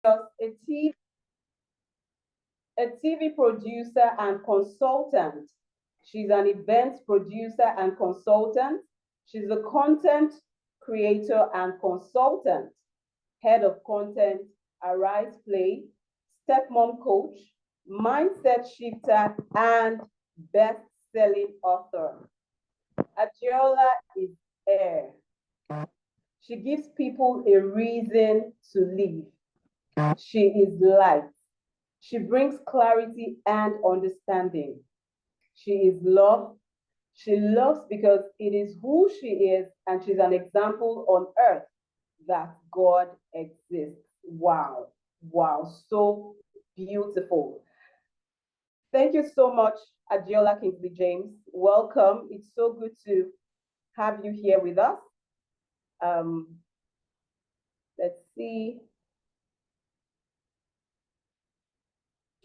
a TV producer and consultant. She's an event producer and consultant. She's a content creator and consultant, head of content, Arise Play, stepmom coach, mindset shifter, and best-selling author. Adola is air. She gives people a reason to live. She is light. She brings clarity and understanding. She is love. She loves because it is who she is, and she's an example on earth that God exists. Wow. Wow. So beautiful. Thank you so much, Adola Kingsley James. Welcome. It's so good to have you here with us. Let's see.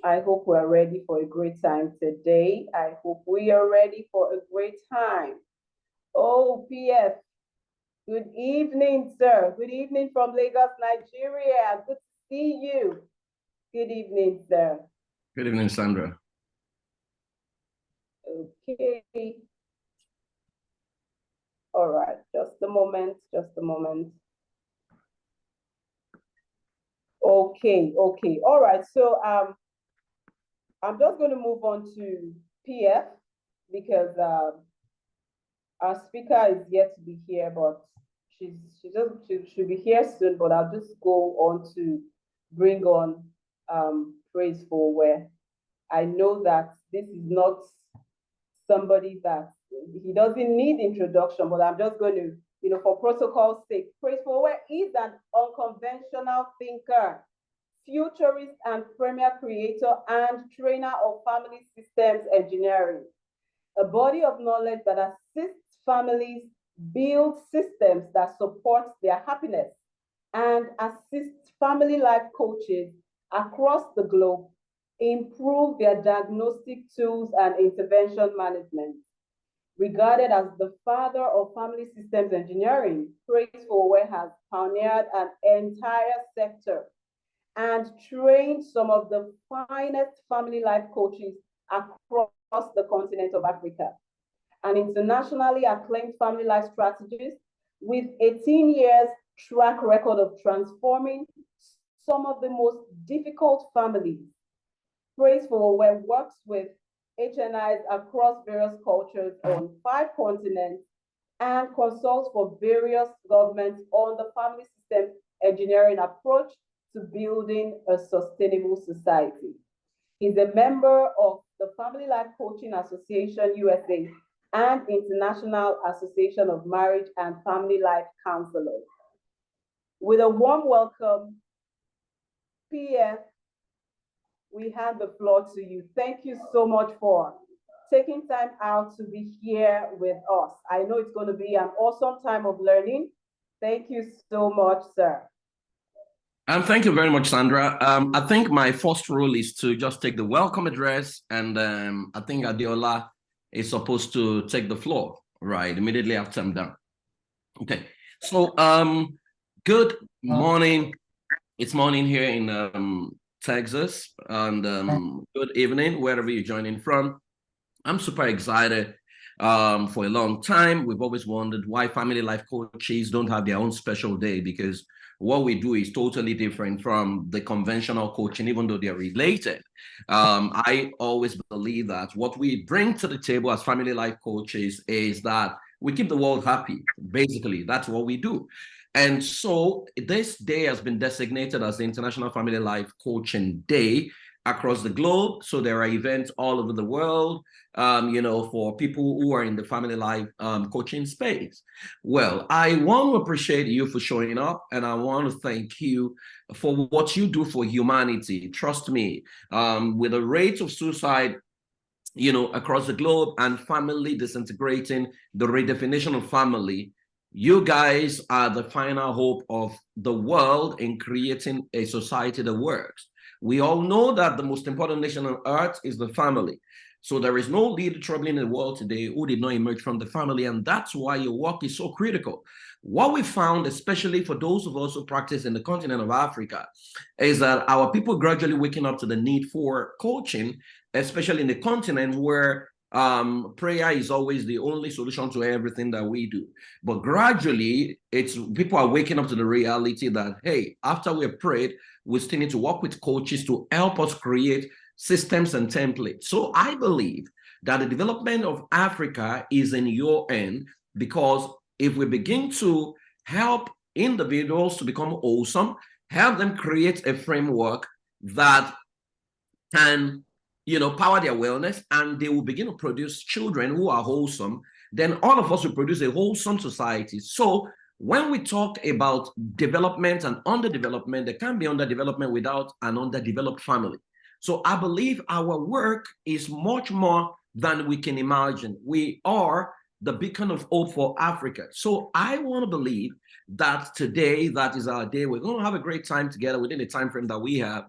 I hope we're ready for a great time today. I hope we are ready for a great time. Oh, PF, good evening, sir. Good evening from Lagos, Nigeria. Good to see you. Good evening, sir. Good evening, Sandra. Okay. All right, just a moment, just a moment. Okay. All right, so I'm just going to move on to PF because our speaker is yet to be here, but she'll be here soon. But I'll just go on to bring on Praise for where I know that this is not somebody that he doesn't need introduction, but I'm just going to, for protocol's sake, Praise for where is an unconventional thinker, futurist and premier creator and trainer of family systems engineering, a body of knowledge that assists families build systems that support their happiness and assists family life coaches across the globe improve their diagnostic tools and intervention management. Regarded as the father of family systems engineering, Praise for Where has pioneered an entire sector and trained some of the finest family life coaches across the continent of Africa. An internationally acclaimed family life strategist with 18 years track record of transforming some of the most difficult families. Praise for Where works with HNIs across various cultures on 5 continents and consults for various governments on the family system engineering approach to building a sustainable society. He's a member of the Family Life Coaching Association USA and International Association of Marriage and Family Life Counselors. With a warm welcome, PF, we hand the floor to you. Thank you so much for taking time out to be here with us. I know it's going to be an awesome time of learning. Thank you so much, sir. Thank you very much, Sandra. I think my first rule is to just take the welcome address, and I think Adola is supposed to take the floor, right, immediately after I'm done. Okay, so good morning. It's morning here in Texas, and good evening, wherever you're joining from. I'm super excited. For a long time, we've always wondered why family life coaches don't have their own special day, because what we do is totally different from the conventional coaching, even though they're related. I always believe that what we bring to the table as family life coaches is that we keep the world happy. Basically, that's what we do. And so this day has been designated as the International Family Life Coaching Day across the globe. So there are events all over the world, for people who are in the family life coaching space. Well, I want to appreciate you for showing up, and I want to thank you for what you do for humanity. Trust me, with the rate of suicide across the globe and family disintegrating, the redefinition of family, you guys are the final hope of the world in creating a society that works. We all know that the most important nation on earth is the family. So there is no leader troubling the world today who did not emerge from the family. And that's why your work is so critical. What we found, especially for those of us who practice in the continent of Africa, is that our people gradually waking up to the need for coaching, especially in the continent where prayer is always the only solution to everything that we do. But gradually, people are waking up to the reality that, hey, after we have prayed, we still need to work with coaches to help us create systems and templates. So I believe that the development of Africa is in your end, because if we begin to help individuals to become wholesome, help them create a framework that can, power their wellness, and they will begin to produce children who are wholesome, then all of us will produce a wholesome society. So when we talk about development and underdevelopment, there can be underdevelopment without an underdeveloped family. So I believe our work is much more than we can imagine. We are the beacon of hope for Africa. So I want to believe that today, that is our day. We're going to have a great time together within the time frame that we have.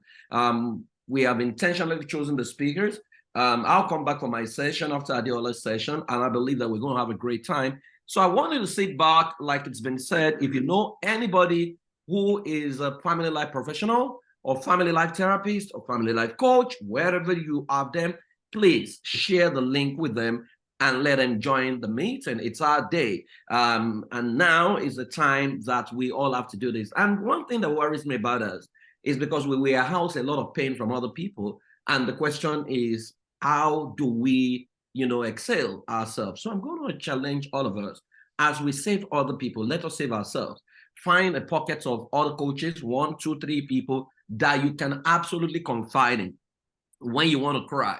We have intentionally chosen the speakers. I'll come back for my session after Adola's session, and I believe that we're going to have a great time. So I want you to sit back, like it's been said. If you know anybody who is a family life professional or family life therapist or family life coach, wherever you have them, please share the link with them and let them join the meeting. It's our day. And now is the time that we all have to do this. And one thing that worries me about us is because we house a lot of pain from other people. And the question is, how do we, excel ourselves? So I'm going to challenge all of us. As we save other people, let us save ourselves. Find a pocket of other coaches, 1, 2, 3 people that you can absolutely confide in. When you want to cry,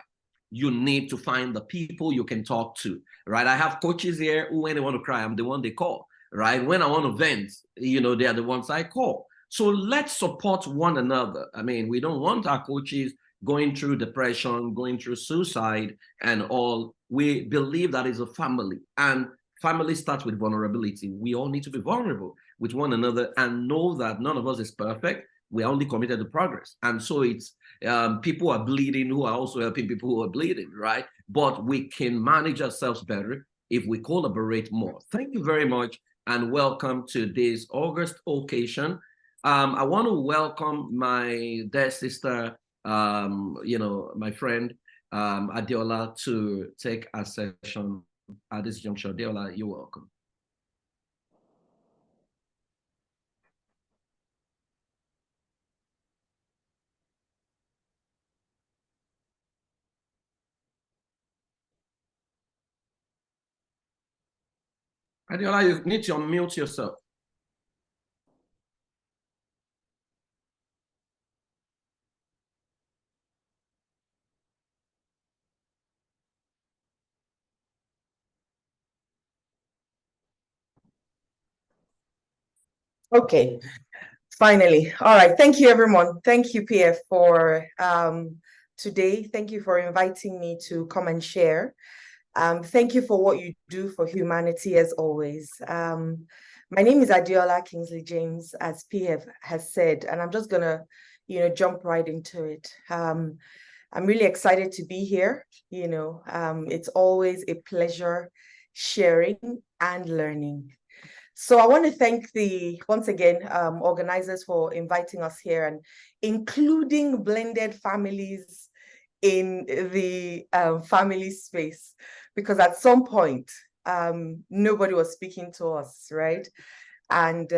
you need to find the people you can talk to, right? I have coaches here who, when they want to cry, I'm the one they call, right? When I want to vent, they are the ones I call. So let's support one another. I mean, we don't want our coaches going through depression, going through suicide and all. We believe that is a family, and family starts with vulnerability. We all need to be vulnerable with one another and know that none of us is perfect. We're only committed to progress. And so it's people are bleeding who are also helping people who are bleeding, right? But we can manage ourselves better if we collaborate more. Thank you very much, and welcome to this August occasion. I want to welcome my dear sister, my friend Adola, to take a session at this juncture. Adola, you're welcome. Adola, you need to unmute yourself. Okay, finally. All right. Thank you, everyone. Thank you, PF, for today. Thank you for inviting me to come and share. Thank you for what you do for humanity, as always. My name is Adola Kingsley James, as PF has said, and I'm just gonna, jump right into it. I'm really excited to be here. It's always a pleasure sharing and learning. So I want to thank once again, organizers for inviting us here and including blended families in the family space, because at some point, nobody was speaking to us, right? And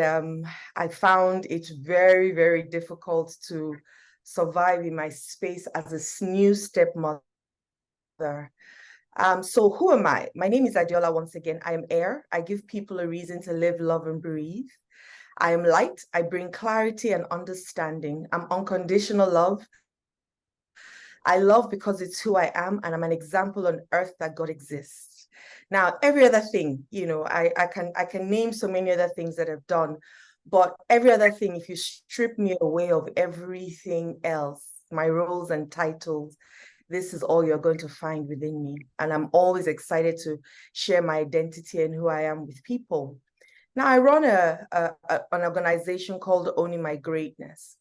I found it very, very difficult to survive in my space as a new stepmother. So who am I? My name is Adola once again. I am air. I give people a reason to live, love, and breathe. I am light. I bring clarity and understanding. I'm unconditional love. I love because it's who I am, and I'm an example on earth that God exists. Now, every other thing, I can name so many other things that I've done, but every other thing, if you strip me away of everything else, my roles and titles, this is all you're going to find within me. And I'm always excited to share my identity and who I am with people. Now, I run an organization called Owning My Greatness.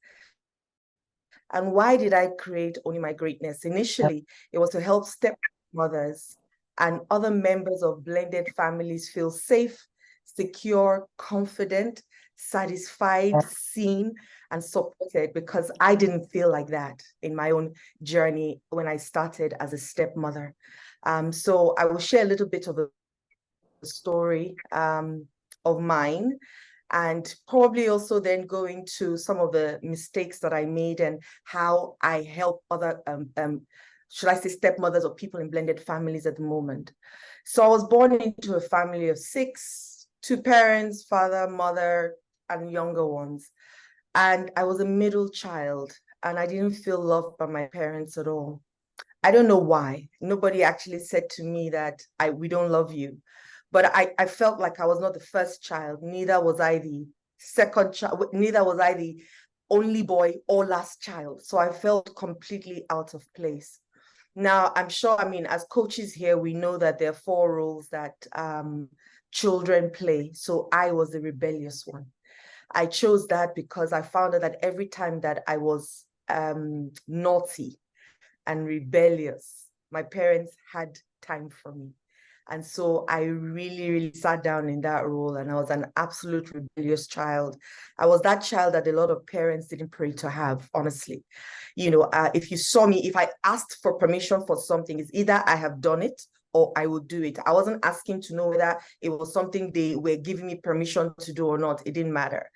And why did I create Owning My Greatness? Initially, it was to help stepmothers and other members of blended families feel safe, secure, confident, satisfied, seen, and supported, because I didn't feel like that in my own journey when I started as a stepmother. So I will share a little bit of a story of mine, and probably also then go into some of the mistakes that I made and how I help other, should I say, stepmothers or people in blended families at the moment. So I was born into a family of 6, 2 parents, father, mother, and younger ones. And I was a middle child, and I didn't feel loved by my parents at all. I don't know why. Nobody actually said to me that we don't love you. But I felt like I was not the first child, neither was I the second child, neither was I the only boy or last child. So I felt completely out of place. Now, I'm sure, I mean, as coaches here, we know that there are 4 roles that children play. So I was the rebellious one. I chose that because I found out that every time that I was naughty and rebellious, my parents had time for me. And so I really, really sat down in that role, and I was an absolute rebellious child. I was that child that a lot of parents didn't pray to have, honestly. You know, if you saw me, if I asked for permission for something, it's either I have done it or I would do it. I wasn't asking to know whether it was something they were giving me permission to do or not. It didn't matter.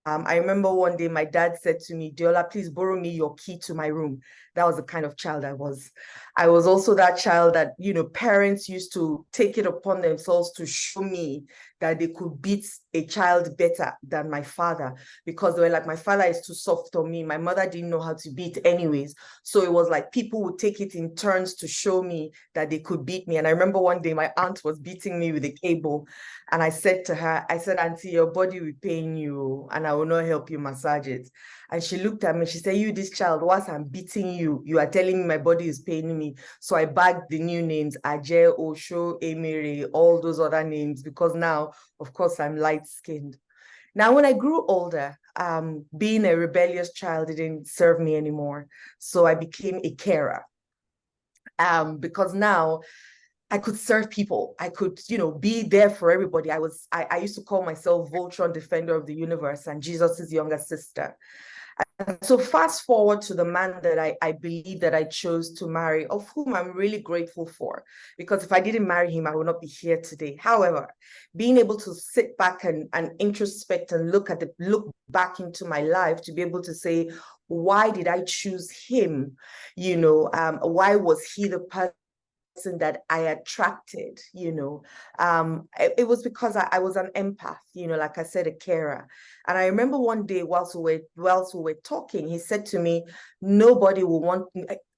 I remember one day my dad said to me, "Deola, please borrow me your key to my room." That was the kind of child I was. I was also that child that, you know, parents used to take it upon themselves to show me that they could beat a child better than my father, because they were like, my father is too soft on me. My mother didn't know how to beat anyways. So it was like people would take it in turns to show me that they could beat me. And I remember one day my aunt was beating me with a cable. And I said to her, I said, "Auntie, your body will pain you and I will not help you massage it." And she looked at me, she said, "You, this child, whilst I'm beating you, you are telling me my body is paining me." So I bagged the new names, Ajay, Osho, Emiri, all those other names, because now, of course, I'm light-skinned. Now, when I grew older, being a rebellious child didn't serve me anymore. So I became a carer, because now I could serve people. I could, you know, be there for everybody. I used to call myself Voltron, Defender of the Universe, and Jesus's younger sister. And so fast forward to the man that I believe that I chose to marry, of whom I'm really grateful for, because if I didn't marry him, I would not be here today. However, being able to sit back and introspect and look back into my life to be able to say, why did I choose him? You know, why was he the person that I attracted? You know, it was because I was an empath, you know, like I said, a carer. And I remember one day whilst we were talking, he said to me, "Nobody will want,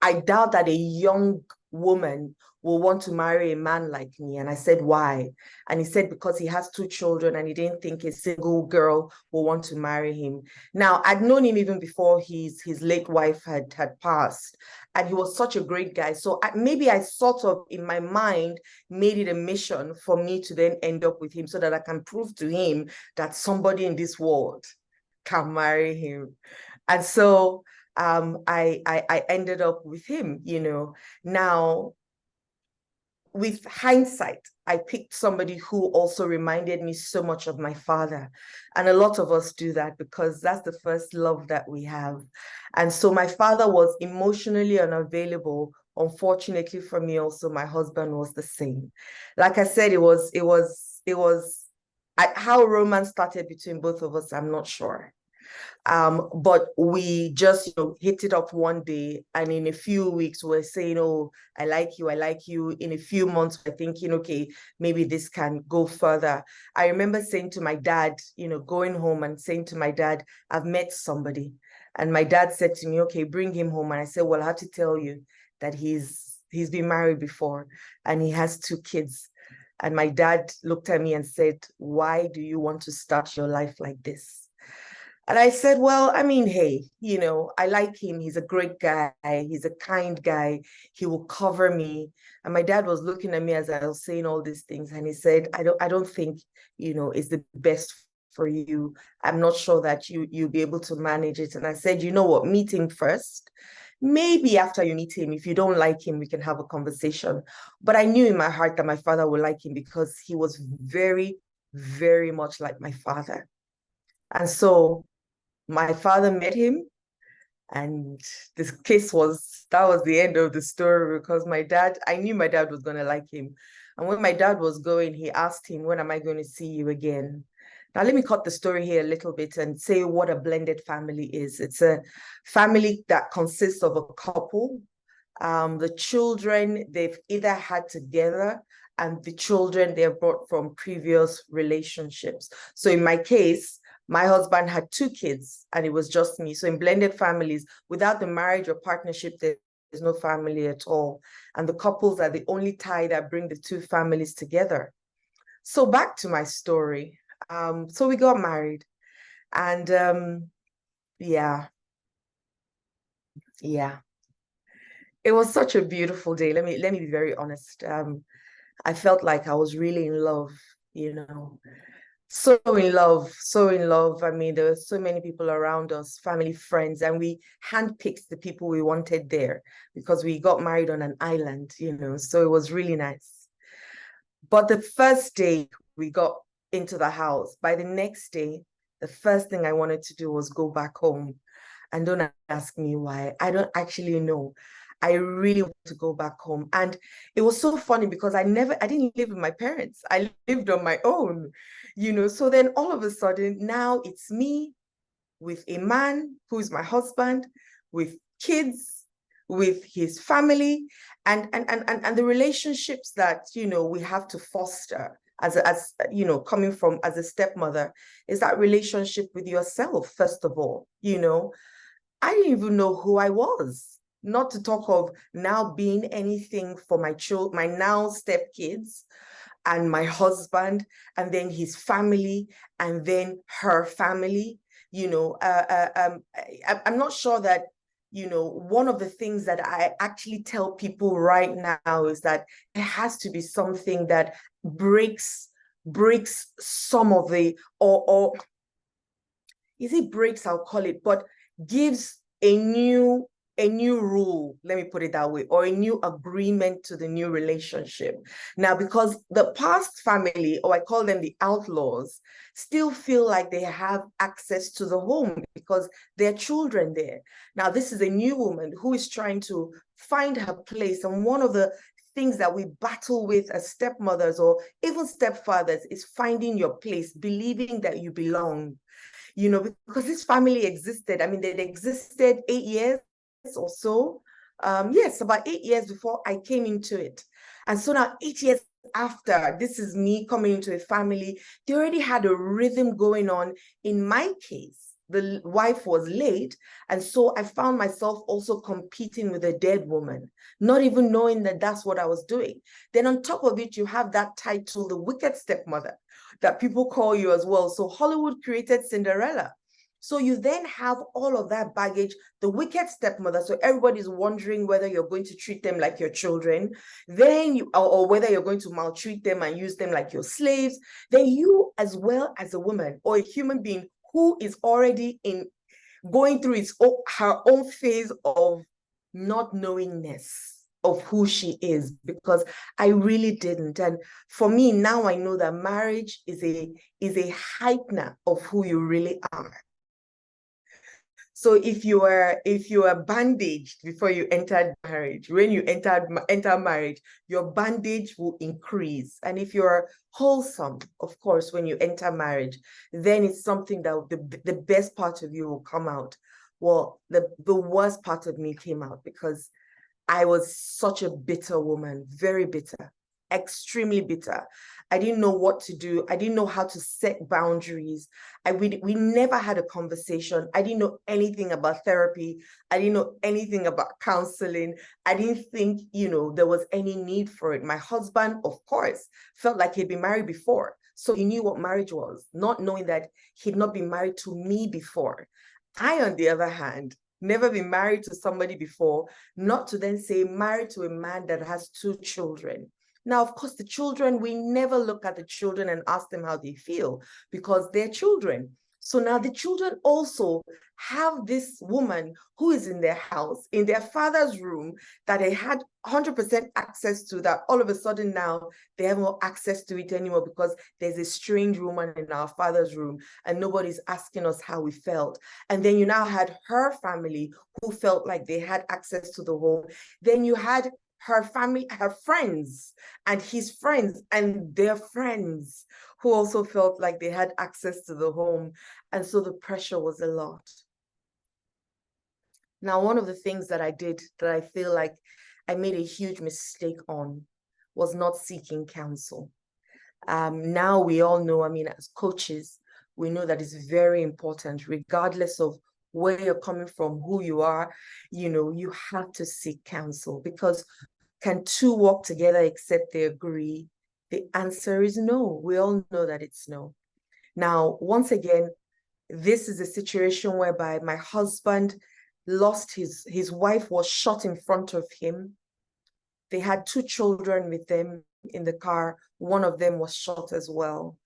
I doubt that a young woman will want to marry a man like me." And I said, "Why?" And he said, "Because he has 2 children and he didn't think a single girl will want to marry him." Now, I'd known him even before his late wife had passed, and he was such a great guy. So maybe I sort of, in my mind, made it a mission for me to then end up with him so that I can prove to him that somebody in this world can marry him. And so I ended up with him, you know. Now, with hindsight, I picked somebody who also reminded me so much of my father. And a lot of us do that because that's the first love that we have. And so my father was emotionally unavailable. Unfortunately for me, also, my husband was the same. Like I said, how romance started between both of us, I'm not sure. But we just, you know, hit it up one day, and in a few weeks we're saying, "Oh, I like you, I like you." In a few months we're thinking, okay, maybe this can go further. I remember saying to my dad, you know, going home and saying to my dad, "I've met somebody." And my dad said to me, "Okay, bring him home." And I said, "Well, I have to tell you that he's been married before and he has 2 kids." And my dad looked at me and said, "Why do you want to start your life like this?" And I said, "Well, I mean, hey, you know, I like him. He's a great guy. He's a kind guy. He will cover me." And my dad was looking at me as I was saying all these things. And he said, I don't think, you know, it's the best for you. I'm not sure that you'll be able to manage it." And I said, "You know what, meet him first. maybe after you meet him, if you don't like him, we can have a conversation. But I knew in my heart that my father would like him because he was very, very much like my father. And so my father met him, and this case that was the end of the story, because I knew my dad was going to like him. And when my dad was going, he asked him, when am I going to see you again? Now, let me cut the story here a little bit and say what a blended family is. It's a family that consists of a couple. The children they've either had together, and the children they're brought from previous relationships. So in my case, my husband had 2 kids and it was just me. So in blended families, without the marriage or partnership, there's no family at all. And the couples are the only tie that bring the 2 families together. So back to my story. So we got married, and yeah. It was such a beautiful day. Let me be very honest. I felt like I was really in love, so in love. I mean, there were so many people around us, family, friends, and we handpicked the people we wanted there because we got married on an island, so it was really nice. But the first day we got into the house, by the next day, the first thing I wanted to do was go back home. And don't ask me why. I don't actually know. I really want to go back home. And it was so funny because I didn't live with my parents. I lived on my own, So then all of a sudden, now it's me with a man who is my husband, with kids, with his family, and the relationships that, we have to foster as coming from as a stepmother, is that relationship with yourself, first of all, I didn't even know who I was, not to talk of now being anything for my now stepkids and my husband, and then his family, and then her family. I'm not sure that, one of the things that I actually tell people right now is that it has to be something that breaks some of the, or is it breaks, I'll call it, but gives a new rule, let me put it that way, or a new agreement to the new relationship. Now, because the past family, or I call them the outlaws, still feel like they have access to the home because there are children there. Now, this is a new woman who is trying to find her place. And one of the things that we battle with as stepmothers or even stepfathers is finding your place, believing that you belong. Because this family existed. I mean, they existed 8 years or so. Yes, about 8 years before I came into it. And so now 8 years after, this is me coming into a family, they already had a rhythm going on. In my case, the wife was late. And so I found myself also competing with a dead woman, not even knowing that that's what I was doing. Then on top of it, you have that title, the wicked stepmother, that people call you as well. So Hollywood created Cinderella. So you then have all of that baggage, the wicked stepmother. So everybody's wondering whether you're going to treat them like your children, then or whether you're going to maltreat them and use them like your slaves. Then you, as well as a woman or a human being who is already going through her own phase of not knowingness of who she is, because I really didn't. And for me, now I know that marriage is a heightener of who you really are. So if you are bandaged before you entered marriage, when you enter marriage, your bandage will increase. And if you're wholesome, of course, when you enter marriage, then it's something that the best part of you will come out. Well, the worst part of me came out because I was such a bitter woman, very bitter, extremely bitter. I didn't know what to do. I didn't know how to set boundaries. We never had a conversation. I didn't know anything about therapy. I didn't know anything about counseling. I didn't think, there was any need for it. My husband, of course, felt like he'd been married before. So he knew what marriage was, not knowing that he'd not been married to me before. I, on the other hand, never been married to somebody before, not to then say married to a man that has 2 children. Now, of course, the children, we never look at the children and ask them how they feel because they're children. So now the children also have this woman who is in their house, in their father's room, that they had 100% access to, that all of a sudden now they have no access to it anymore because there's a strange woman in our father's room and nobody's asking us how we felt. And then you now had her family who felt like they had access to the home. Then you had her family, her friends, and his friends and their friends who also felt like they had access to the home. And so the pressure was a lot. Now, one of the things that I did that I feel like I made a huge mistake on was not seeking counsel. Now we all know, I mean, as coaches, we know that it's very important, regardless of where you're coming from, who you are, you have to seek counsel, because can two walk together except they agree? The answer is no. We all know that it's no. Now, once again, this is a situation whereby my husband lost his wife was shot in front of him. They had 2 children with them in the car. One of them was shot as well.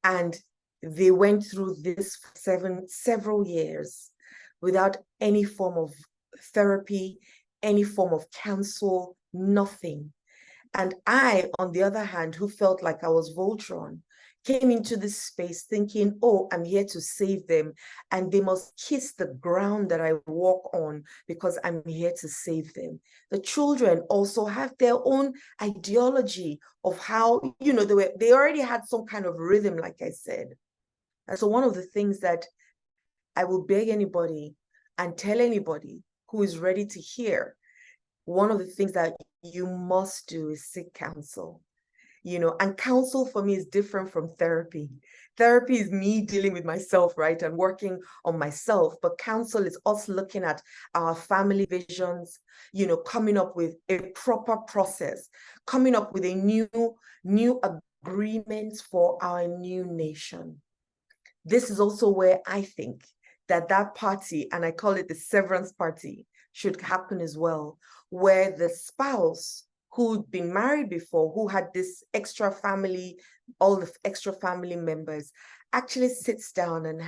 And they went through this for several years without any form of therapy, any form of counsel, nothing. And I, on the other hand, who felt like I was Voltron, came into this space thinking, oh, I'm here to save them, and they must kiss the ground that I walk on because I'm here to save them. The children also have their own ideology of how, they already had some kind of rhythm, like I said. And so one of the things that I will beg anybody and tell anybody who is ready to hear, one of the things that you must do is seek counsel. And counsel for me is different from therapy. Therapy is me dealing with myself, right, and working on myself. But counsel is us looking at our family visions, coming up with a proper process, coming up with a new agreement for our new nation. This is also where I think that party, and I call it the severance party, should happen as well, where the spouse who'd been married before, who had this extra family, all the extra family members, actually sits down and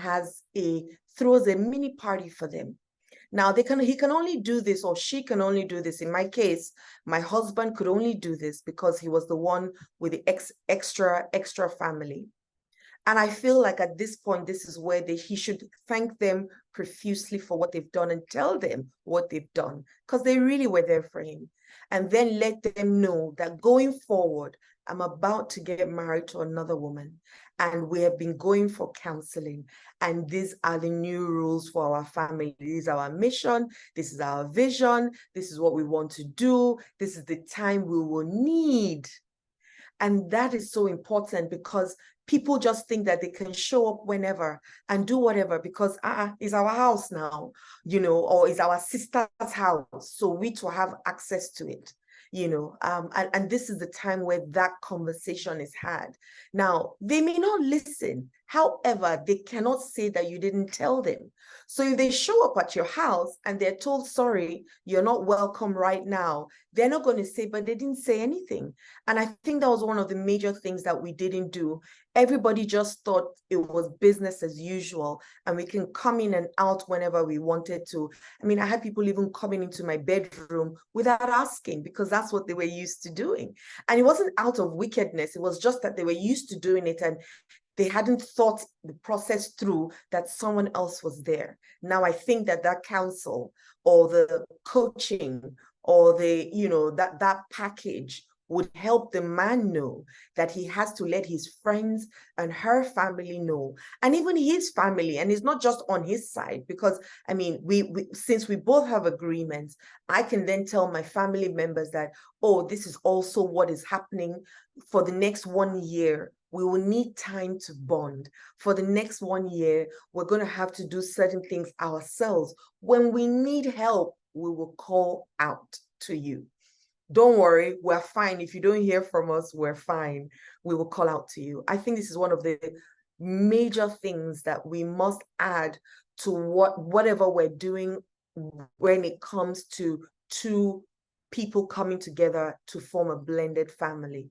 throws a mini party for them. Now he can only do this, or she can only do this. In my case, my husband could only do this because he was the one with the extra family. And I feel like at this point, this is where he should thank them profusely for what they've done and tell them what they've done, because they really were there for him. And then let them know that going forward, I'm about to get married to another woman, and we have been going for counseling, and these are the new rules for our family. This is our mission. This is our vision. This is what we want to do. This is the time we will need. And that is so important, because people just think that they can show up whenever and do whatever because it's our house now, or it's our sister's house, so we to have access to it, and this is the time where that conversation is had. Now, they may not listen. However, they cannot say that you didn't tell them. So if they show up at your house and they're told, sorry, you're not welcome right now, they're not going to say, but they didn't say anything. And I think that was one of the major things that we didn't do. Everybody just thought it was business as usual, and we can come in and out whenever we wanted to. I mean, I had people even coming into my bedroom without asking, because that's what they were used to doing. And it wasn't out of wickedness. It was just that they were used to doing it, and they hadn't thought the process through that someone else was there. Now, I think that counsel or the coaching or that package would help the man know that he has to let his friends and her family know, and even his family. And it's not just on his side, because I mean, since we both have agreements, I can then tell my family members that, oh, this is also what is happening for the next 1 year. We will need time to bond. For the next 1 year, we're going to have to do certain things ourselves. When we need help, we will call out to you. Don't worry, we're fine. If you don't hear from us, we're fine. We will call out to you. I think this is one of the major things that we must add to whatever we're doing when it comes to two people coming together to form a blended family.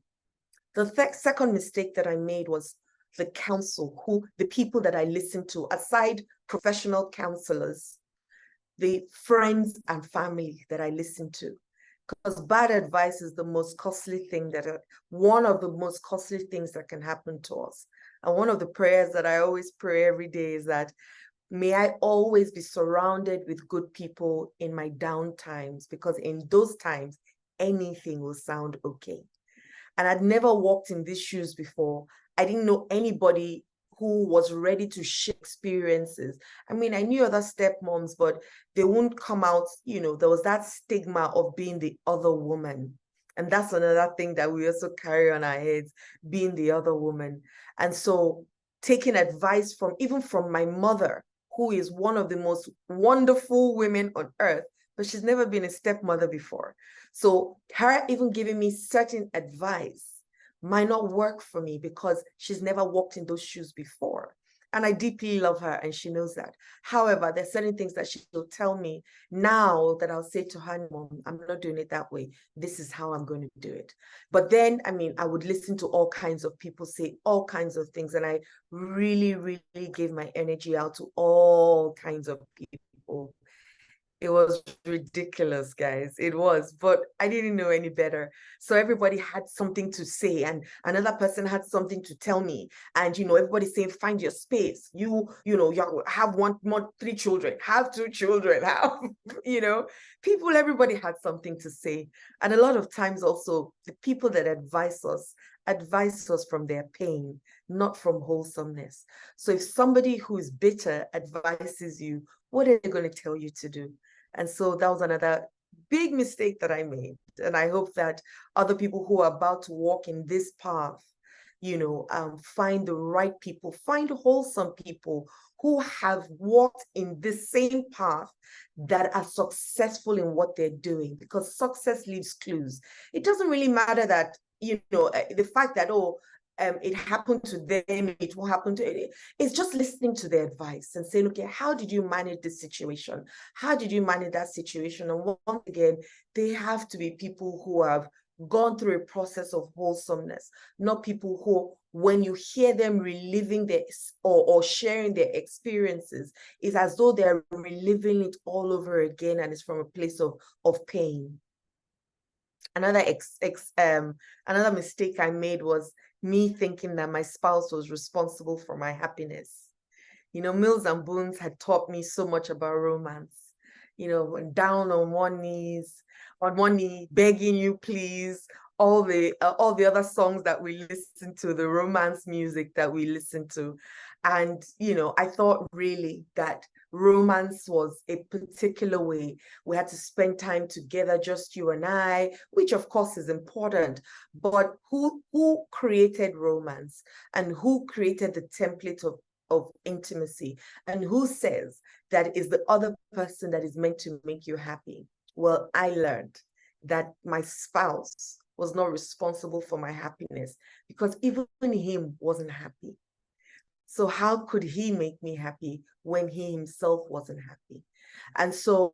The second mistake that I made was the counsel, the people that I listen to, aside professional counselors, the friends and family that I listen to. Because bad advice is the most costly thing one of the most costly things that can happen to us. And one of the prayers that I always pray every day is that may I always be surrounded with good people in my down times, because in those times, anything will sound okay. And I'd never walked in these shoes before. I didn't know anybody who was ready to share experiences. I mean, I knew other stepmoms, but they wouldn't come out, there was that stigma of being the other woman. And that's another thing that we also carry on our heads, being the other woman. And so taking advice even from my mother, who is one of the most wonderful women on earth, but she's never been a stepmother before. So her even giving me certain advice might not work for me because she's never walked in those shoes before. And I deeply love her and she knows that. However, there's certain things that she'll tell me now that I'll say to her, Mom, I'm not doing it that way. This is how I'm going to do it. But then, I would listen to all kinds of people say all kinds of things. And I really, really gave my energy out to all kinds of people. It was ridiculous, guys. It was, but I didn't know any better. So everybody had something to say, and another person had something to tell me. And everybody's saying, find your space. You have three children, have two children, have, everybody had something to say. And a lot of times also, the people that advise us from their pain, not from wholesomeness. So if somebody who is bitter advises you, what are they going to tell you to do? And so that was another big mistake that I made. And I hope that other people who are about to walk in this path, find the right people, find wholesome people who have walked in the same path that are successful in what they're doing, because success leaves clues. It doesn't really matter that, the fact that, it happened to them, it will happen to it. It's just listening to their advice and saying, okay, how did you manage this situation? How did you manage that situation? And once again, they have to be people who have gone through a process of wholesomeness, not people who, when you hear them reliving or sharing their experiences, it's as though they're reliving it all over again, and it's from a place of pain. Another mistake I made was me thinking that my spouse was responsible for my happiness. Mills and Boons had taught me so much about romance. Down on one knee, begging you, please. All the other songs that we listen to, the romance music that we listen to. And, I thought really that romance was a particular way. We had to spend time together, just you and I, which of course is important. But who created romance, and who created the template of intimacy, and who says that is the other person that is meant to make you happy? Well, I learned that my spouse was not responsible for my happiness, because even him wasn't happy. So how could he make me happy when he himself wasn't happy? And so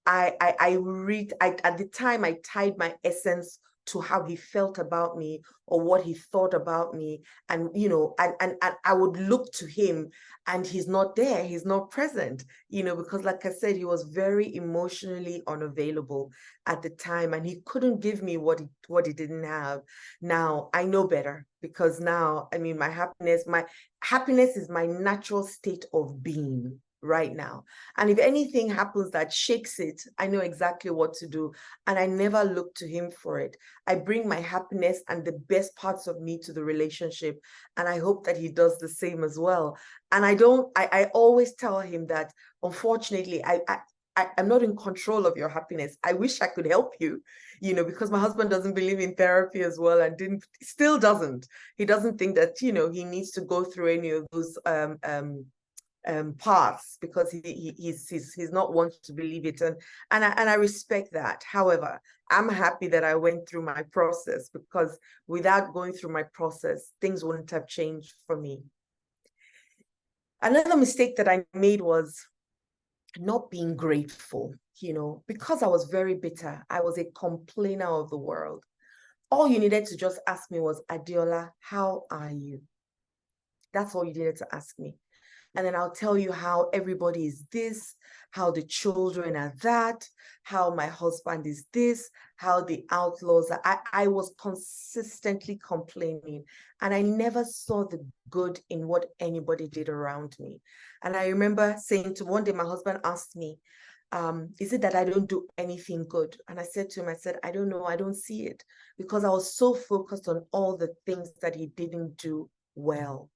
at the time, I tied my essence to how he felt about me or what he thought about me. And, and I would look to him, and he's not there. He's not present, because like I said, he was very emotionally unavailable at the time, and he couldn't give me what he didn't have. Now I know better, because now, my happiness is my natural state of being right now. And if anything happens that shakes it, I know exactly what to do. And I never look to him for it. I bring my happiness and the best parts of me to the relationship. And I hope that he does the same as well. And I always tell him that, unfortunately, I'm not in control of your happiness. I wish I could help you, because my husband doesn't believe in therapy as well, and still doesn't. He doesn't think that, he needs to go through any of those paths, because he's not one to believe it, and I respect that. However, I'm happy that I went through my process, because without going through my process, things wouldn't have changed for me. Another mistake that I made was not being grateful, because I was very bitter. I was a complainer of the world. All you needed to just ask me was, Adola, how are you? That's all you needed to ask me. And then I'll tell you how everybody is this, how the children are that, how my husband is this, how the outlaws are. I was consistently complaining, and I never saw the good in what anybody did around me. And I remember saying to one day, my husband asked me, is it that I don't do anything good? And I said to him, I said, I don't know, I don't see it, because I was so focused on all the things that he didn't do well.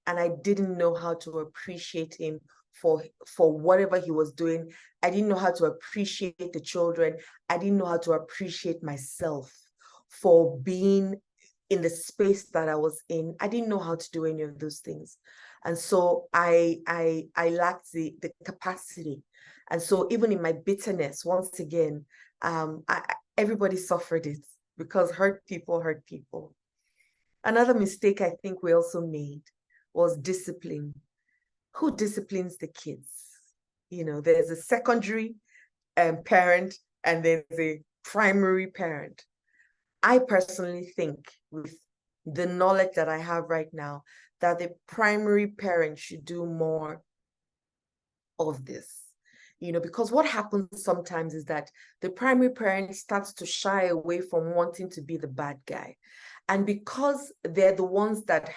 And I didn't know how to appreciate him for whatever he was doing. I didn't know how to appreciate the children. I didn't know how to appreciate myself for being in the space that I was in. I didn't know how to do any of those things. And so I lacked the capacity. And so even in my bitterness, once again, everybody suffered it, because hurt people hurt people. Another mistake I think we also made was discipline. Who disciplines the kids? You know, there's a secondary parent and there's a primary parent. I personally think, with the knowledge that I have right now, that the primary parent should do more of this. You know, because what happens sometimes is that the primary parent starts to shy away from wanting to be the bad guy. And because they're the ones that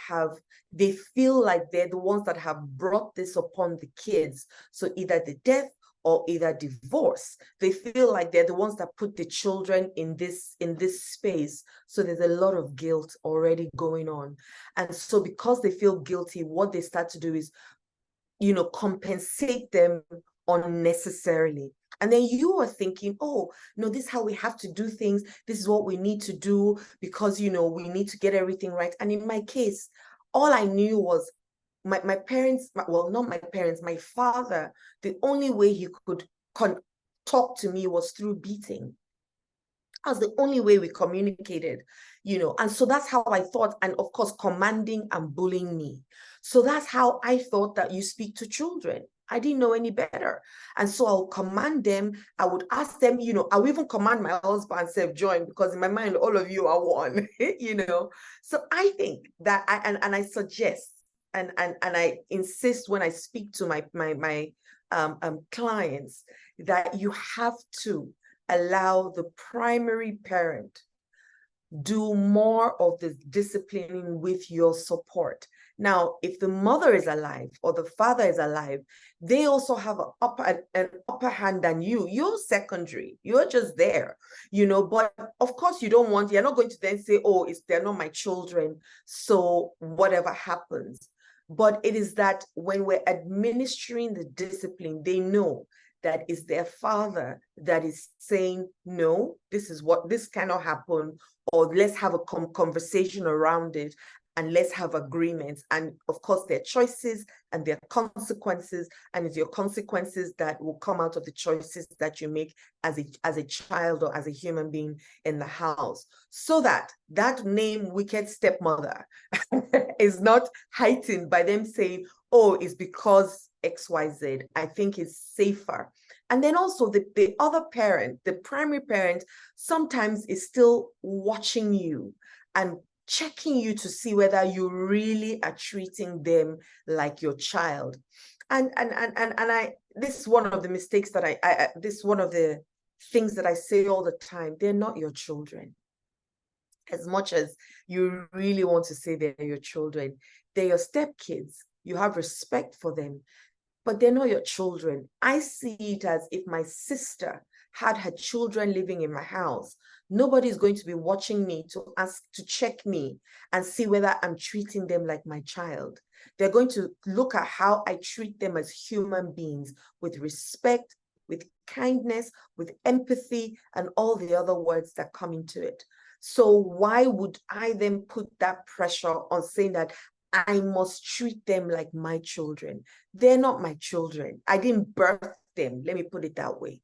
they feel like they're the ones that have brought this upon the kids. So either the death or either divorce, they feel like they're the ones that put the children in this space. So there's a lot of guilt already going on. And so because they feel guilty, what they start to do is, you know, compensate them unnecessarily. And then you are thinking, oh, no, this is how we have to do things. This is what we need to do because, you know, we need to get everything right. And in my case, all I knew was my parents, well, not my parents, my father, the only way he could talk to me was through beating. That was the only way we communicated, you know. And so that's how I thought. And of course, commanding and bullying me. So that's how I thought that you speak to children. I didn't know any better. And so I'll command them. I would ask them, you know, I would even command my husband, say, join, because in my mind, all of you are one, you know. So I think that I suggest, and I insist when I speak to my clients, that you have to allow the primary parent do more of the disciplining with your support. Now, if the mother is alive or the father is alive, they also have an upper hand than you. You're secondary. You're just there, you know. But of course, you're not going to then say, oh, they're not my children, so whatever happens. But it is that when we're administering the discipline, they know that is their father that is saying, no, this cannot happen, or let's have a conversation around it, and let's have agreements. And of course, there are choices and there are consequences, and it's your consequences that will come out of the choices that you make as a child or as a human being in the house. So that name, wicked stepmother, is not heightened by them saying, oh, it's because XYZ. I think it's safer. And then also the other parent, the primary parent, sometimes is still watching you and checking you to see whether you really are treating them like your child. And this is one of the mistakes that this is one of the things that I say all the time. They're not your children. As much as you really want to say they're your children, they're your stepkids. You have respect for them, but they're not your children. I see it as if my sister had her children living in my house. Nobody's going to be watching me to check me and see whether I'm treating them like my child. They're going to look at how I treat them as human beings, with respect, with kindness, with empathy, and all the other words that come into it. So why would I then put that pressure on saying that I must treat them like my children? They're not my children. I didn't birth them. Let me put it that way.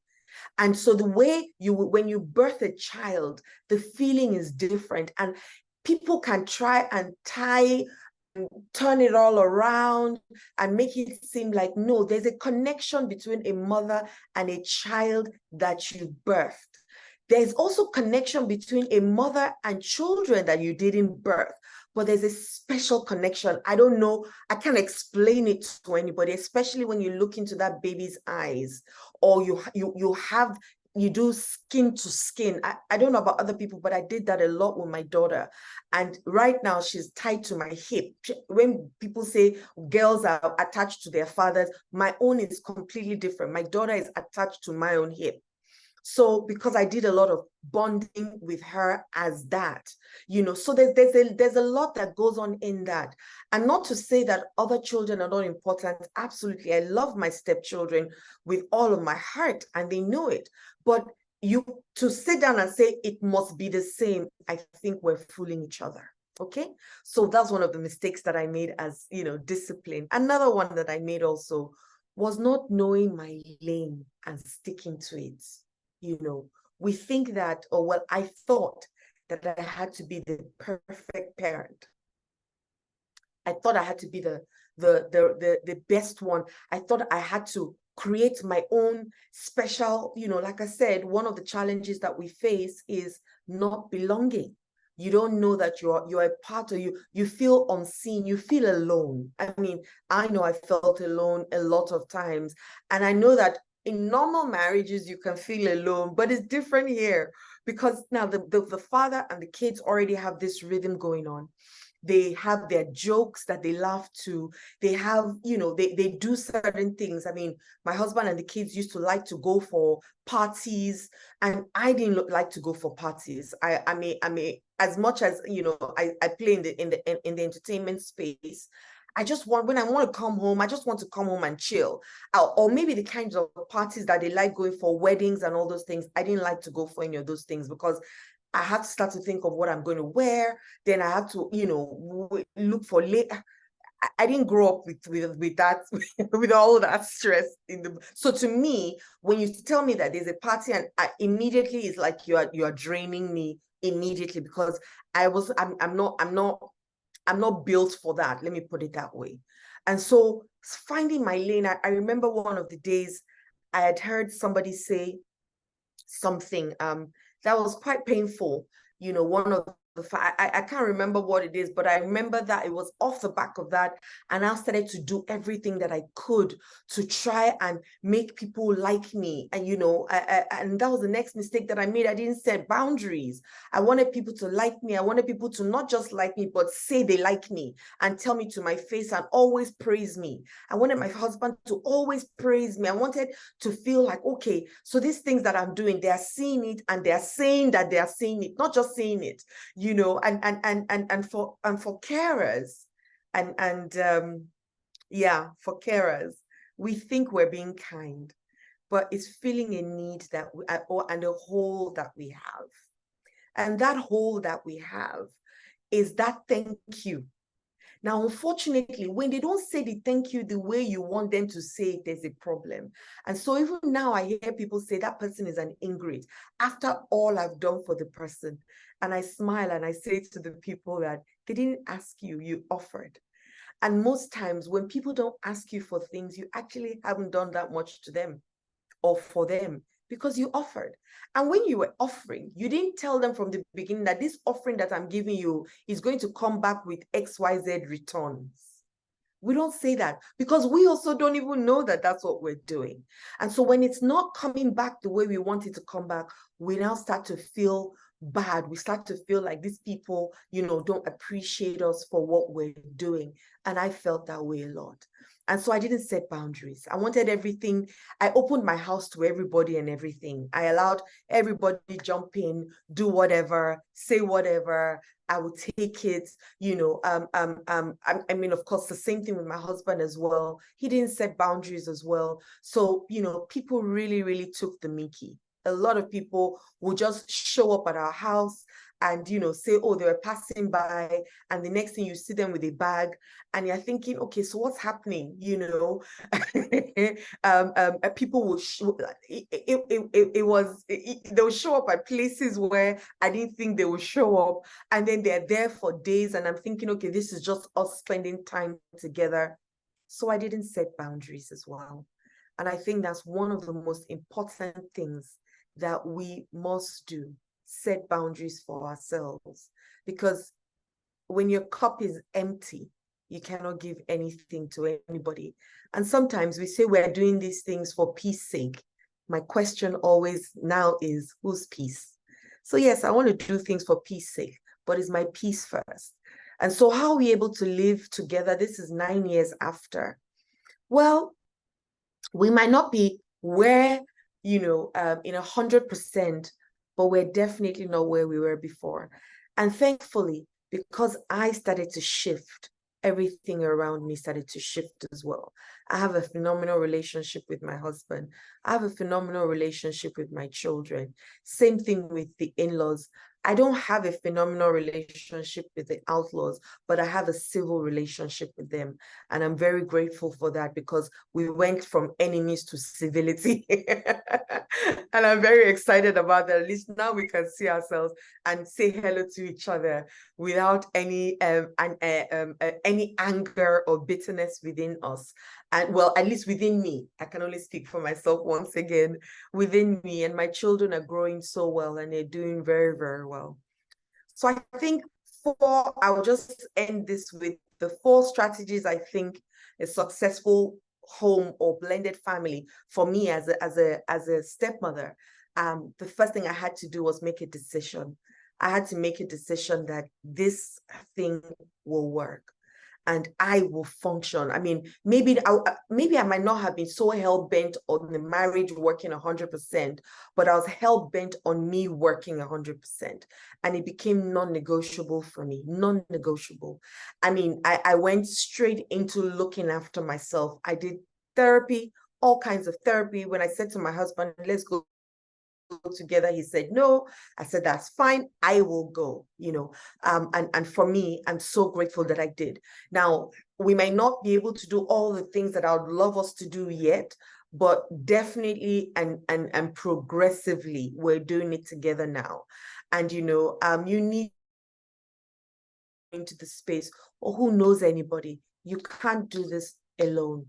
And so the way when you birth a child, the feeling is different. And people can try and turn it all around and make it seem like, no, there's a connection between a mother and a child that you birthed. There's also connection between a mother and children that you didn't birth. but there's a special connection. I don't know, I can't explain it to anybody, especially when you look into that baby's eyes, or you do skin to skin. I don't know about other people, but I did that a lot with my daughter. And right now she's tied to my hip. When people say girls are attached to their fathers, my own is completely different. My daughter is attached to my own hip. So because I did a lot of bonding with her as that, so there's a lot that goes on in that. And not to say that other children are not important. Absolutely. I love my stepchildren with all of my heart, and they know it. But to sit down and say it must be the same, I think we're fooling each other. Okay. So that's one of the mistakes that I made as, discipline. Another one that I made also was not knowing my lane and sticking to it. We think that, oh, well, I thought that I had to be the perfect parent. I thought I had to be the best one. I thought I had to create my own special, like I said, one of the challenges that we face is not belonging. You don't know that you're a part of you feel unseen, you feel alone. I mean, I know I felt alone a lot of times, and I know that in normal marriages, you can feel alone, but it's different here because now the father and the kids already have this rhythm going on. They have their jokes that they laugh to. They have, they do certain things. I mean, my husband and the kids used to like to go for parties, and I didn't like to go for parties. I mean, as much as, I play in the entertainment space, when I want to come home, I just want to come home and chill. Or maybe the kinds of parties that they like going for, weddings and all those things. I didn't like to go for any of those things because I had to start to think of what I'm going to wear. Then I had to, look for I didn't grow up with that, with all that stress so to me, when you tell me that there's a party, and immediately it's like you are draining me immediately, because I'm not built for that. Let me put it that way. And so finding my lane, I remember one of the days I had heard somebody say something that was quite painful. One of I can't remember what it is, but I remember that it was off the back of that. And I started to do everything that I could to try and make people like me. And, and that was the next mistake that I made. I didn't set boundaries. I wanted people to like me. I wanted people to not just like me, but say they like me and tell me to my face and always praise me. I wanted my husband to always praise me. I wanted to feel like, okay, so these things that I'm doing, they are seeing it and they are saying that they are seeing it, not just saying it. And for carers for carers, we think we're being kind, but it's feeling a need that and a hole that we have. And that hole that we have is that thank you. Now, unfortunately, when they don't say the thank you the way you want them to say it, there's a problem. And so even now I hear people say that person is an ingrate after all I've done for the person. And I smile and I say to the people that they didn't ask you, you offered. And most times when people don't ask you for things, you actually haven't done that much to them or for them, because you offered. And when you were offering, you didn't tell them from the beginning that this offering that I'm giving you is going to come back with XYZ returns. We don't say that because we also don't even know that that's what we're doing. And so when it's not coming back the way we want it to come back, we now start to feel bad. We start to feel like these people, don't appreciate us for what we're doing. And I felt that way a lot. And so I didn't set boundaries. I wanted everything. I opened my house to everybody and everything. I allowed everybody jump in, do whatever, say whatever. I would take it, I mean, of course, the same thing with my husband as well. He didn't set boundaries as well. So, people really, really took the mickey. A lot of people will just show up at our house and, say, oh, they were passing by. And the next thing you see them with a bag and you're thinking, okay, so what's happening? People will they'll show up at places where I didn't think they would show up. And then they're there for days. And I'm thinking, okay, this is just us spending time together. So I didn't set boundaries as well. And I think that's one of the most important things that we must do, set boundaries for ourselves. Because when your cup is empty, you cannot give anything to anybody. And sometimes we say we're doing these things for peace sake. My question always now is, whose peace? So yes, I want to do things for peace sake, but is my peace first? And so how are we able to live together? This is 9 years after. Well, we might not be where, in 100%, but we're definitely not where we were before. And thankfully, because I started to shift, everything around me started to shift as well. I have a phenomenal relationship with my husband. I have a phenomenal relationship with my children. Same thing with the in-laws. I don't have a phenomenal relationship with the outlaws, but I have a civil relationship with them. And I'm very grateful for that, because we went from enemies to civility. And I'm very excited about that. At least now we can see ourselves and say hello to each other without any anger or bitterness within us. And well, at least within me. I can only speak for myself once again. Within me, and my children are growing so well, and they're doing very, very well. So I think I'll just end this with the 4 strategies I think a successful home or blended family for me as a stepmother. The first thing I had to do was make a decision. I had to make a decision that this thing will work and I will function. I mean, maybe I might not have been so hell-bent on the marriage working 100%, but I was hell-bent on me working 100%. And it became non-negotiable for me, non-negotiable. I mean, I went straight into looking after myself. I did therapy, all kinds of therapy. When I said to my husband, let's go together, he said no. I said, that's fine, I will go, and for me, I'm so grateful that I did. Now, we might not be able to do all the things that I would love us to do yet, but definitely and progressively we're doing it together now. And you need into the space, or who knows anybody. You can't do this alone.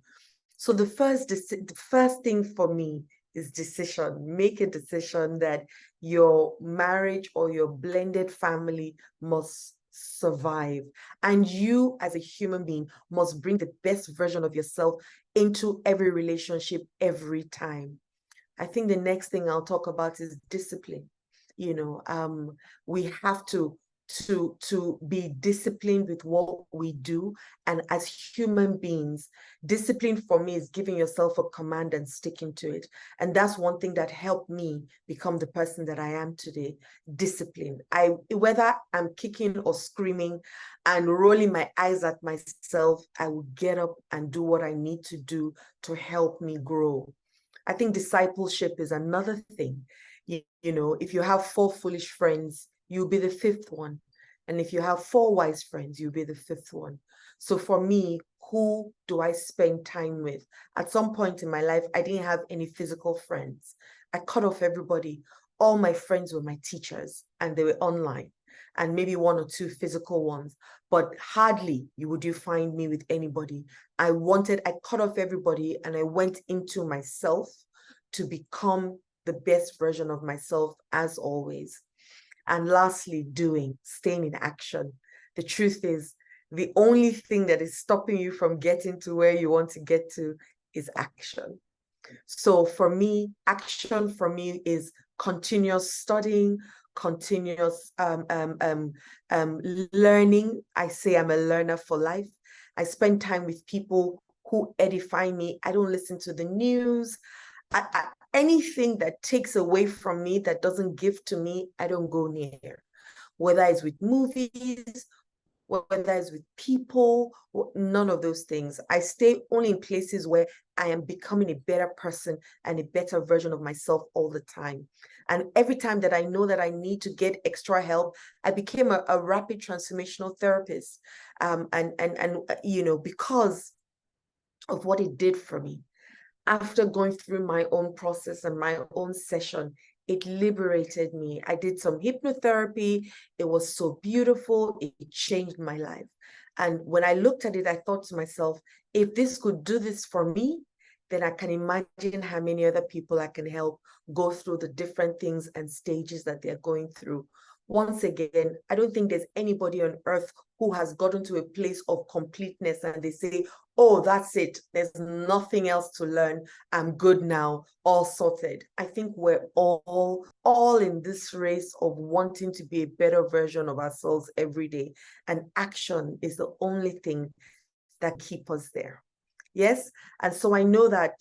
So the first thing for me is decision. Make a decision that your marriage or your blended family must survive. And you as a human being must bring the best version of yourself into every relationship every time. I think the next thing I'll talk about is discipline. We have to be disciplined with what we do. And as human beings, discipline for me is giving yourself a command and sticking to it. And that's one thing that helped me become the person that I am today. Discipline. Whether I'm kicking or screaming and rolling my eyes at myself, I will get up and do what I need to do to help me grow. I think discipleship is another thing. If you have 4 foolish friends, you'll be the 5th one. And if you have 4 wise friends, you'll be the 5th one. So for me, who do I spend time with? At some point in my life, I didn't have any physical friends. I cut off everybody. All my friends were my teachers, and they were online, and maybe 1 or 2 physical ones, but hardly would you find me with anybody. I cut off everybody, and I went into myself to become the best version of myself, as always. And lastly, staying in action. The truth is, the only thing that is stopping you from getting to where you want to get to is action. So for me, action for me is continuous studying, continuous learning. I say I'm a learner for life. I spend time with people who edify me. I don't listen to the news. Anything that takes away from me, that doesn't give to me, I don't go near. Whether it's with movies, whether it's with people, none of those things. I stay only in places where I am becoming a better person and a better version of myself all the time. And every time that I know that I need to get extra help, I became a rapid transformational therapist. Because of what it did for me. After going through my own process and my own session, it liberated me. I did some hypnotherapy. It was so beautiful. It changed my life. And when I looked at it, I thought to myself, if this could do this for me, then I can imagine how many other people I can help go through the different things and stages that they're going through once again, I don't think there's anybody on earth who has gotten to a place of completeness and they say, oh, that's it. There's nothing else to learn. I'm good now, all sorted. I think we're all in this race of wanting to be a better version of ourselves every day. And action is the only thing that keeps us there. Yes. And so I know that,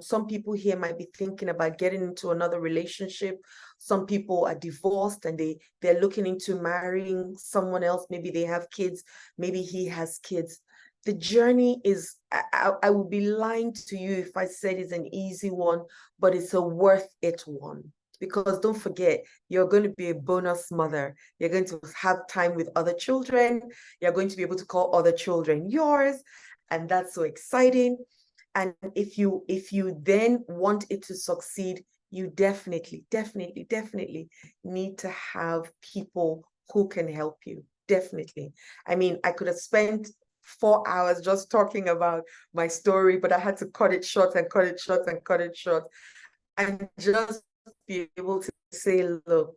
some people here might be thinking about getting into another relationship. Some people are divorced and they're looking into marrying someone else. Maybe they have kids. Maybe he has kids. The journey is, I would be lying to you if I said it's an easy one, but it's a worth it one. Because don't forget, you're going to be a bonus mother. You're going to have time with other children. You're going to be able to call other children yours. And that's so exciting. And if you then want it to succeed, you definitely need to have people who can help you. Definitely. I mean, I could have spent 4 hours just talking about my story, but I had to cut it short and cut it short and cut it short. And just be able to say, look,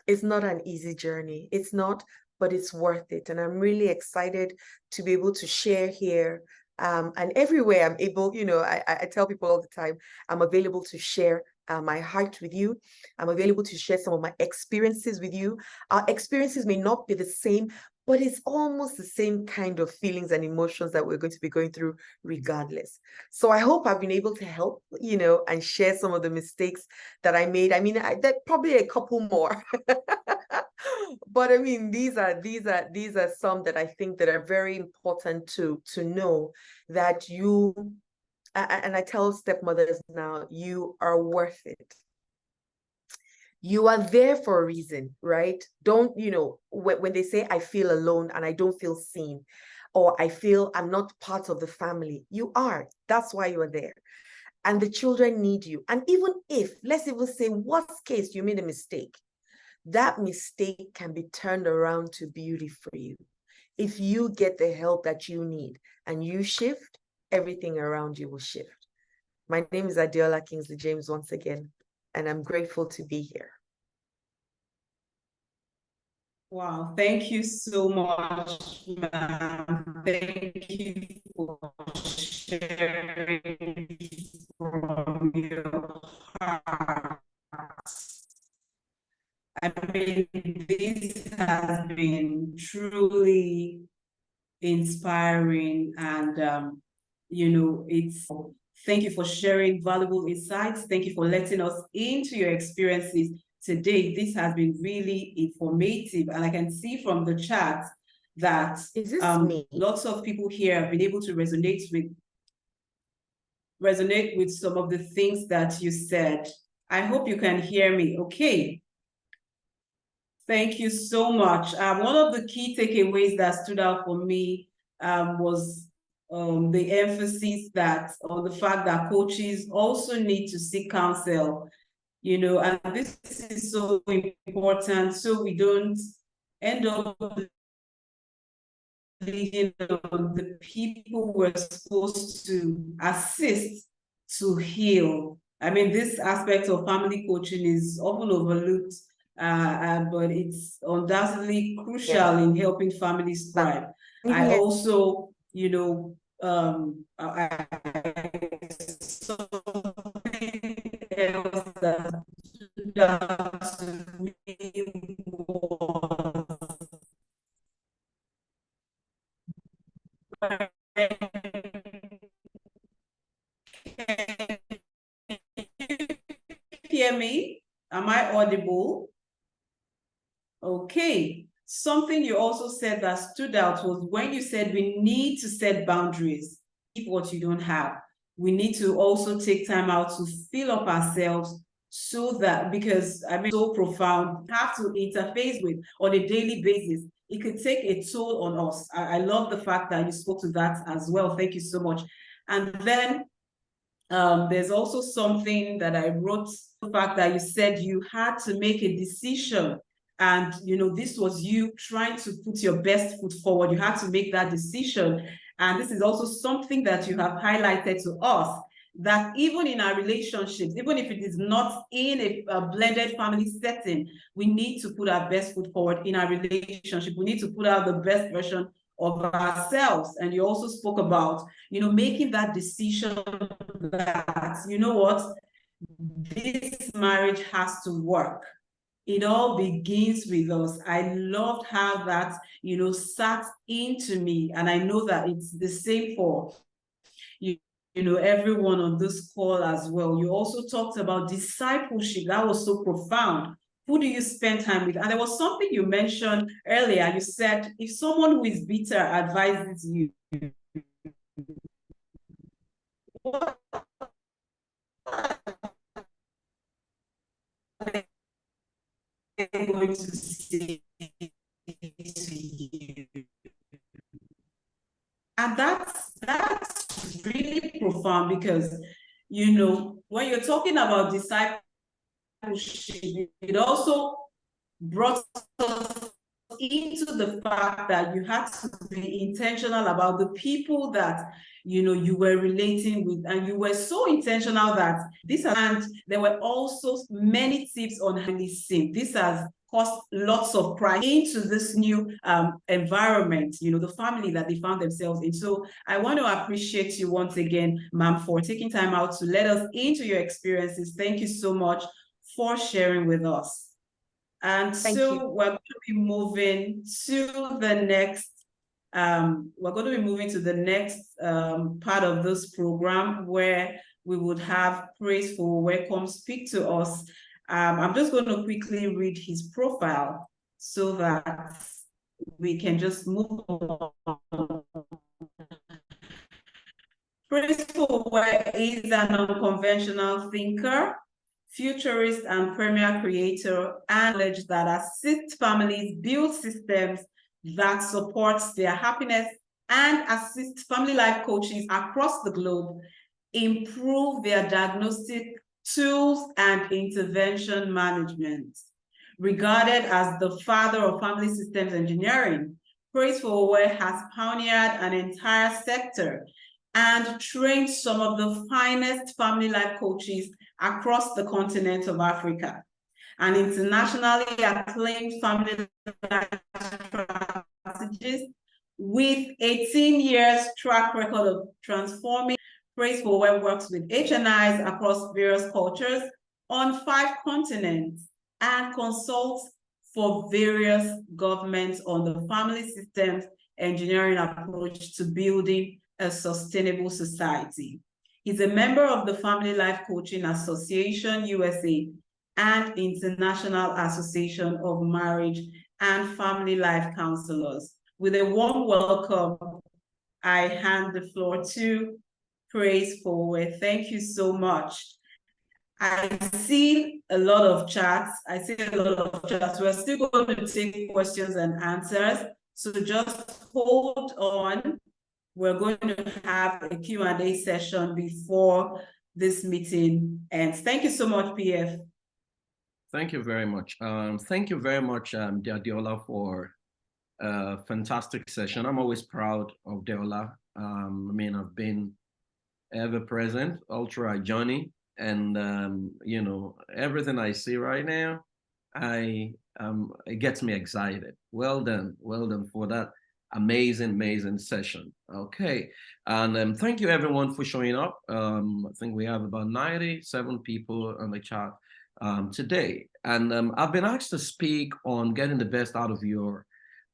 it's not an easy journey. It's not, but it's worth it. And I'm really excited to be able to share here. And everywhere I'm able, I tell people all the time, I'm available to share my heart with you. I'm available to share some of my experiences with you. Our experiences may not be the same, but it's almost the same kind of feelings and emotions that we're going to be going through regardless. So I hope I've been able to help, and share some of the mistakes that I made. I mean, there probably a couple more. But I mean, these are some that I think that are very important to know, that you, and I tell stepmothers now, you are worth it. You are there for a reason, right? Don't, when they say I feel alone and I don't feel seen, or I feel I'm not part of the family, you are. That's why you are there. And the children need you. And even if, let's even say, worst case, you made a mistake, that mistake can be turned around to beauty for you. If you get the help that you need and you shift, everything around you will shift. My name is Adola Kingsley James once again, and I'm grateful to be here. Wow, thank you so much, ma'am. Thank you for sharing from your heart. I mean, this has been truly inspiring, and thank you for sharing valuable insights. Thank you for letting us into your experiences today. This has been really informative, and I can see from the chat that lots of people here have been able to resonate with some of the things that you said. I hope you can hear me okay. Thank you so much. One of the key takeaways that stood out for me was the emphasis on the fact that coaches also need to seek counsel, and this is so important, so we don't end up leading the people we're supposed to assist to heal. I mean, this aspect of family coaching is often overlooked, but it's undoubtedly crucial in helping families thrive. I also, hear me? Am I audible? Okay. Something you also said that stood out was when you said we need to set boundaries. If what you don't have, we need to also take time out to fill up ourselves, so that, because I mean, so profound, have to interface with on a daily basis. It could take a toll on us. I love the fact that you spoke to that as well. Thank you so much. And then there's also something that I wrote, the fact that you said you had to make a decision, and this was you trying to put your best foot forward. You had to make that decision, and this is also something that you have highlighted to us, that even in our relationships, even if it is not in a blended family setting, we need to put our best foot forward in our relationship. We need to put out the best version of ourselves. And you also spoke about, making that decision that, you know what, this marriage has to work. It all begins with us. I loved how that, sat into me. And I know that it's the same for everyone on this call as well. You also talked about discipleship. That was so profound. Who do you spend time with? And there was something you mentioned earlier. You said, if someone who is bitter advises you, what are they going to say to you? And that's really profound, because, when you're talking about discipleship, it also brought us into the fact that you had to be intentional about the people that you were relating with, and you were so intentional that and there were also many tips on how to sing. This has caused lots of pride into this new environment, the family that they found themselves in. So I want to appreciate you once again, ma'am, for taking time out to let us into your experiences. Thank you so much for sharing with us. And so we're going to be moving to the next part of this program, where we would have Praiseful Welcome speak to us. I'm just going to quickly read his profile so that we can just move on. Praiseful is an unconventional thinker, futurist, and premier creator, and knowledge that assists families build systems that supports their happiness, and assist family life coaches across the globe improve their diagnostic tools and intervention management. Regarded as the father of family systems engineering, Praiseful has pioneered an entire sector and trained some of the finest family life coaches across the continent of Africa. An internationally acclaimed family life strategist with 18 years track record of transforming. Praiseful works with HNIs across various cultures on 5 continents and consults for various governments on the family systems engineering approach to building a sustainable society. He's a member of the Family Life Coaching Association USA and International Association of Marriage and Family Life Counselors. With a warm welcome, I hand the floor to Praiseful. Thank you so much. I see a lot of chats. We're still going to take questions and answers. So just hold on. We're going to have a Q&A session before this meeting ends. Thank you so much, PF. Thank you very much. Thank you very much, Adola, for a fantastic session. I'm always proud of Adola. I've been ever present all through our journey, and everything I see right now, it gets me excited. Well done for that amazing session. Okay, and thank you everyone for showing up. I think we have about 97 people on the chat today, and I've been asked to speak on getting the best out of your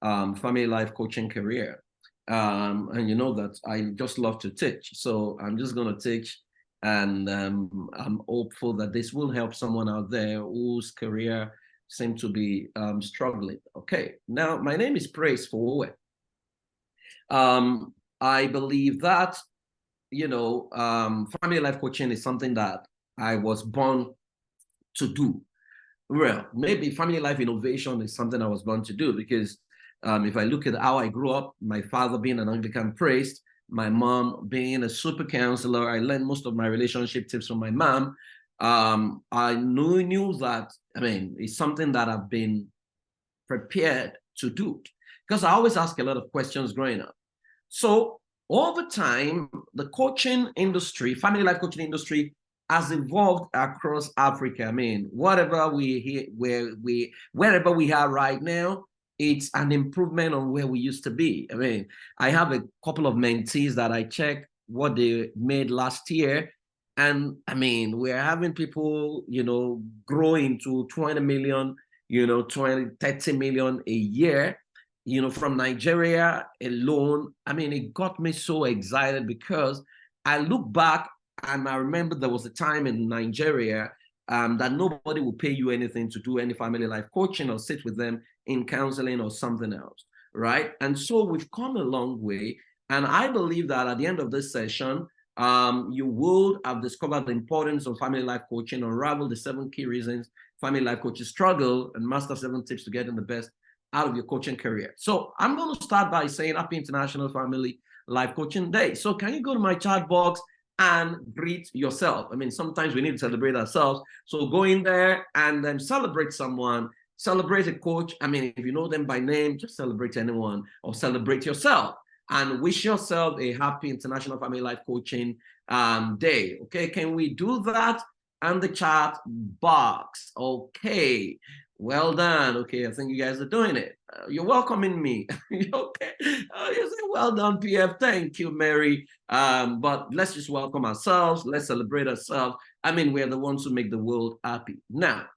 family life coaching career. And you know that I just love to teach, so I'm just going to teach, and I'm hopeful that this will help someone out there whose career seems to be struggling. Okay, now my name is Praiseful. I believe that family life coaching is something that I was born to do. Well, maybe family life innovation is something I was born to do, because if I look at how I grew up, my father being an Anglican priest, my mom being a super counselor, I learned most of my relationship tips from my mom. I knew that, it's something that I've been prepared to do, because I always ask a lot of questions growing up. So over time, the coaching industry, family life coaching industry, has evolved across Africa. I mean, wherever we are right now, it's an improvement on where we used to be. I mean, I have a couple of mentees that I check what they made last year. And I mean, we're having people, grow into 20 million, 30 million a year, from Nigeria alone. I mean, it got me so excited because I look back and I remember there was a time in Nigeria that nobody would pay you anything to do any family life coaching or sit with them in counseling or something else, right? And so we've come a long way. And I believe that at the end of this session, you will have discovered the importance of family life coaching, unravel the 7 key reasons family life coaches struggle, and master 7 tips to getting the best out of your coaching career. So I'm going to start by saying Happy International Family Life Coaching Day. So can you go to my chat box and greet yourself? I mean, sometimes we need to celebrate ourselves. So go in there and then celebrate someone, celebrate a coach. I mean, if you know them by name, just celebrate anyone or celebrate yourself and wish yourself a happy International Family Life Coaching Day. Okay, can we do that? And the chat box. Okay, well done. Okay, I think you guys are doing it. You're welcoming me. Okay, you say well done, PF. Thank you, Mary. But let's just welcome ourselves. Let's celebrate ourselves. I mean, we're the ones who make the world happy. Now,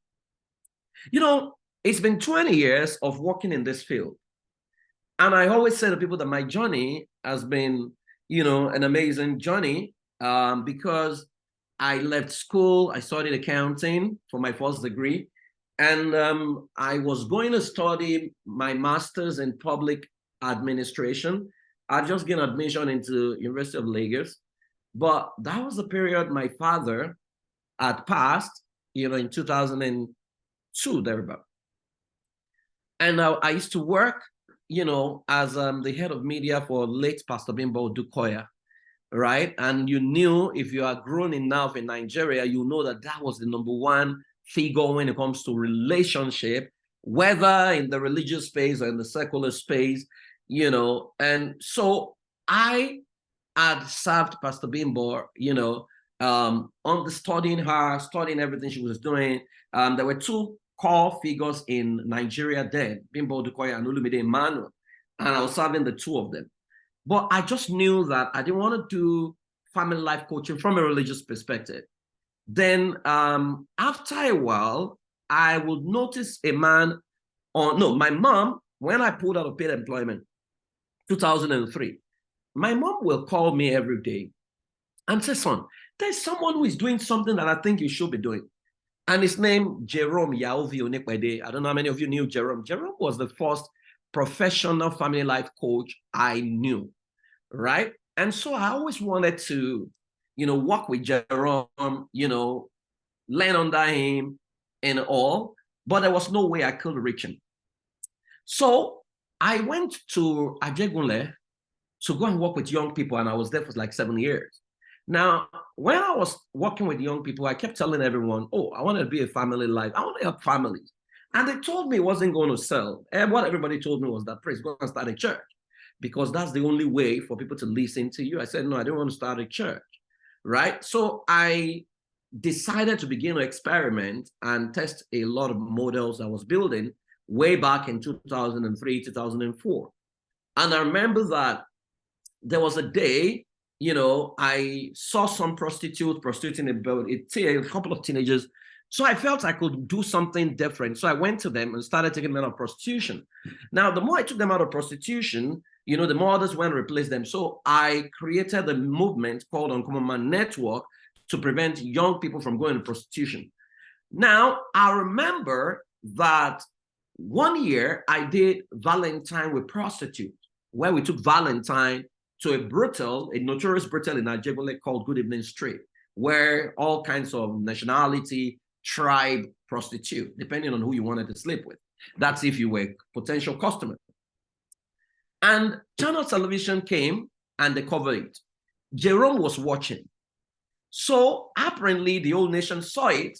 it's been 20 years of working in this field. And I always say to people that my journey has been, an amazing journey because I left school. I studied accounting for my first degree. And I was going to study my master's in public administration. I just gained admission into University of Lagos. But that was the period my father had passed, in 2002, thereabout. And I used to work, as the head of media for late Pastor Bimbo Dukoya, right? And you knew, if you are grown enough in Nigeria, you know that was the #1 figure when it comes to relationship, whether in the religious space or in the secular space, And so I had served Pastor Bimbo, studying her, studying everything she was doing. There were 2 core figures in Nigeria then, Bimbo Dukoya and Olumide Emmanuel, and I was serving the 2 of them. But I just knew that I didn't want to do family life coaching from a religious perspective. Then after a while, I would notice my mom, when I pulled out of paid employment, 2003, my mom will call me every day and say, son, there's someone who is doing something that I think you should be doing. And his name, Jerome Yaovi Onekwede. I don't know how many of you knew Jerome. Jerome was the first professional family life coach I knew, right? And so I always wanted to, work with Jerome, learn under him and all, but there was no way I could reach him. So I went to Ajegunle to go and work with young people, and I was there for like 7 years. Now, when I was working with young people, I kept telling everyone, oh, I want to be a family life. I want to help families. And they told me it wasn't going to sell. And what everybody told me was that, please go and start a church, because that's the only way for people to listen to you. I said, no, I don't want to start a church, right? So I decided to begin to experiment and test a lot of models I was building way back in 2003, 2004. And I remember that there was a day, I saw some prostituting a couple of teenagers. So I felt I could do something different. So I went to them and started taking them out of prostitution. Now, the more I took them out of prostitution, the more others went and replaced them. So I created a movement called Uncommon Man Network to prevent young people from going to prostitution. Now, I remember that one year I did Valentine with prostitutes, where we took Valentine to a notorious brothel in Ajebole called Good Evening Street, where all kinds of nationality, tribe prostitute, depending on who you wanted to sleep with. That's if you were a potential customer. And Channel Television came and they covered it. Jerome was watching. So apparently the whole nation saw it.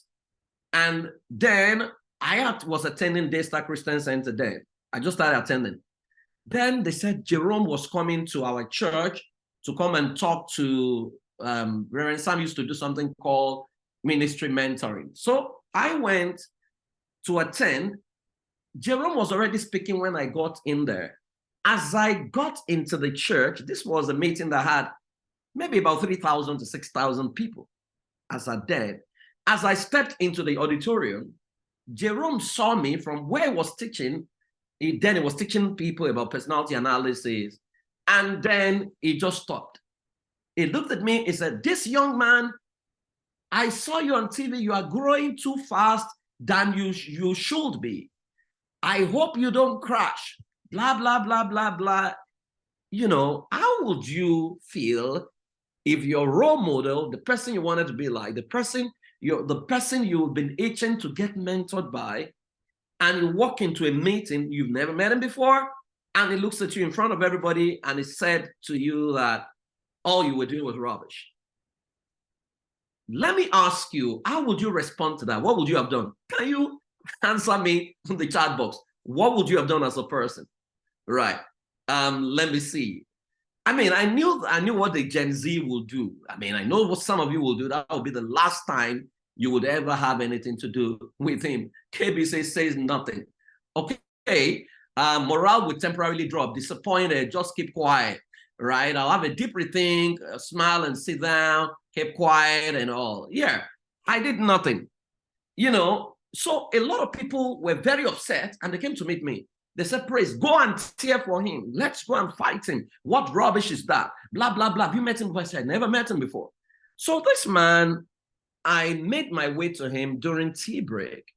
And then I was attending Daystar Christian Center then. I just started attending. Then they said Jerome was coming to our church to come and talk to Reverend Sam used to do something called ministry mentoring. So I went to attend. Jerome was already speaking when I got in there. As I got into the church, this was a meeting that had maybe about 3,000 to 6,000 people as I did. As I stepped into the auditorium, Jerome saw me from where he was teaching. He was teaching people about personality analysis. And then he just stopped. He looked at me, he said, "This young man, I saw you on TV, you are growing too fast than you should be. I hope you don't crash, blah, blah, blah, blah, blah." You know, how would you feel if your role model, the person you wanted to be like, the person you've been itching to get mentored by, and you walk into a meeting, you've never met him before, and he looks at you in front of everybody and he said to you that all you were doing was rubbish? Let me ask you, how would you respond to that? What would you have done? Can you answer me in the chat box? What would you have done as a person? Right. Let me see. I mean, I knew what the Gen Z will do. I mean, I know what some of you will do. That will be the last time you would ever have anything to do with him. KB says nothing. Okay. Morale will temporarily drop. Disappointed. Just keep quiet. Right. I'll have a deep rethink, smile and sit down, keep quiet and all. Yeah. I did nothing. You know, so a lot of people were very upset and they came to meet me. They said, "Praise, go and cheer for him. Let's go and fight him. What rubbish is that? Blah, blah, blah. Have you met him before?" I said, "I never met him before." So this man, I made my way to him during tea break.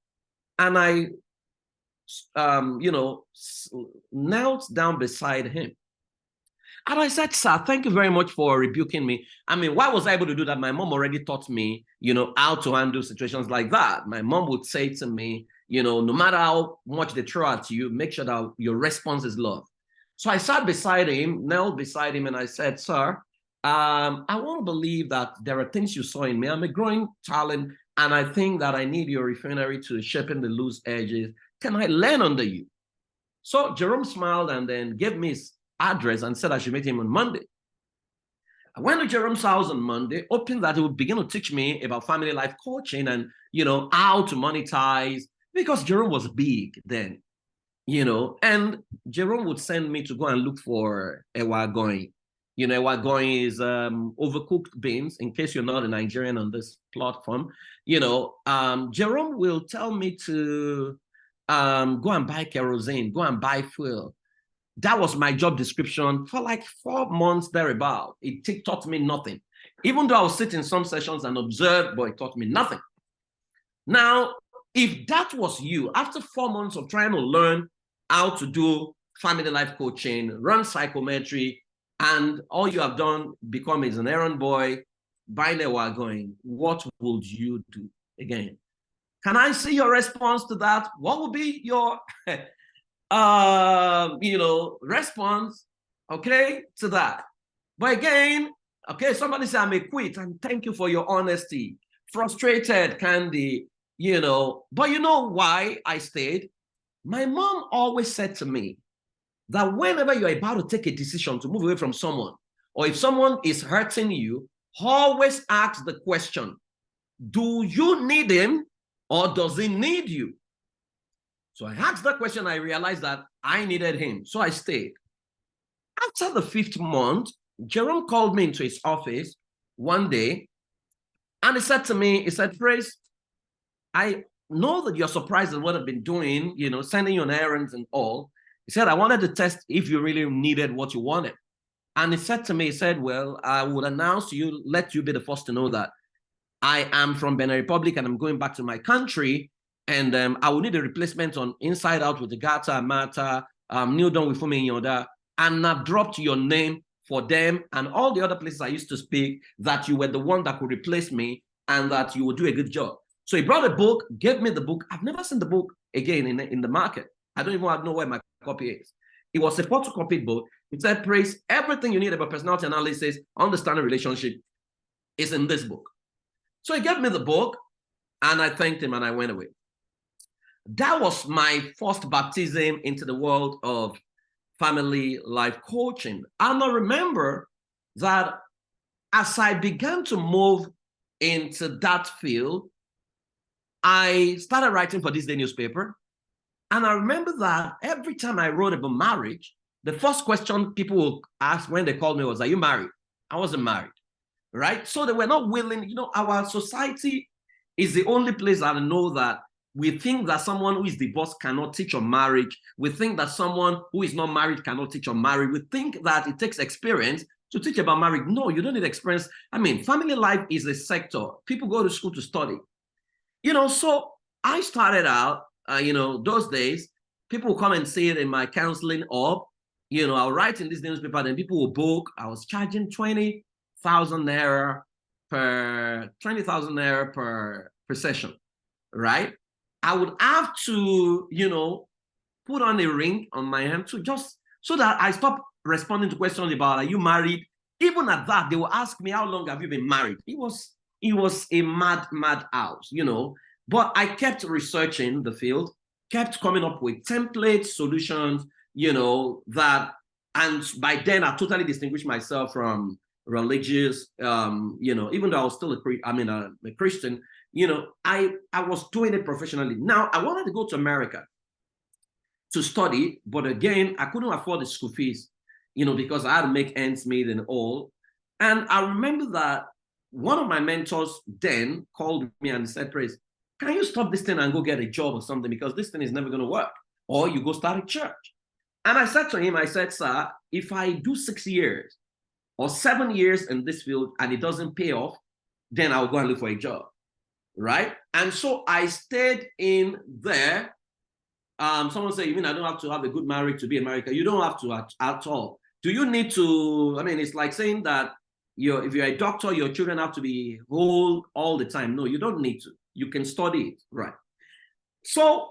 And I, knelt down beside him. And I said, "Sir, thank you very much for rebuking me." I mean, why was I able to do that? My mom already taught me, how to handle situations like that. My mom would say to me, no matter how much they throw at you, make sure that your response is love. So I sat beside him, knelt beside him, and I said, "Sir, I want to believe that there are things you saw in me. I'm a growing talent, and I think that I need your refinery to sharpen the loose edges. Can I learn under you?" So Jerome smiled and then gave me his address and said I should meet him on Monday. I went to Jerome's house on Monday, hoping that he would begin to teach me about family life coaching and, how to monetize, because Jerome was big then, and Jerome would send me to go and look for ewa going. Ewa going is overcooked beans, in case you're not a Nigerian on this platform. Jerome will tell me to go and buy kerosene, go and buy fuel. That was my job description for like 4 months thereabout. It taught me nothing. Even though I would sit in some sessions and observe, but it taught me nothing. Now, if that was you, after 4 months of trying to learn how to do family life coaching, run psychometry, and all you have done become is an errand boy, buying a wagon, what would you do again? Can I see your response to that? What would be your response, okay, to that? But again, okay, somebody say, "I may quit," and thank you for your honesty. Frustrated, Candy, but you know why I stayed? My mom always said to me that whenever you're about to take a decision to move away from someone, or if someone is hurting you, always ask the question, do you need him or does he need you? So I asked that question. I realized that I needed him. So I stayed. After the 5th month, Jerome called me into his office one day and he said to me, he said, "Praise, I know that you're surprised at what I've been doing, sending you on errands and all." He said, "I wanted to test if you really needed what you wanted." And he said to me, he said, "Well, I would announce to you, let you be the first to know that I am from Benin Republic and I'm going back to my country. And I will need a replacement on Inside Out with the Gata, Mata, Kneel Down with Fumi Yoda. And I've dropped your name for them and all the other places I used to speak, that you were the one that could replace me and that you would do a good job." So he brought a book, gave me the book. I've never seen the book again in the market. I don't even know where my copy is. It was a photocopied book. It said, "Praise, everything you need about personality analysis, understanding relationship is in this book." So he gave me the book and I thanked him and I went away. That was my first baptism into the world of family life coaching. And I remember that as I began to move into that field, I started writing for this day newspaper. And I remember that every time I wrote about marriage, the first question people would ask when they called me was, are you married? I wasn't married, right? So they were not willing. You know, our society is the only place that I know that we think that someone who is divorced cannot teach on marriage. We think that someone who is not married cannot teach on marriage. We think that it takes experience to teach about marriage. No, you don't need experience. I mean, family life is a sector. People go to school to study. You know, so I started out, you know, those days, people would come and see it in my counseling up. You know, I'll write in this newspaper, then people will book. I was charging 20,000 naira per session, right? I would have to, you know, put on a ring on my hand to just so that I stop responding to questions about, are you married? Even at that, they will ask me, how long have you been married? It was a mad house, you know. But I kept researching the field, kept coming up with template solutions, you know, that, and by then I totally distinguished myself from religious, you know, even though I was still a Christian, you know, I was doing it professionally. Now, I wanted to go to America to study, but again, I couldn't afford the school fees, you know, because I had to make ends meet and all. And I remember that one of my mentors then called me and said, Praise, can you stop this thing and go get a job or something? Because this thing is never going to work. Or you go start a church. And I said to him, I said, sir, if I do 6 years or 7 years in this field and it doesn't pay off, then I'll go and look for a job, right? And so I stayed in there. Someone said, you mean I don't have to have a good marriage to be in America? You don't have to at all. Do you need to, I mean, it's like saying that if you're a doctor, your children have to be whole all the time. No, you don't need to. You can study it, right? So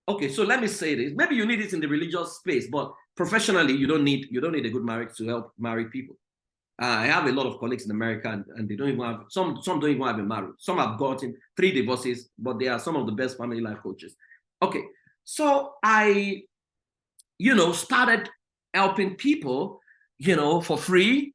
okay, so let me say this. Maybe you need it in the religious space, but professionally, you don't need a good marriage to help married people. I have a lot of colleagues in America, and they don't even have, some don't even have a marriage. Some have gotten 3 divorces, but they are some of the best family life coaches. Okay, so I, you know, started helping people, you know, for free,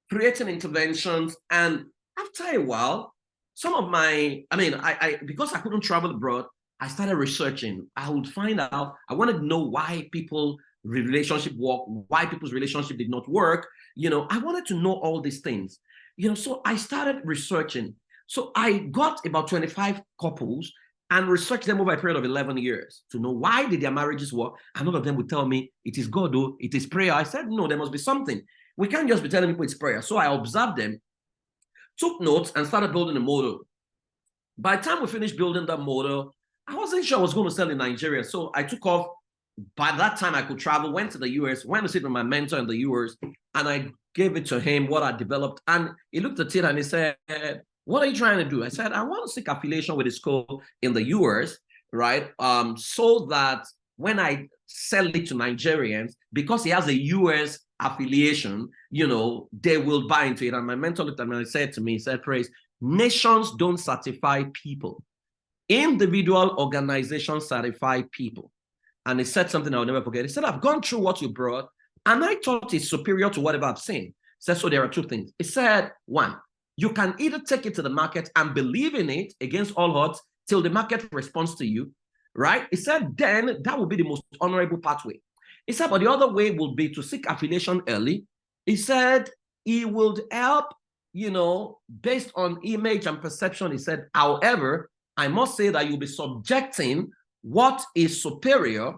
creating interventions. And after a while, some of my, I because I couldn't travel abroad, I started researching. I would find out, I wanted to know why people's relationship worked, why people's relationship did not work. You know, I wanted to know all these things. You know, so I started researching. So I got about 25 couples and researched them over a period of 11 years to know why did their marriages work. And all of them would tell me, it is God, oh, it is prayer. I said, no, there must be something. We can't just be telling people it's prayer. So I observed them, took notes, and started building a model. By the time we finished building that model, I wasn't sure I was going to sell in Nigeria. So I took off. By that time, I could travel, went to the US, went to sit with my mentor in the US, and I gave it to him what I developed. And he looked at it and he said, what are you trying to do? I said, I want to seek affiliation with a school in the US, right? So that when I sell it to Nigerians, because he has a US affiliation, you know, they will buy into it. And my mentor looked at me and said to me, he said, Praise, nations don't certify people. Individual organizations certify people. And he said something I'll never forget. He said, I've gone through what you brought, and I thought it's superior to whatever I've seen. He said, so there are 2 things. He said, 1, you can either take it to the market and believe in it against all odds till the market responds to you, right? He said, then that will be the most honorable pathway. He said, but the other way will be to seek affiliation early. He said, he would help, you know, based on image and perception. He said, however, I must say that you'll be subjecting what is superior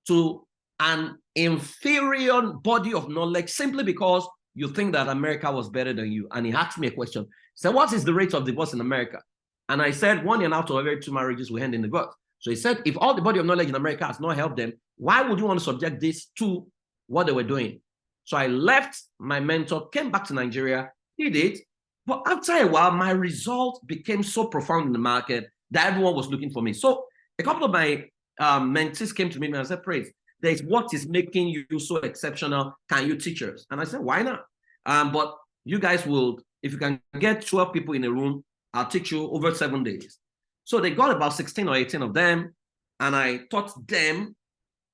to an inferior body of knowledge simply because you think that America was better than you. And he asked me a question. He said, what is the rate of divorce in America? And I said, 1 year out of every 2 marriages will end in divorce. So he said, if all the body of knowledge in America has not helped them, why would you want to subject this to what they were doing? So I left my mentor, came back to Nigeria, did it. But after a while, my result became so profound in the market that everyone was looking for me. So a couple of my mentees came to me and said, Praise, there's what is making you so exceptional. Can you teach us? And I said, why not? But you guys will, if you can get 12 people in a room, I'll teach you over 7 days. So they got about 16 or 18 of them. And I taught them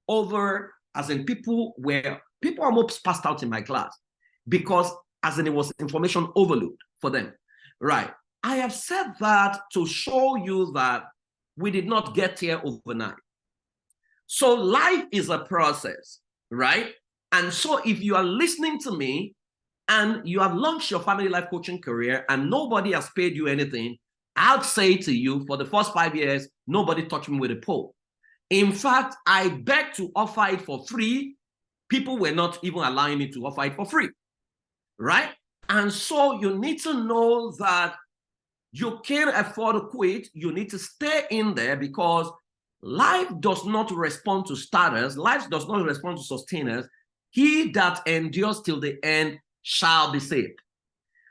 over, as in people were People almost passed out in my class because as in it was information overload for them, right? I have said that to show you that we did not get here overnight. So life is a process, right? And so if you are listening to me and you have launched your family life coaching career and nobody has paid you anything, I'll say to you, for the first 5 years, nobody touched me with a pole. In fact, I begged to offer it for free. People were not even allowing me to offer it for free, right? And so you need to know that you can't afford to quit. You need to stay in there because life does not respond to starters. Life does not respond to sustainers. He that endures till the end shall be saved.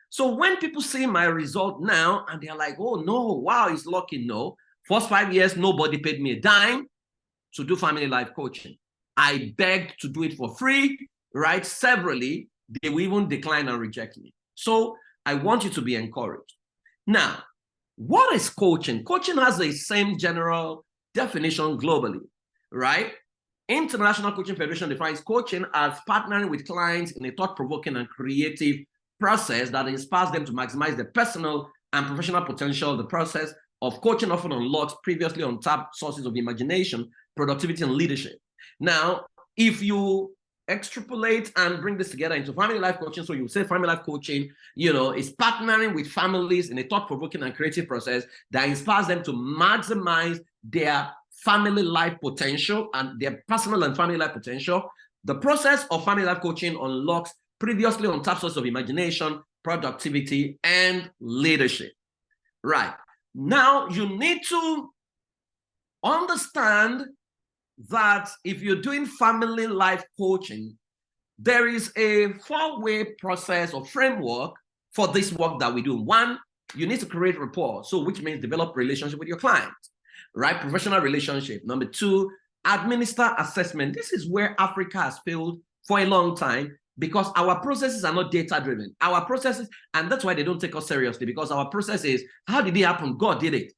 So when people see my result now and they're like, oh no, wow, it's lucky. No, first 5 years, nobody paid me a dime to do family life coaching. I begged to do it for free, right? Severally, they will even decline and reject me. So I want you to be encouraged. Now, what is coaching? Coaching has the same general definition globally, right? International Coaching Federation defines coaching as partnering with clients in a thought-provoking and creative process that inspires them to maximize their personal and professional potential. The process of coaching often unlocks previously untapped sources of imagination, productivity, and leadership. Now, if you extrapolate and bring this together into family life coaching, so you say family life coaching, is partnering with families in a thought-provoking and creative process that inspires them to maximize their family life potential and their personal and family life potential. The process of family life coaching unlocks previously untapped sources of imagination, productivity, and leadership. Right. Now, you need to understand that if you're doing family life coaching, there is a 4-way process or framework for this work that we do. One, you need to create rapport, so which means develop relationship with your client, right? Professional relationship. Number 2, administer assessment. This is where Africa has failed for a long time because our processes are not data-driven. Our processes, and that's why they don't take us seriously, because our process is, how did it happen? God did it.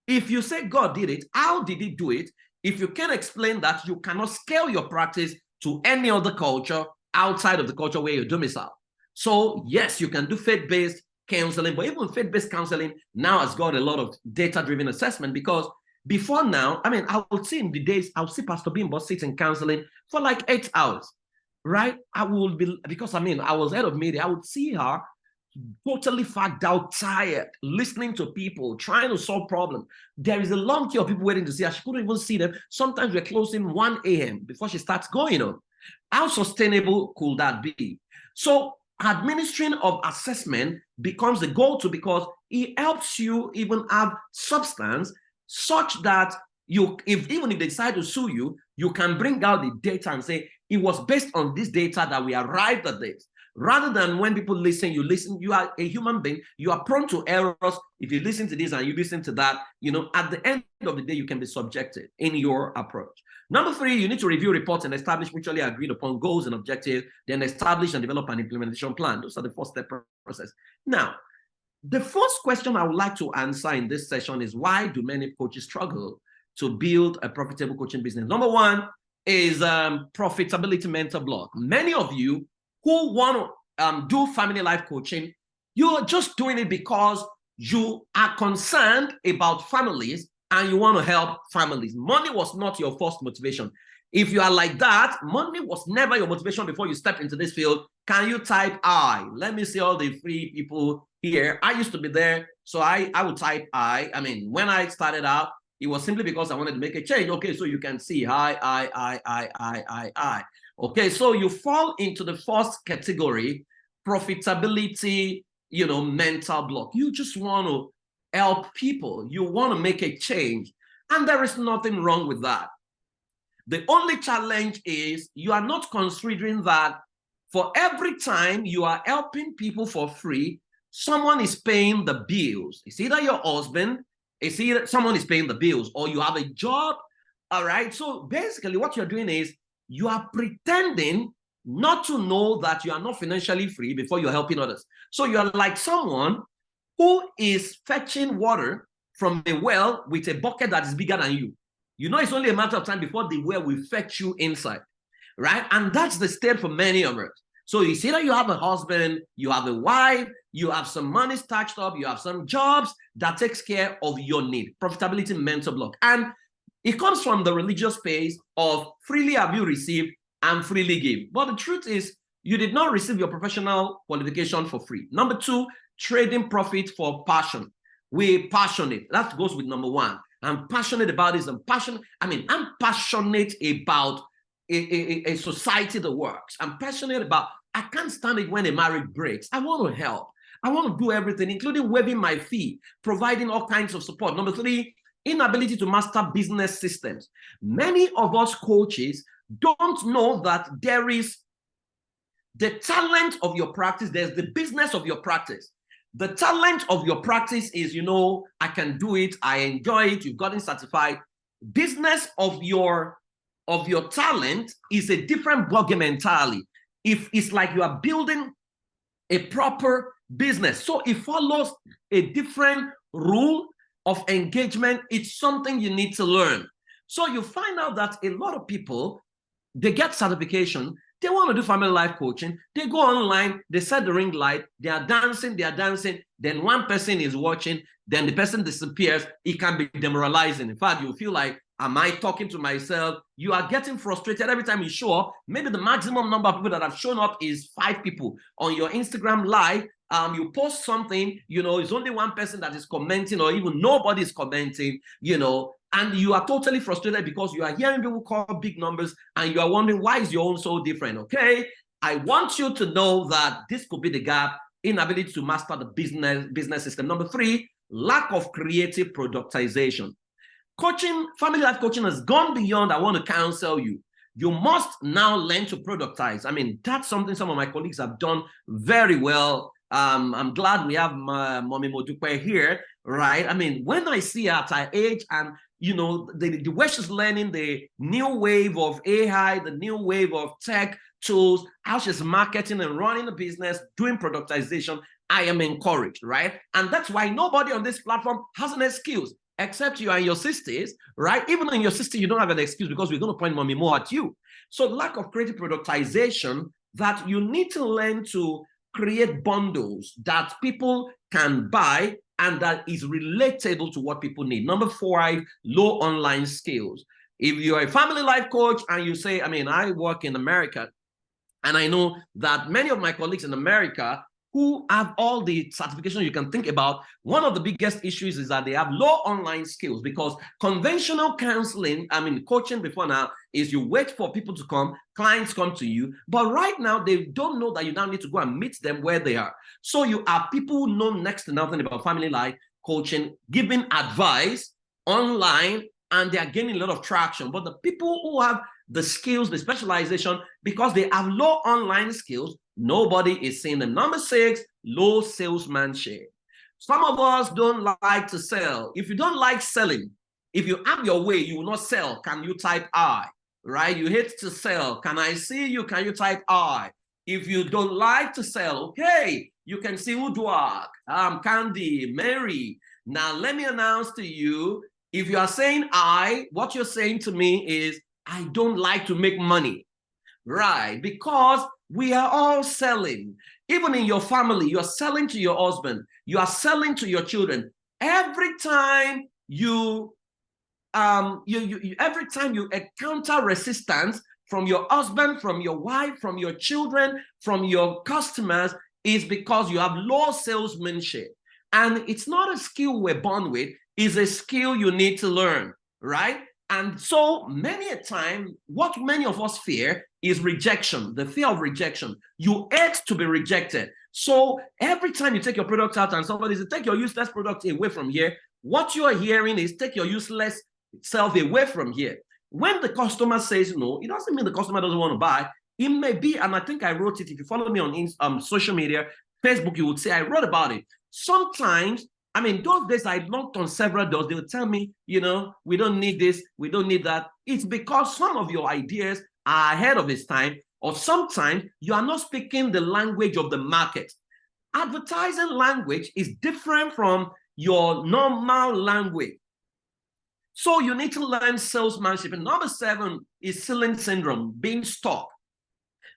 If you say God did it, how did he do it? If you can explain that, you cannot scale your practice to any other culture outside of the culture where you're domiciled. So yes, you can do faith-based counseling, but even faith-based counseling now has got a lot of data-driven assessment, because before now, I would see in the days, I would see Pastor Bimbo sit in counseling for like 8 hours, right? I would be, because I was head of media, I would see her totally fagged out, tired, listening to people, trying to solve problems. There is a long queue of people waiting to see her. She couldn't even see them. Sometimes we're closing 1 a.m. before she starts going on. How sustainable could that be? So administering of assessment becomes the go-to because it helps you even have substance such that even if they decide to sue you, you can bring out the data and say, it was based on this data that we arrived at this. Rather than when people listen, you are a human being, you are prone to errors. If you listen to this and you listen to that, at the end of the day, you can be subjected in your approach. Number 3, you need to review reports and establish mutually agreed upon goals and objectives, then establish and develop an implementation plan. Those are the 4-step process. Now, the first question I would like to answer in this session is, why do many coaches struggle to build a profitable coaching business? Number 1 is profitability mental block. Many of you who want to do family life coaching, you're just doing it because you are concerned about families and you want to help families. Money was not your first motivation. If you are like that, money was never your motivation before you stepped into this field. Can you type I? Let me see all the free people here. I used to be there, so I would type I. When I started out, it was simply because I wanted to make a change. Okay, so you can see I. Okay, so you fall into the first category, profitability, mental block. You just want to help people. You want to make a change. And there is nothing wrong with that. The only challenge is you are not considering that for every time you are helping people for free, someone is paying the bills. It's either your husband, it's either someone is paying the bills, or you have a job. All right. So basically what you're doing is you are pretending not to know that you are not financially free before you're helping others. So you're like someone who is fetching water from a well with a bucket that is bigger than you. It's only a matter of time before the well will fetch you inside. right? And that's the state for many of us. So you see that you have a husband, you have a wife, you have some money stashed up, you have some jobs that takes care of your need, profitability mental block. And it comes from the religious space of freely have you received and freely give. But the truth is, you did not receive your professional qualification for free. Number two, trading profit for passion. We're passionate. That goes with number one. I'm passionate about this. I'm passionate about a society that works. I'm passionate about, I can't stand it when a marriage breaks. I want to help. I want to do everything, including waiving my fee, providing all kinds of support. Number three, inability to master business systems. Many of us coaches don't know that there is the talent of your practice, there's the business of your practice. The talent of your practice is, I can do it, I enjoy it, you've gotten certified. Business of your talent is a different ballgame entirely. If it's like you are building a proper business, so it follows a different rule of engagement. It's something you need to learn. So you find out that a lot of people, they get certification, they want to do family life coaching, they go online, they set the ring light, they are dancing, then one person is watching, then the person disappears. It can be demoralizing. In fact, you feel like, am I talking to myself? You are getting frustrated every time you show up. Maybe the maximum number of people that have shown up is 5 people. On your Instagram live, you post something, it's only one person that is commenting, or even nobody is commenting, and you are totally frustrated because you are hearing people call big numbers and you are wondering, why is your own so different? Okay, I want you to know that this could be the gap, inability to master the business system. Number three, lack of creative productization. Coaching, family life coaching has gone beyond, I want to counsel you. You must now learn to productize. I mean, that's something some of my colleagues have done very well. I'm glad we have Mommy Modupe here, right? I mean, when I see her at her age and, the way she's learning the new wave of AI, the new wave of tech tools, how she's marketing and running a business, doing productization, I am encouraged, right? And that's why nobody on this platform has an excuse, except you are in your 60s, right? Even in your 60s, you don't have an excuse because we're going to point Mommy more at you. So lack of creative productization, that you need to learn to create bundles that people can buy and that is relatable to what people need. Number 5, low online skills. If you're a family life coach and you say, I work in America, and I know that many of my colleagues in America who have all the certifications you can think about, one of the biggest issues is that they have low online skills, because conventional counseling, coaching before now, is you wait for people to come, clients come to you, but right now they don't know that you now need to go and meet them where they are. So you have people who know next to nothing about family life coaching, giving advice online, and they are gaining a lot of traction. But the people who have the skills, the specialization, because they have low online skills, nobody is seeing them. Number 6, low salesmanship. Some of us don't like to sell. If you don't like selling, if you have your way, you will not sell. Can you type I? Right? You hate to sell. Can I see you? Can you type I? If you don't like to sell, okay, you can see Uduak, Candy, Mary. Now, let me announce to you, if you are saying I, what you're saying to me is, I don't like to make money, right? Because we are all selling. Even in your family, you're selling to your husband, you are selling to your children. Every time you encounter resistance from your husband, from your wife, from your children, from your customers, is because you have low salesmanship. And it's not a skill we're born with, it's a skill you need to learn, right? And so many a time, what many of us fear is rejection, the fear of rejection. You hate to be rejected. So every time you take your product out and somebody says, take your useless product away from here, what you are hearing is, take your useless self away from here. When the customer says no, it doesn't mean the customer doesn't want to buy. It may be, and I think I wrote it, if you follow me on social media, Facebook, you would say I wrote about it. Sometimes, those days I knocked on several doors, they would tell me, we don't need this, we don't need that. It's because some of your ideas are ahead of its time, or sometimes you are not speaking the language of the market. Advertising language is different from your normal language. So you need to learn salesmanship. And number 7 is ceiling syndrome, being stuck.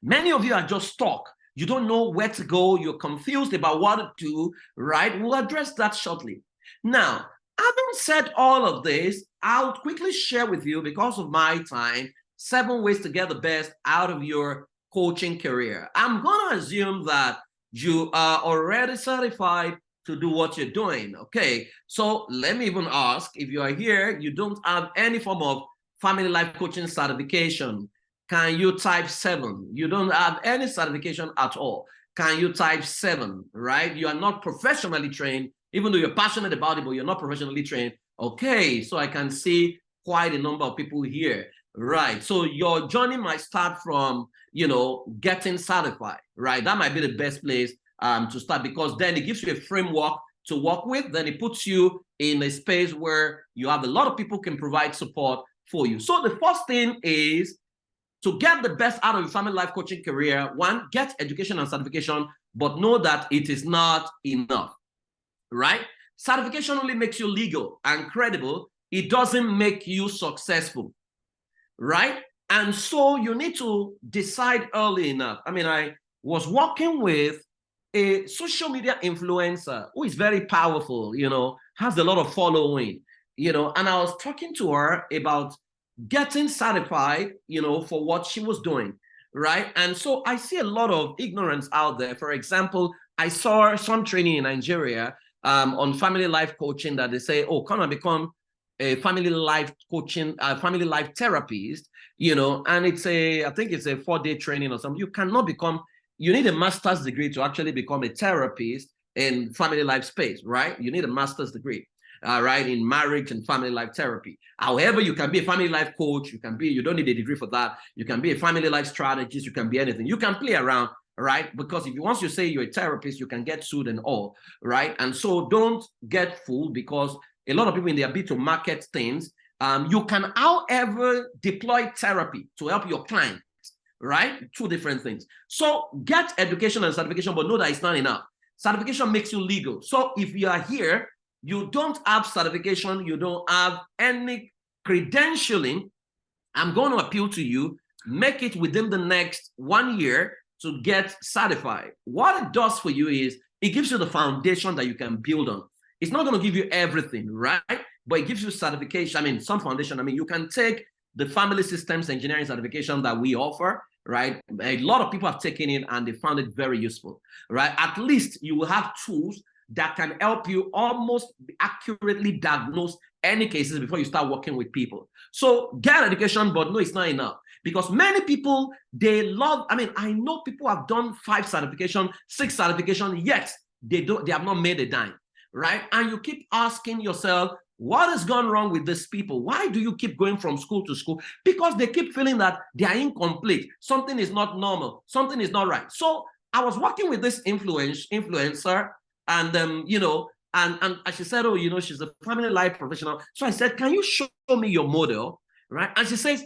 Many of you are just stuck. You don't know where to go. You're confused about what to do, right? We'll address that shortly. Now, having said all of this, I'll quickly share with you, because of my time, 7 ways to get the best out of your coaching career. I'm going to assume that you are already certified to do what you're doing, okay? So let me even ask, if you are here, you don't have any form of family life coaching certification, can you type 7? You don't have any certification at all. Can you type 7, right? You are not professionally trained, even though you're passionate about it, but you're not professionally trained. Okay, so I can see quite a number of people here, right? So your journey might start from, getting certified, right? That might be the best place to start, because then it gives you a framework to work with. Then it puts you in a space where you have a lot of people can provide support for you. So the first thing is, to get the best out of your family life coaching career, 1, get education and certification, but know that it is not enough, right? Certification only makes you legal and credible. It doesn't make you successful, right? And so you need to decide early enough. I mean, I was working with a social media influencer who is very powerful, has a lot of following, and I was talking to her about getting certified, for what she was doing, right? And so I see a lot of ignorance out there. For example, I saw some training in Nigeria on family life coaching that they say, oh, come and become a family life coaching, family life therapist, and I think it's a 4-day training or something. You need a master's degree to actually become a therapist in family life space, right? You need a master's degree. Right, in marriage and family life therapy. However, you can be a family life coach. You don't need a degree for that. You can be a family life strategist. You can be anything. You can play around, right? Because once you say you're a therapist, you can get sued and all, right? And so don't get fooled, because a lot of people in their bid to market things. You can, however, deploy therapy to help your clients, right? 2 different things. So get education and certification, but know that it's not enough. Certification makes you legal. So if you are here, you don't have certification, you don't have any credentialing, I'm going to appeal to you, make it within the next 1 year to get certified. What it does for you is, it gives you the foundation that you can build on. It's not going to give you everything, right? But it gives you certification, some foundation. You can take the family systems engineering certification that we offer, right? A lot of people have taken it and they found it very useful, right? At least you will have tools that can help you almost accurately diagnose any cases before you start working with people. So get education, but no, it's not enough. Because many people, they love, I know people have done 5 certification, 6 certification, yet they have not made a dime, right? And you keep asking yourself, what has gone wrong with these people? Why do you keep going from school to school? Because they keep feeling that they are incomplete. Something is not normal. Something is not right. So I was working with this influencer, and and she said, oh, she's a family life professional. So I said, can you show me your model, right? And she says,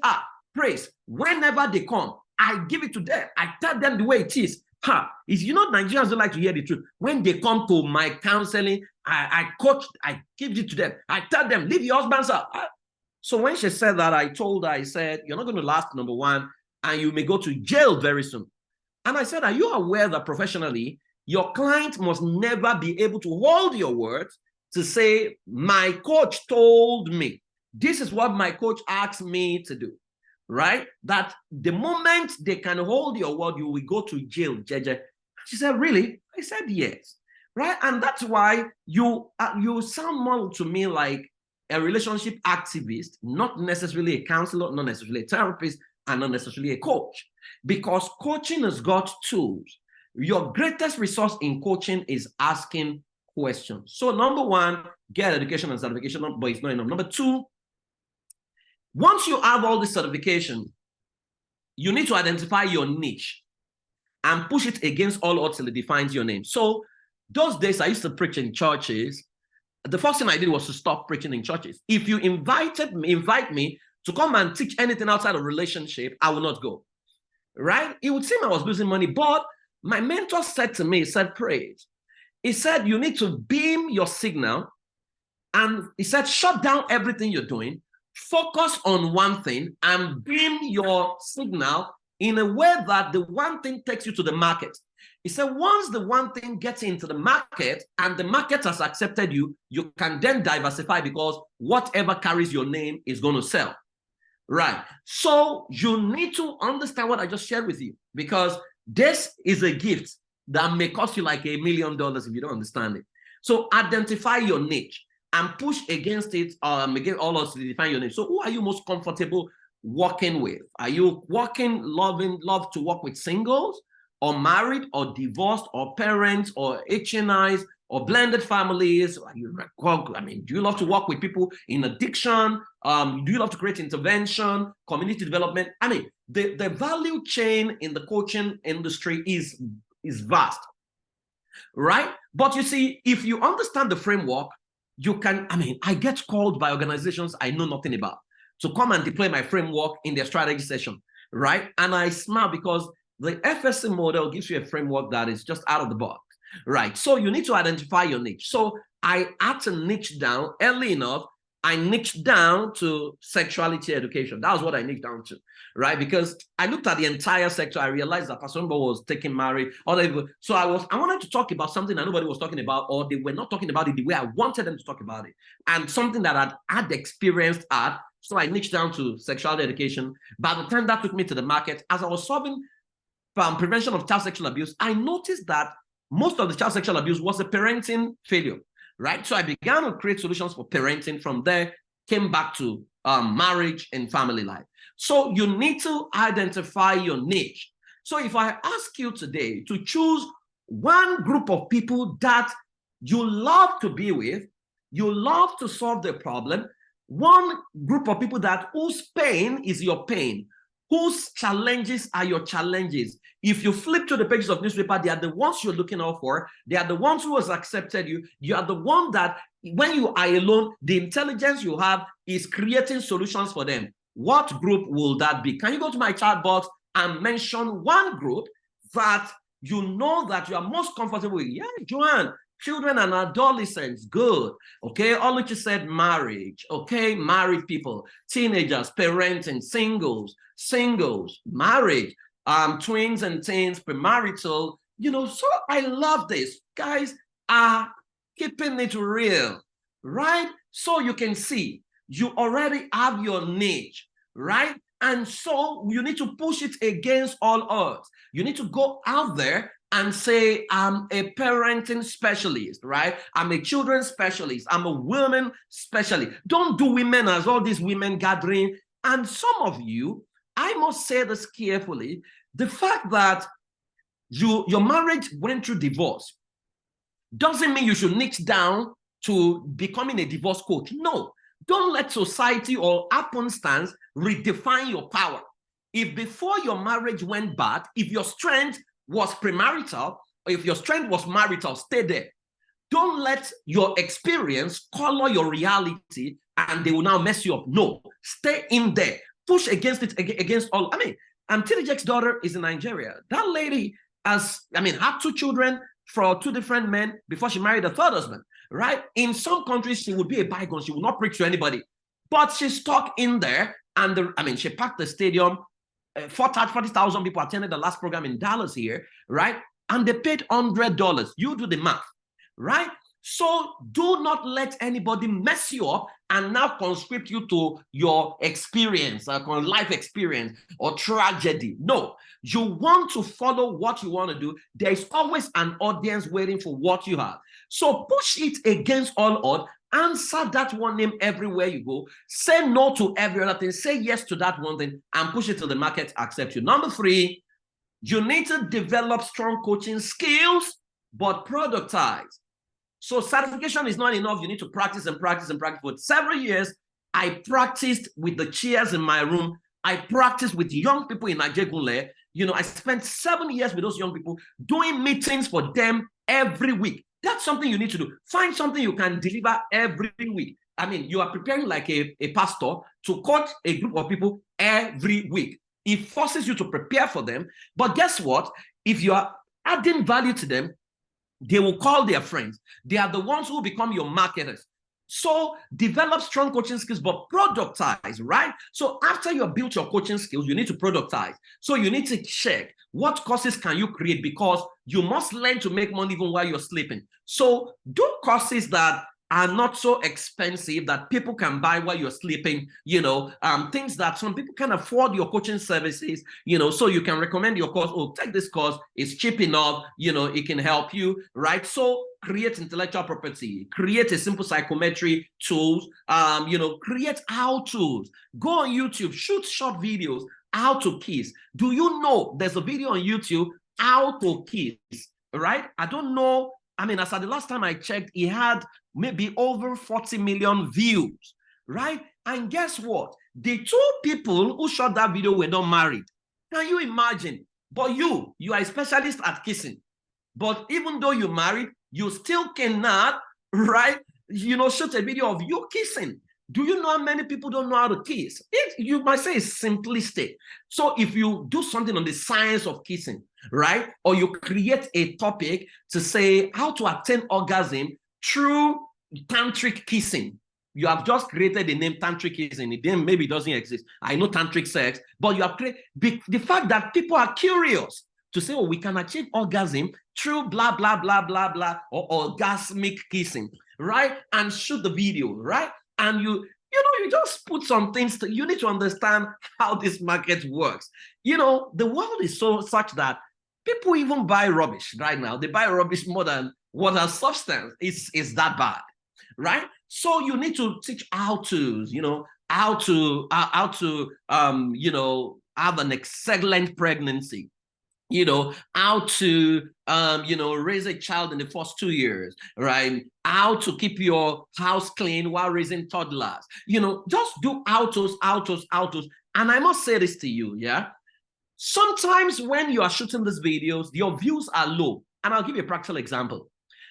praise, whenever they come, I give it to them. I tell them the way it is. Nigerians don't like to hear the truth. When they come to my counseling, I coach, I give it to them. I tell them, leave your husbands out. So when she said that, I told her, I said, you're not going to last, number 1, and you may go to jail very soon. And I said, are you aware that professionally, your client must never be able to hold your words to say, my coach told me, this is what my coach asked me to do, right? That the moment they can hold your word, you will go to jail, Jeje. She said, really? I said, yes, right? And that's why you sound more to me like a relationship activist, not necessarily a counselor, not necessarily a therapist, and not necessarily a coach. Because coaching has got tools. Your greatest resource in coaching is asking questions. So number 1, get education and certification, but it's not enough. Number 2, once you have all this certification, you need to identify your niche and push it against all odds till it defines your name. So those days I used to preach in churches. The first thing I did was to stop preaching in churches. If you invite me to come and teach anything outside of relationship, I will not go, right? It would seem I was losing money, but my mentor said to me, he said, praise. He said, you need to beam your signal And he said, shut down everything you're doing, focus on one thing, and beam your signal in a way that the one thing takes you to the market. He said, once the one thing gets into the market and the market has accepted you, you can then diversify, because whatever carries your name is going to sell. Right. So you need to understand what I just shared with you, because this is a gift that may cost you like $1 million if you don't understand it. So identify your niche and push against it. Again, all of us define your niche. So who are you most comfortable working with? Are you love to work with singles, or married, or divorced, or parents, or HNIs, or blended families? Do you love to work with people in addiction? Do you love to create intervention, community development? The value chain in the coaching industry is vast, right? But you see, if you understand the framework, you can, I get called by organizations I know nothing about to come and deploy my framework in their strategy session, right? And I smile, because the FSC model gives you a framework that is just out of the box, right? So you need to identify your niche. So I had to niche down early enough. I niched down to sexuality education. That was what I niched down to, right? Because I looked at the entire sector. I realized that Pastor Mbo was taking married. So I wanted to talk about something that nobody was talking about, or they were not talking about it the way I wanted them to talk about it, and something that I'd had experienced at. So I niched down to sexuality education. By the time that took me to the market, as I was solving prevention of child sexual abuse, I noticed that most of the child sexual abuse was a parenting failure, right? So I began to create solutions for parenting. From there, came back to marriage and family life. So you need to identify your niche. So if I ask you today to choose one group of people that you love to be with, you love to solve their problem, one group of people whose pain is your pain, whose challenges are your challenges. If you flip to the pages of newspaper, they are the ones you're looking out for. They are the ones who has accepted you. You are the one that, when you are alone, the intelligence you have is creating solutions for them. What group will that be? Can you go to my chat box and mention one group that you know that you are most comfortable with? Yeah, Joanne, children and adolescents, good. Okay, Oluchi said marriage. Okay, married people, teenagers, parenting, singles, marriage, twins and teens, premarital. So I love this. Guys are keeping it real, right? So you can see you already have your niche, right? And so you need to push it against all odds. You need to go out there and say, I'm a parenting specialist, right? I'm a children's specialist. I'm a women specialist. Don't do women as all these women gathering. And some of you, I must say this carefully, the fact that your marriage went through divorce doesn't mean you should niche down to becoming a divorce coach. No, don't let society or happenstance redefine your power. If before your marriage went bad, if your strength was premarital, or if your strength was marital, stay there. Don't let your experience color your reality and they will now mess you up. No, stay in there. Push against it, against all. TDJ's daughter is in Nigeria. That lady had 2 children for 2 different men before she married a 3rd husband, right? In some countries, she would be a bygone. She would not preach to anybody. But she's stuck in there. And she packed the stadium. 40,000 people attended the last program in Dallas here, right? And they paid $100. You do the math, right? So do not let anybody mess you up and now conscript you to your experience, life experience or tragedy. No, you want to follow what you want to do. There is always an audience waiting for what you have. So push it against all odds. Answer that one name everywhere you go. Say no to every other thing. Say yes to that one thing and push it to the market, accept you. Number 3, you need to develop strong coaching skills, but productize. So certification is not enough. You need to practice and practice and practice. For several years, I practiced with the chairs in my room. I practiced with young people in Ajegunle. I spent 7 years with those young people doing meetings for them every week. That's something you need to do. Find something you can deliver every week. You are preparing like a pastor to coach a group of people every week. It forces you to prepare for them. But guess what? If you are adding value to them, they will call their friends. They are the ones who become your marketers. So develop strong coaching skills, but productize, right? So after you've built your coaching skills, you need to productize. So you need to check what courses can you create, because you must learn to make money even while you're sleeping. So do courses that are not so expensive that people can buy while you're sleeping, things that some people can afford your coaching services, so you can recommend your course. Oh, take this course, it's cheap enough, it can help you, right? So create intellectual property, create a simple psychometry tools, create how-tos, go on YouTube, shoot short videos, how to kiss. Do you know there's a video on YouTube, how to kiss, right? I don't know. I mean, as at the last time I checked, he had maybe over 40 million views, right? And guess what? The two people who shot that video were not married. Can you imagine? But you are a specialist at kissing. But even though you're married, you still cannot, right? Shoot a video of you kissing. Do you know how many people don't know how to kiss? You might say it's simplistic. So if you do something on the science of kissing, right? Or you create a topic to say how to attain orgasm through tantric kissing. You have just created the name tantric kissing. The name maybe doesn't exist. I know tantric sex, but you have created the fact that people are curious to say, oh, we can achieve orgasm through blah, blah, blah, blah, blah, or orgasmic kissing, right? And shoot the video, right? And you just put some things you need to understand how this market works. The world is such that people even buy rubbish right now. They buy rubbish more than what has substance. It's that bad, right? So you need to teach how-tos, how to have an excellent pregnancy, how to, raise a child in the first 2 years, right? How to keep your house clean while raising toddlers. Just do how-tos. And I must say this to you, yeah? Sometimes when you are shooting these videos, your views are low. And I'll give you a practical example.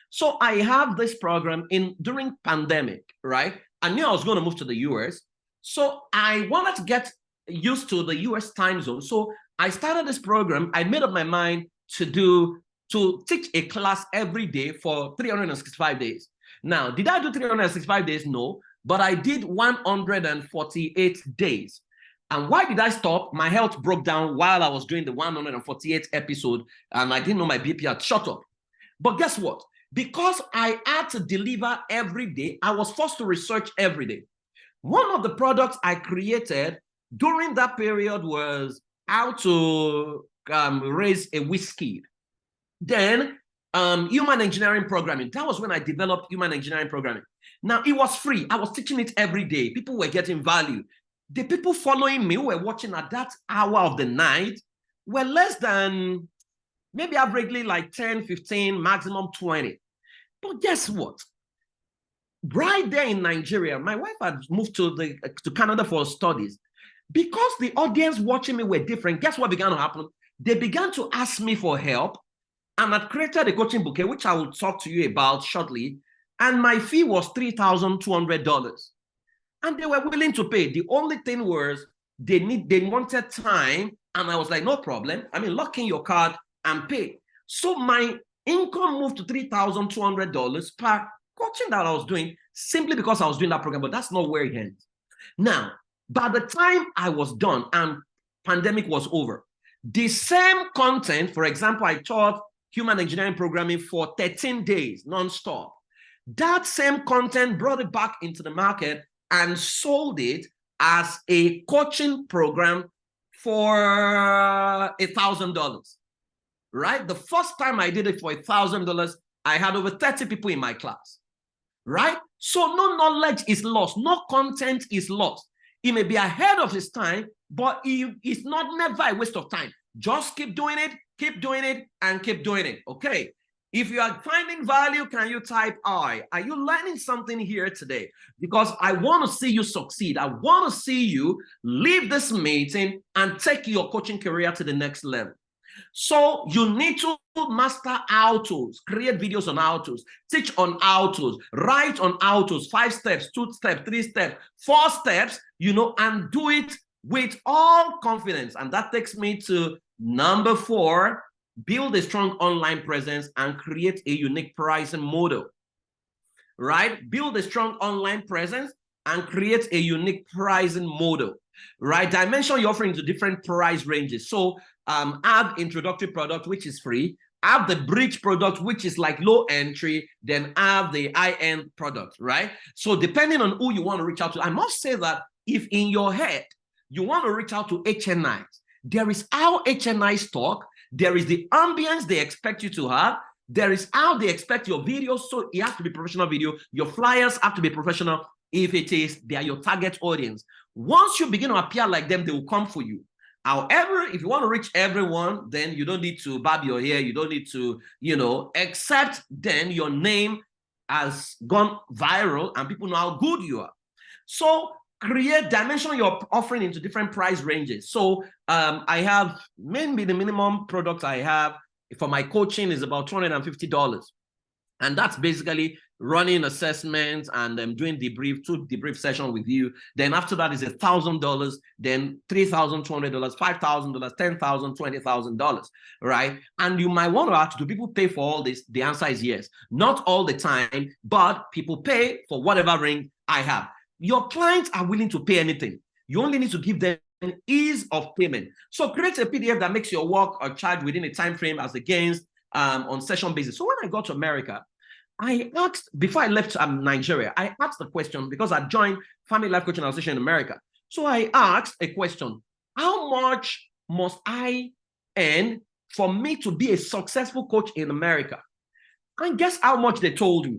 So I have this program during pandemic, right? I knew I was going to move to the US. So I wanted to get used to the US time zone. So I started this program. I made up my mind to teach a class every day for 365 days. Now, did I do 365 days? No, but I did 148 days. And why did I stop? My health broke down while I was doing the 148th episode, and I didn't know my BP had shot up. But guess what? Because I had to deliver every day, I was forced to research every day. One of the products I created during that period was how to raise a whiskey. Then human engineering programming. That was when I developed human engineering programming. Now, it was free. I was teaching it every day. People were getting value. The people following me who were watching at that hour of the night were less than, maybe averagely like 10, 15, maximum 20. But guess what? Right there in Nigeria, my wife had moved to Canada for studies. Because the audience watching me were different, guess what began to happen? They began to ask me for help, and I created a coaching bouquet, which I will talk to you about shortly. And my fee was $3,200. And they were willing to pay. The only thing was they wanted time. And I was like, no problem. I mean, lock in your card and pay. So my income moved to $3,200 per coaching that I was doing, simply because I was doing that program. But that's not where it ends. Now, by the time I was done and pandemic was over, the same content, for example, I taught human engineering programming for 13 days, nonstop. That same content, brought it back into the market and sold it as a coaching program for $1,000, right? The first time I did it for $1,000, I had over 30 people in my class, right? So no knowledge is lost, no content is lost. It may be ahead of its time, but it's never a waste of time. Just keep doing it, and keep doing it, okay? If you are finding value, can you type I? Are you learning something here today? Because I want to see you succeed. I want to see you leave this meeting and take your coaching career to the next level. So you need to master how-tos, create videos on how-tos, teach on how-tos, write on how-tos, 5 steps, 2 steps, 3 steps, 4 steps, and do it with all confidence. And that takes me to number 4, build a strong online presence and create a unique pricing model, right? Build a strong online presence and create a unique pricing model, right? Dimension your offering to different price ranges. So add introductory product, which is free, have the bridge product, which is like low entry, then have the high-end product, right? So depending on who you want to reach out to, I must say that if in your head, you want to reach out to HNIs, there is how HNIs talk, there is the ambience they expect you to have, there is how they expect your videos, so it has to be professional video, your flyers have to be professional if it is, they are your target audience. Once you begin to appear like them, they will come for you. However, if you want to reach everyone, then you don't need to barb your hair. You don't need to, except then your name has gone viral and people know how good you are. So dimension your offering into different price ranges. So I have maybe the minimum product I have for my coaching is about $250. And that's basically running assessments and doing two debrief sessions with you. Then after that is $1,000, then $3,200, $5,000, $10,000, $20,000, right? And you might want to ask, do people pay for all this? The answer is yes. Not all the time, but people pay for whatever range I have. Your clients are willing to pay anything. You only need to give them ease of payment. So create a PDF that makes your work or charge within a time frame as against on session basis. So when I got to America, I asked, before I left Nigeria, I asked the question because I joined Family Life Coaching Association in America. So I asked a question, how much must I earn for me to be a successful coach in America? And guess how much they told me?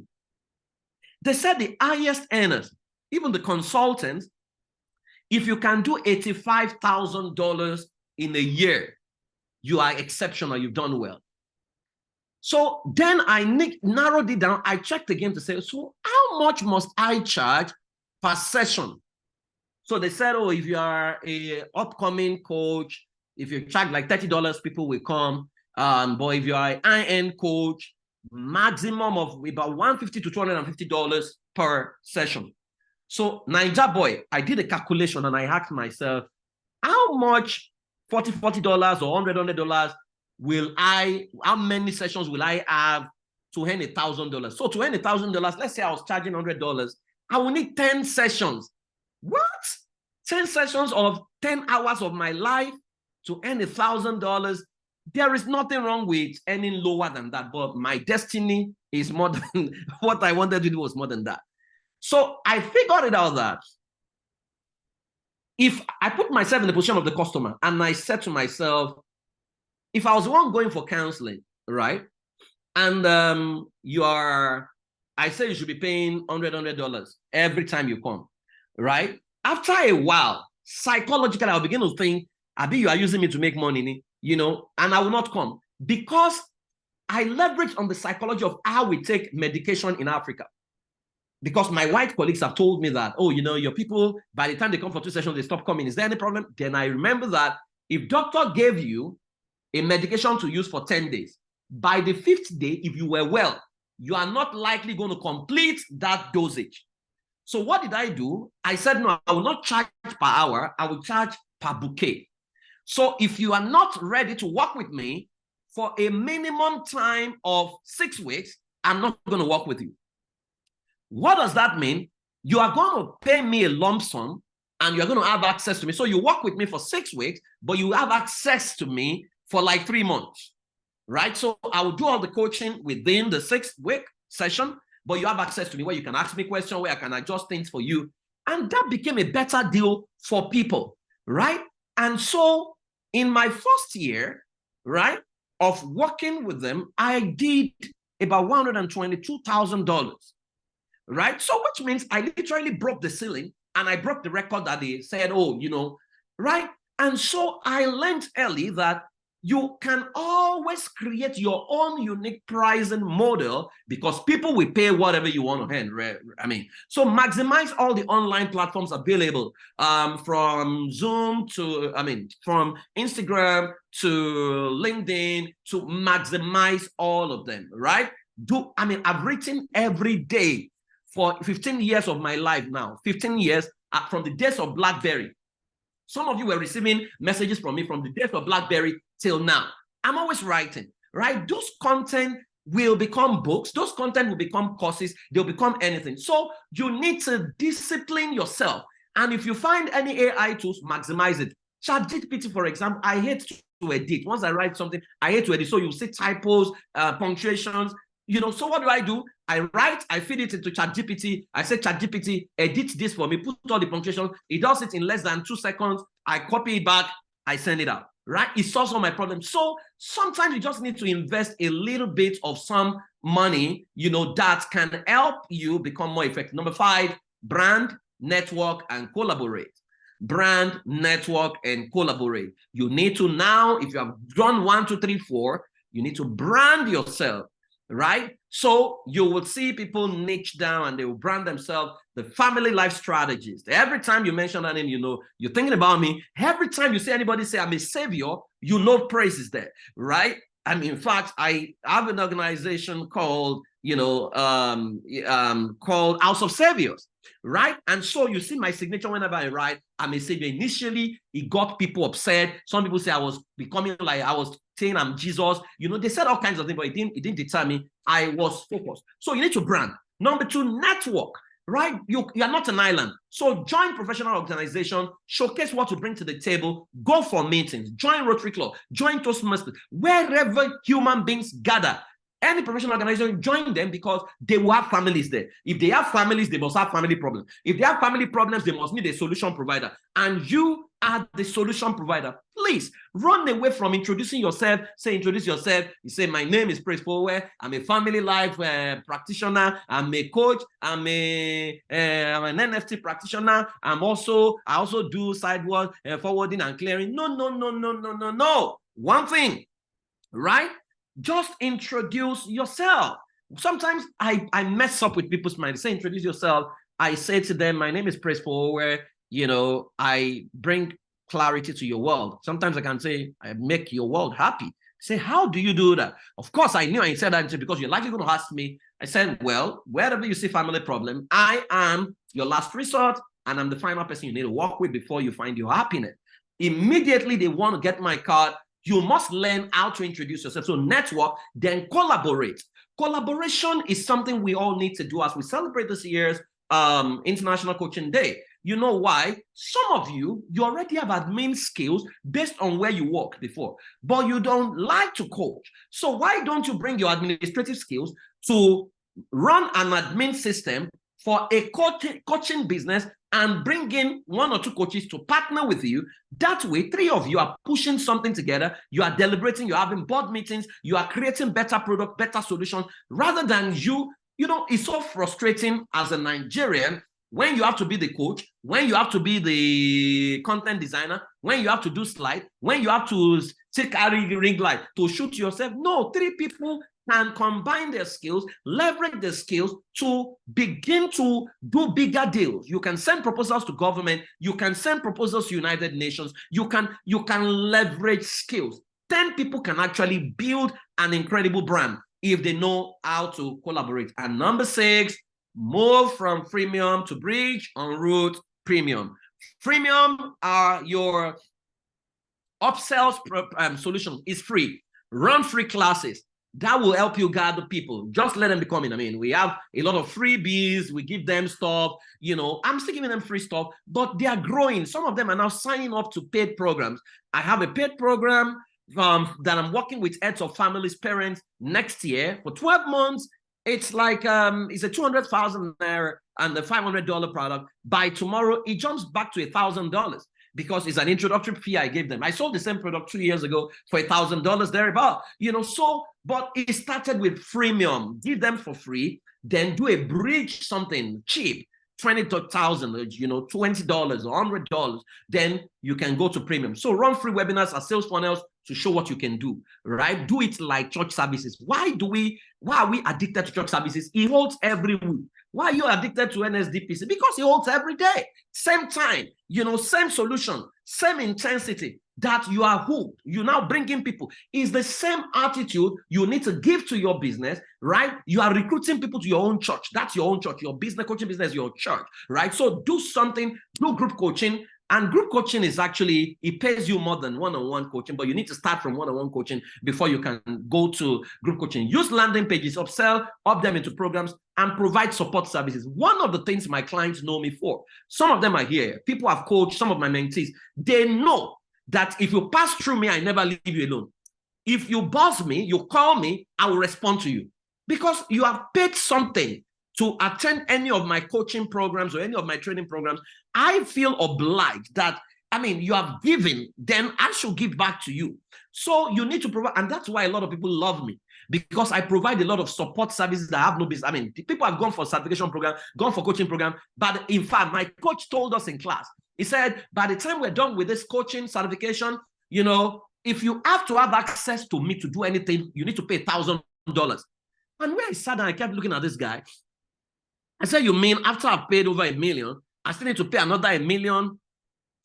They said the highest earners, even the consultants, if you can do $85,000 in a year, you are exceptional, you've done well. So then I narrowed it down. I checked again to say, so how much must I charge per session? So they said, oh, if you are an upcoming coach, if you charge like $30, people will come. But if you are an high-end coach, maximum of about $150 to $250 per session. So Naija boy, I did a calculation and I asked myself, how much $40 or $100 how many sessions will I have to earn $1,000? So to earn $1,000, let's say I was charging $100, I will need 10 sessions. What? 10 sessions of 10 hours of my life to earn $1,000? There is nothing wrong with earning lower than that, but my destiny is more than what I wanted to do was more than that. So I figured it out that if I put myself in the position of the customer and I said to myself, if I was the one going for counseling, right? And I say you should be paying $100 every time you come, right? After a while, psychologically, I'll begin to think, Abi, you are using me to make money, and I will not come because I leverage on the psychology of how we take medication in Africa. Because my white colleagues have told me that, oh, your people, by the time they come for 2 sessions, they stop coming. Is there any problem? Then I remember that if doctor gave you a medication to use for 10 days, by the 5th day, if you were well, you are not likely going to complete that dosage. So what did I do? I said, no, I will not charge per hour. I will charge per bouquet. So if you are not ready to work with me for a minimum time of 6 weeks, I'm not going to work with you. What does that mean? You are going to pay me a lump sum and you're going to have access to me. So you work with me for 6 weeks, but you have access to me for like 3 months, right? So I will do all the coaching within the 6-week session, but you have access to me where you can ask me questions, where I can adjust things for you. And that became a better deal for people, right? And so in my first year, right, of working with them, I did about $122,000, right? So which means I literally broke the ceiling and I broke the record that they said, oh, right? And so I learned early that you can always create your own unique pricing model because people will pay whatever you want to earn. So maximize all the online platforms available, from Zoom from Instagram to LinkedIn, to maximize all of them, right? I've written every day for 15 years of my life now, 15 years from the days of BlackBerry. Some of you were receiving messages from me from the days of BlackBerry till now. I'm always writing, right? Those content will become books. Those content will become courses. They'll become anything. So you need to discipline yourself. And if you find any AI tools, maximize it. ChatGPT, for example, I hate to edit. Once I write something, I hate to edit. So you see typos, punctuations, so what do? I write, I feed it into ChatGPT. I say, ChatGPT, edit this for me, put all the punctuation. It does it in less than 2 seconds. I copy it back, I send it out, right? It solves all my problems. So sometimes you just need to invest a little bit of some money, that can help you become more effective. Number 5, brand, network, and collaborate. Brand, network, and collaborate. You need to now, if you have done 1, 2, 3, 4, you need to brand yourself, right? So you will see people niche down and they will brand themselves the family life strategist. Every time you mention that name, you're thinking about me. Every time you see anybody say, I'm a savior, praise is there, right? I mean, in fact, I have an organization called, called House of Saviors, right? And so you see my signature whenever I write, I'm a savior. Initially, it got people upset. Some people say I was becoming like, I was saying I'm Jesus. They said all kinds of things, but it didn't deter me. I was focused. So you need to brand. Number 2, network, right? You are not an island. So join professional organization, showcase what you bring to the table, go for meetings, join Rotary Club, join Toastmasters, wherever human beings gather. Any professional organization, join them because they will have families there. If they have families, they must have family problems. If they have family problems, they must need a solution provider. And you are the solution provider. Please run away from introducing yourself. Say, introduce yourself. You say, my name is Praise Forward. I'm a family life practitioner. I'm a coach. I'm an NFT practitioner. I also do sidewalk forwarding and clearing. No. One thing, right? Just introduce yourself. Sometimes I mess up with people's minds. Say, introduce yourself. I say to them, my name is Praise Forward. I bring clarity to your world. Sometimes I can say, I make your world happy. Say, how do you do that? Of course, I knew I said that because you're likely going to ask me. I said, well, wherever you see family problem, I am your last resort, and I'm the final person you need to work with before you find your happiness. Immediately, they want to get my card. You must learn how to introduce yourself. So network, then collaborate. Collaboration is something we all need to do as we celebrate this year's International Coaching Day. You know why? Some of you already have admin skills based on where you worked before, but you don't like to coach. So why don't you bring your administrative skills to run an admin system for a coaching business and bring in 1 or 2 coaches to partner with you? That way, 3 of you are pushing something together. You are deliberating, you're having board meetings, you are creating better product, better solution, rather than it's so frustrating as a Nigerian when you have to be the coach, when you have to be the content designer, when you have to do slide, when you have to take a ring light to shoot yourself. No, 3 people can combine their skills, leverage their skills to begin to do bigger deals. You can send proposals to government. You can send proposals to United Nations. You can leverage skills. 10 people can actually build an incredible brand if they know how to collaborate. And number 6, move from freemium to bridge en route premium. Freemium are your upsells solution is free. Run free classes. That will help you gather people. Just let them be coming. I mean, we have a lot of freebies. We give them stuff. I'm still giving them free stuff, but they are growing. Some of them are now signing up to paid programs. I have a paid program that I'm working with heads of families, parents next year for 12 months. It's like, it's a 200,000 naira and the $500 product. By tomorrow, it jumps back to $1,000. Because it's an introductory fee I gave them. I sold the same product 2 years ago for $1,000 thereabout. But it started with freemium. Give them for free, then do a bridge something cheap, $20,000, $20 or $100. Then you can go to premium. So run free webinars as sales funnels to show what you can do, right? Do it like church services. Why are we addicted to church services? It holds every week. Why are you addicted to NSDPC? Because it holds every day. Same time, same solution, same intensity that you are hooked. You now bring in people. It's the same attitude you need to give to your business, right? You are recruiting people to your own church. That's your own church. Your business, coaching business, your church, right? So do something, do group coaching, And group coaching is actually, it pays you more than one-on-one coaching, but you need to start from one-on-one coaching before you can go to group coaching. Use landing pages, upsell, up them into programs, and provide support services. One of the things my clients know me for, some of them are here. People have coached some of my mentees. They know that if you pass through me, I never leave you alone. If you buzz me, you call me, I will respond to you. Because you have paid something to attend any of my coaching programs or any of my training programs. I feel obliged that, I mean, you have given, then I should give back to you. So you need to provide, and that's why a lot of people love me, because I provide a lot of support services that have no business. I mean, people have gone for certification program, gone for coaching program, but in fact, my coach told us in class, he said, by the time we're done with this coaching certification, you know, if you have to have access to me to do anything, you need to pay $1,000. And when I sat down, I kept looking at this guy. I said, you mean after I've paid over $1 million, I still need to pay another $1 million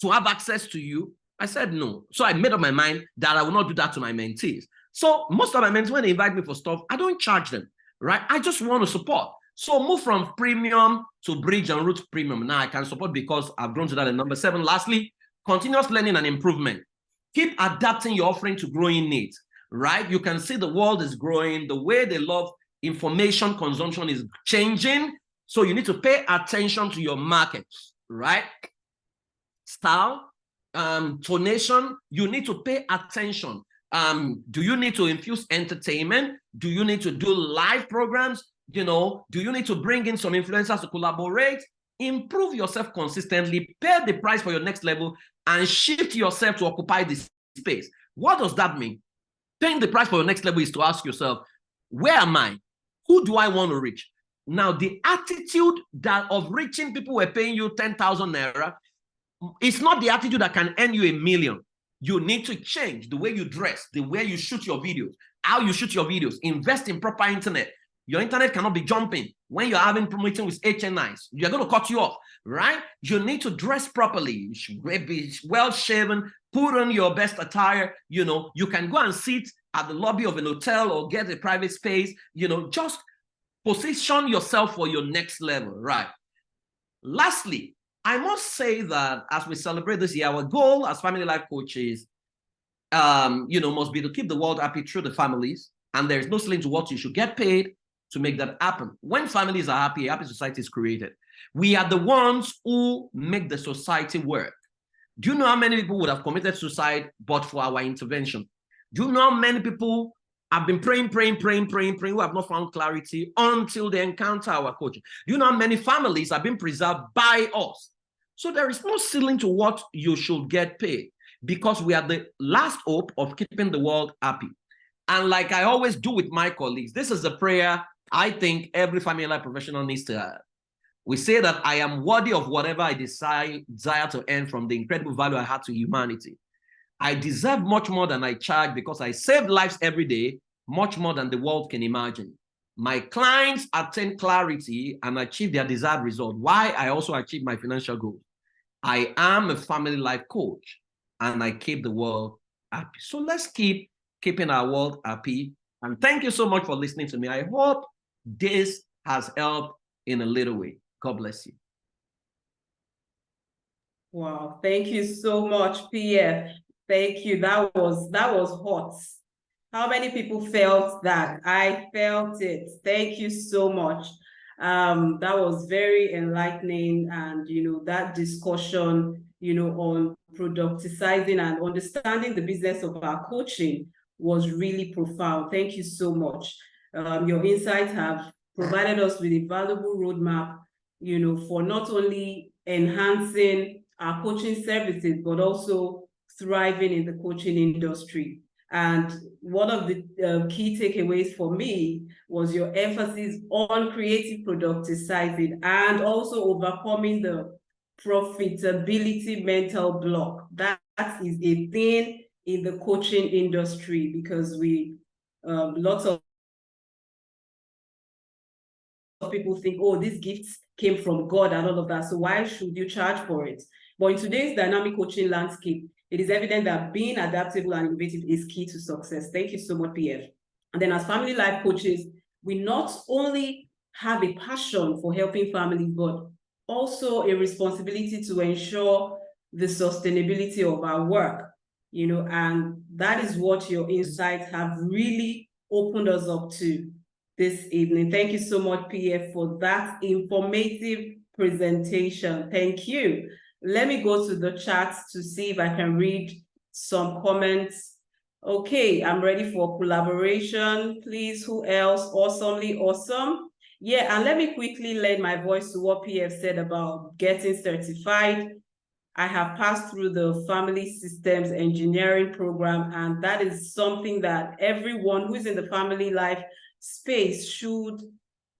to have access to you? I said, no. So I made up my mind that I will not do that to my mentees. So most of my mentees, when they invite me for stuff, I don't charge them, right? I just want to support. So move from premium to bridge and route premium. Now I can support because I've grown to that. And number 7, lastly, continuous learning and improvement. Keep adapting your offering to growing needs, right? You can see the world is growing. The way they love information consumption is changing. So you need to pay attention to your market, right? Style, tonation, you need to pay attention. Do you need to infuse entertainment? Do you need to do live programs? You know, do you need to bring in some influencers to collaborate? Improve yourself consistently, pay the price for your next level, and shift yourself to occupy this space. What does that mean? Paying the price for your next level is to ask yourself, where am I? Who do I want to reach? Now, the attitude that of reaching people who are paying you 10,000 naira, it's not the attitude that can earn you $1 million. You need to change the way you dress, the way you shoot your videos, how you shoot your videos, invest in proper internet. Your internet cannot be jumping when you're having meeting with HNIs. You're going to cut you off, right? You need to dress properly. You should be well shaven, put on your best attire. You know, you can go and sit at the lobby of an hotel or get a private space. You know, just position yourself for your next level, right? Lastly, I must say that as we celebrate this year, our goal as family life coaches, you know, must be to keep the world happy through the families. And there's no ceiling to what you should get paid to make that happen. When families are happy, a happy society is created. We are the ones who make the society work. Do you know how many people would have committed suicide but for our intervention? Do you know how many people have been praying, who have not found clarity until they encounter our coaching? Do you know how many families have been preserved by us? So there is no ceiling to what you should get paid, because we are the last hope of keeping the world happy. And like I always do with my colleagues, this is a prayer I think every family life professional needs to have. We say that I am worthy of whatever I desire to earn from the incredible value I had to humanity. I deserve much more than I charge because I save lives every day, much more than the world can imagine. My clients attain clarity and achieve their desired result. Why? I also achieve my financial goals. I am a family life coach and I keep the world happy. So let's keep keeping our world happy. And thank you so much for listening to me. I hope this has helped in a little way. God bless you. Wow, thank you so much, PF. Thank you. That was hot. How many people felt that? I felt it. Thank you so much. That was very enlightening, and you know, that discussion, you know, on productizing and understanding the business of our coaching was really profound. Thank you so much. Your insights have provided us with a valuable roadmap, you know, for not only enhancing our coaching services, but also thriving in the coaching industry. And one of the key takeaways for me was your emphasis on creative productizing and also overcoming the profitability mental block. That is a thing in the coaching industry, because we lots of people think, oh, these gifts came from God and all of that, so why should you charge for it? But in today's dynamic coaching landscape, it is evident that being adaptable and innovative is key to success. Thank you so much, PF. And then as family life coaches, we not only have a passion for helping families, but also a responsibility to ensure the sustainability of our work, you know, and that is what your insights have really opened us up to this evening. Thank you so much, PF, for that informative presentation. Thank you. Let me go to the chat to see if I can read some comments. Okay, I'm ready for collaboration. Please, who else? Awesomely awesome. Yeah, and let me quickly lend my voice to what PF said about getting certified. I have passed through the Family Systems Engineering program, and that is something that everyone who is in the family life space should,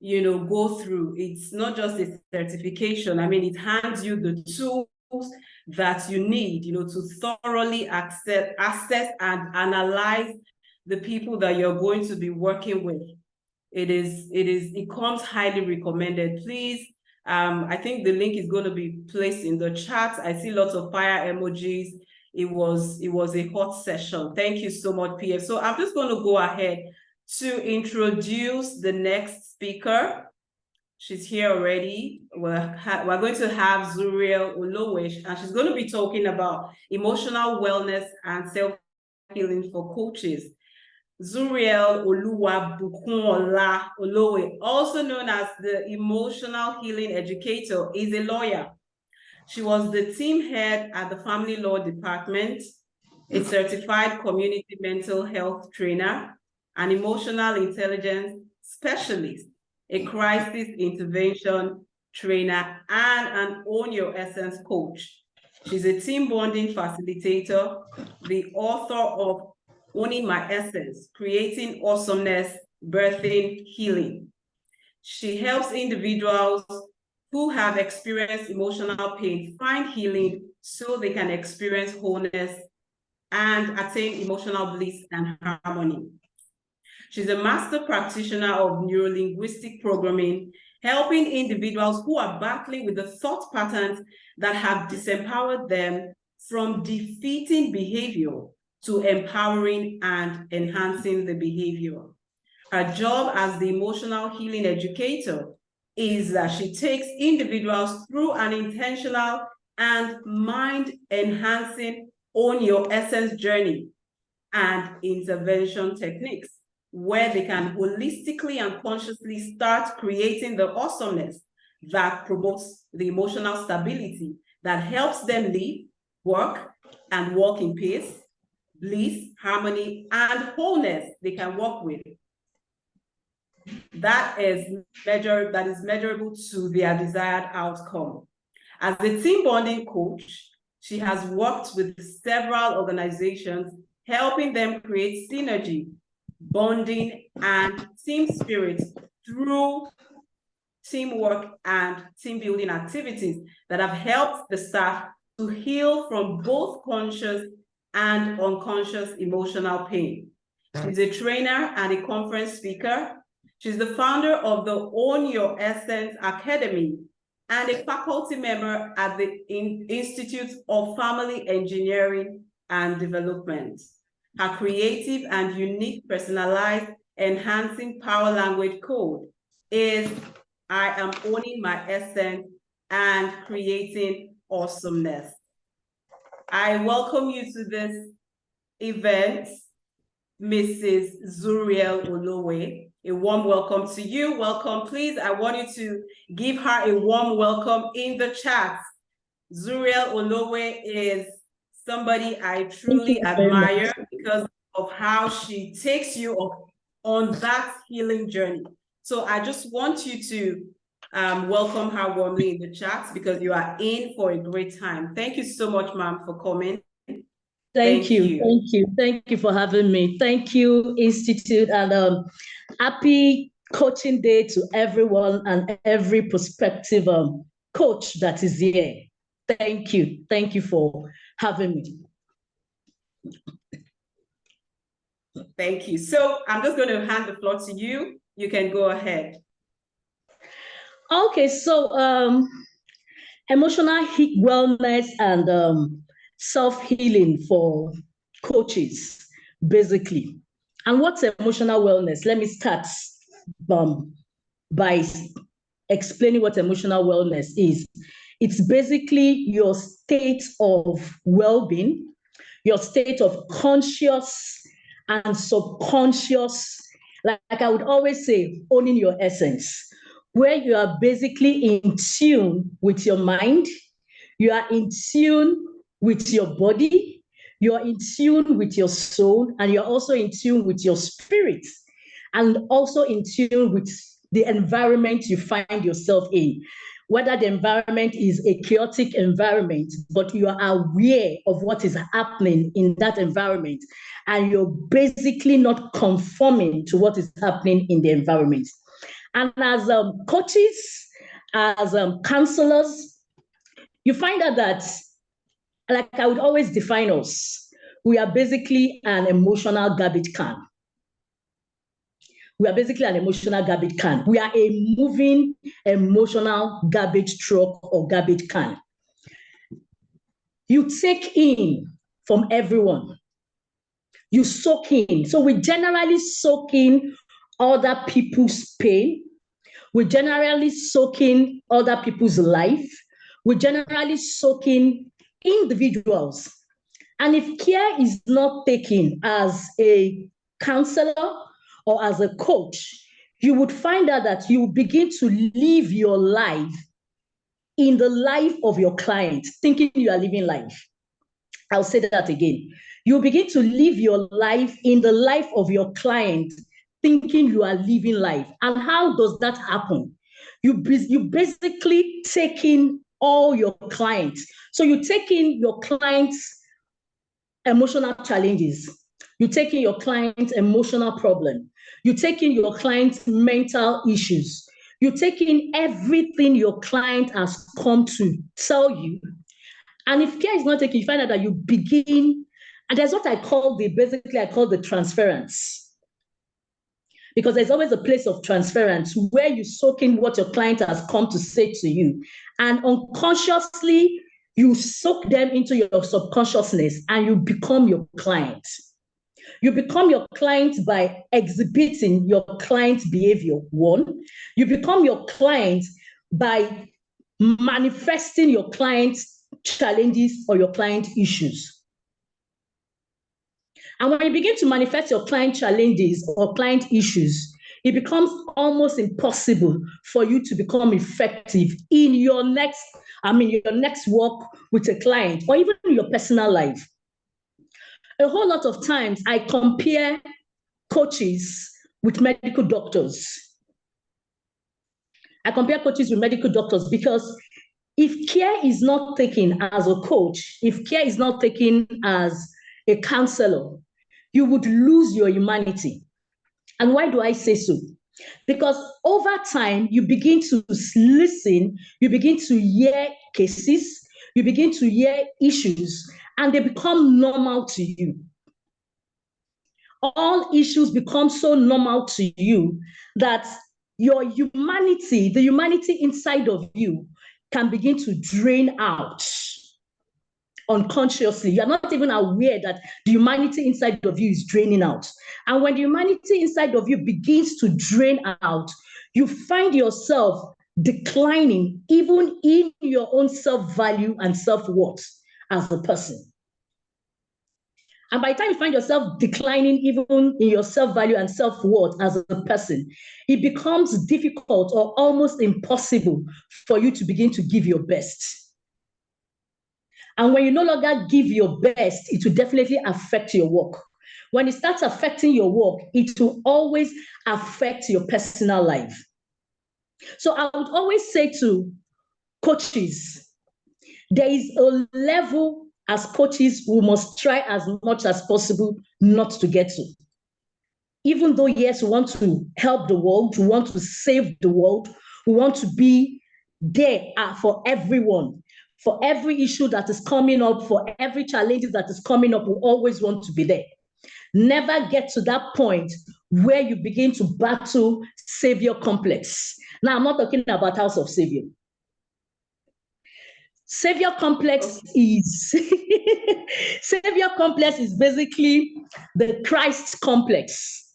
you know, go through. It's not just a certification. I mean, it hands you the tools that you need, you know, to thoroughly assess and analyze the people that you're going to be working with. It comes highly recommended. Please, I think the link is going to be placed in the chat. I see lots of fire emojis. It was a hot session. Thank you so much, PF. So I'm just going to go ahead to introduce the next speaker. She's here already. We're going to have Zuriel Olowe, and she's going to be talking about emotional wellness and self-healing for coaches. Zuriel Oluwabukunla Olowe, also known as the Emotional Healing Educator, is a lawyer. She was the team head at the Family Law Department, a certified community mental health trainer, an emotional intelligence specialist, a crisis intervention trainer, and an Own Your Essence coach. She's a team bonding facilitator, the author of Owning My Essence, Creating Awesomeness, Birthing Healing. She helps individuals who have experienced emotional pain find healing so they can experience wholeness and attain emotional bliss and harmony. She's a master practitioner of neuro-linguistic programming, helping individuals who are battling with the thought patterns that have disempowered them from defeating behavior to empowering and enhancing the behavior. Her job as the emotional healing educator is that she takes individuals through an intentional and mind-enhancing Own Your Essence journey and intervention techniques, where they can holistically and consciously start creating the awesomeness that promotes the emotional stability that helps them live, work, and walk in peace, bliss, harmony, and wholeness they can work with. That is measurable to their desired outcome. As a team bonding coach, she has worked with several organizations, helping them create synergy, bonding, and team spirit through teamwork and team building activities that have helped the staff to heal from both conscious and unconscious emotional pain. She's a trainer and a conference speaker. She's the founder of the Own Your Essence Academy and a faculty member at the Institute of Family Engineering and Development. Her creative and unique personalized enhancing power language code is I am owning my essence and creating awesomeness. I welcome you to this event, Mrs. Zuriel Olowe. A warm welcome to you. Welcome, please. I want you to give her a warm welcome in the chat. Zuriel Olowe is somebody I truly admire because of how she takes you on that healing journey. So I just want you to welcome her warmly in the chat because you are in for a great time. Thank you so much, ma'am, for coming. Thank you for having me. Thank you, Institute, and happy coaching day to everyone and every prospective coach that is here. Thank you for having me. Thank you. So I'm just going to hand the floor to you. You can go ahead. Okay, so emotional wellness and self-healing for coaches, basically. And what's emotional wellness? Let me start by explaining what emotional wellness is. It's basically your state of well-being, your state of conscious and subconscious, like I would always say, owning your essence, where you are basically in tune with your mind, you are in tune with your body, you're in tune with your soul, and you're also in tune with your spirit, and also in tune with the environment you find yourself in. Whether the environment is a chaotic environment, but you are aware of what is happening in that environment, and you're basically not conforming to what is happening in the environment. And as coaches, as counselors, you find out that, like I would always define us, we are basically an emotional garbage can. We are basically an emotional garbage can. We are a moving emotional garbage truck or garbage can. You take in from everyone. You soak in. So we generally soak in other people's pain. We generally soak in other people's life. We generally soak in individuals. And if care is not taken as a counselor or as a coach, you would find out that you begin to live your life in the life of your client, thinking you are living life. I'll say that again. You begin to live your life in the life of your client, thinking you are living life. And how does that happen? You basically take in all your clients. So you take in your clients' emotional challenges. You take in your client's emotional problem. You take in your client's mental issues. You take in everything your client has come to tell you. And if care is not taken, you find out that you begin, and that's what I call the transference. Because there's always a place of transference where you soak in what your client has come to say to you. And unconsciously, you soak them into your subconsciousness and you become your client. You become your client by exhibiting your client's behavior, one. You become your client by manifesting your client's challenges or your client issues. And when you begin to manifest your client challenges or client issues, it becomes almost impossible for you to become effective in your next work with a client or even in your personal life. A whole lot of times I compare coaches with medical doctors. I compare coaches with medical doctors because if care is not taken as a coach, if care is not taken as a counselor, you would lose your humanity. And why do I say so? Because over time, you begin to listen, you begin to hear cases, you begin to hear issues, and they become normal to you. All issues become so normal to you that your humanity, the humanity inside of you, can begin to drain out unconsciously. You're not even aware that the humanity inside of you is draining out. And when the humanity inside of you begins to drain out, you find yourself declining even in your own self-value and self-worth as a person. And by the time you find yourself declining even in your self-value and self-worth as a person, it becomes difficult or almost impossible for you to begin to give your best. And when you no longer give your best, it will definitely affect your work. When it starts affecting your work, it will always affect your personal life. So I would always say to coaches, there is a level as coaches we must try as much as possible not to get to. Even though, yes, we want to help the world, we want to save the world, we want to be there for everyone. For every issue that is coming up, for every challenge that is coming up, we always want to be there. Never get to that point where you begin to battle savior complex. Now, I'm not talking about House of Savior. Savior complex is Savior complex is basically the Christ complex,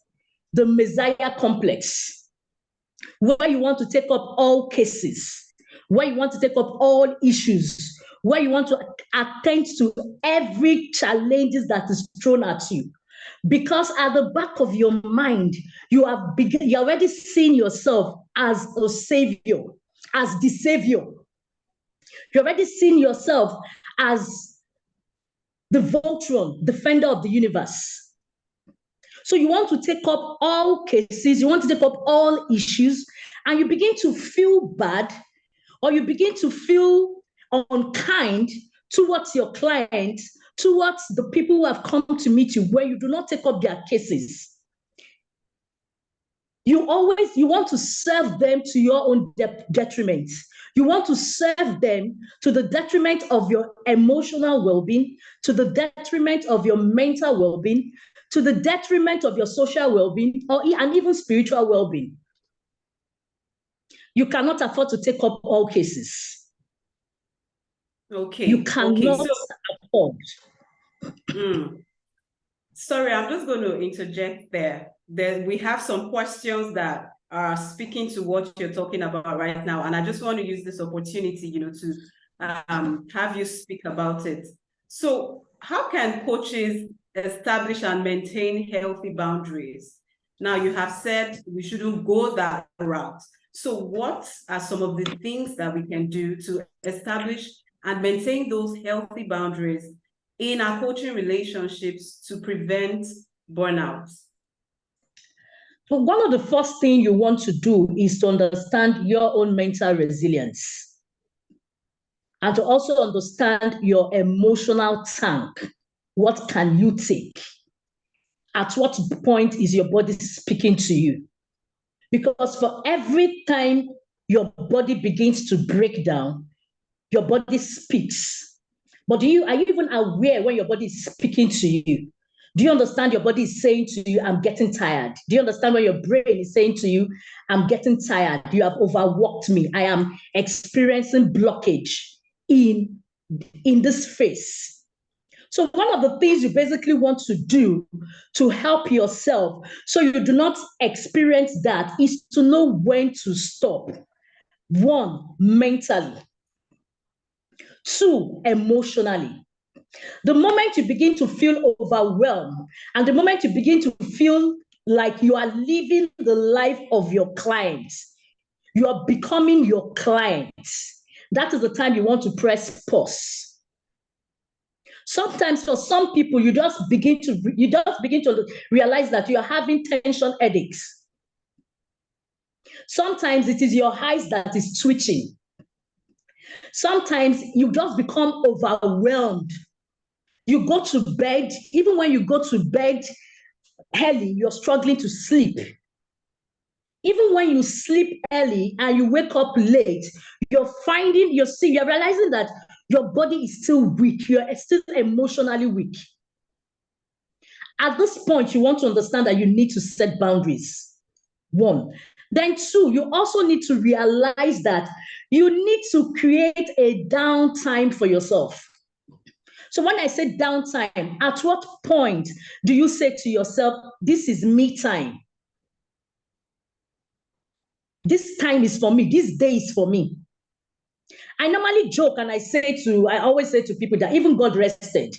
the Messiah complex, where you want to take up all cases, where you want to take up all issues, where you want to attend to every challenges that is thrown at you. Because at the back of your mind, you already seen yourself as a savior, as the savior. You already seen yourself as the Voltron, defender of the universe. So you want to take up all cases, you want to take up all issues, and you begin to feel bad, or you begin to feel unkind towards your clients, towards the people who have come to meet you, where you do not take up their cases. You want to serve them to your own detriment. You want to serve them to the detriment of your emotional well-being, to the detriment of your mental well-being, to the detriment of your social well-being, and even spiritual well-being. You cannot afford to take up all cases. Okay. You cannot afford. Sorry, I'm just going to interject there. We have some questions that are speaking to what you're talking about right now, and I just want to use this opportunity, to have you speak about it. So, how can coaches establish and maintain healthy boundaries? Now, you have said we shouldn't go that route. So, what are some of the things that we can do to establish and maintain those healthy boundaries in our coaching relationships to prevent burnout? So one of the first things you want to do is to understand your own mental resilience and to also understand your emotional tank. What can you take? At what point is your body speaking to you? Because for every time your body begins to break down, your body speaks. But are you even aware when your body is speaking to you? Do you understand your body is saying to you, I'm getting tired? Do you understand when your brain is saying to you, I'm getting tired, you have overworked me, I am experiencing blockage in this phase? So one of the things you basically want to do to help yourself so you do not experience that is to know when to stop. 1, mentally. 2, emotionally. The moment you begin to feel overwhelmed and the moment you begin to feel like you are living the life of your clients, you are becoming your clients, that is the time you want to press pause. Sometimes for some people, you just begin to realize that you are having tension headaches. Sometimes it is your eyes that is twitching. Sometimes you just become overwhelmed. You go to bed, even when you go to bed early, you're struggling to sleep. Even when you sleep early and you wake up late, you're realizing that your body is still weak. You're still emotionally weak. At this point, you want to understand that you need to set boundaries. 1. Then 2, you also need to realize that you need to create a downtime for yourself. So when I say downtime, at what point do you say to yourself, this is me time? This time is for me. This day is for me. I normally joke and I always say to people that even God rested.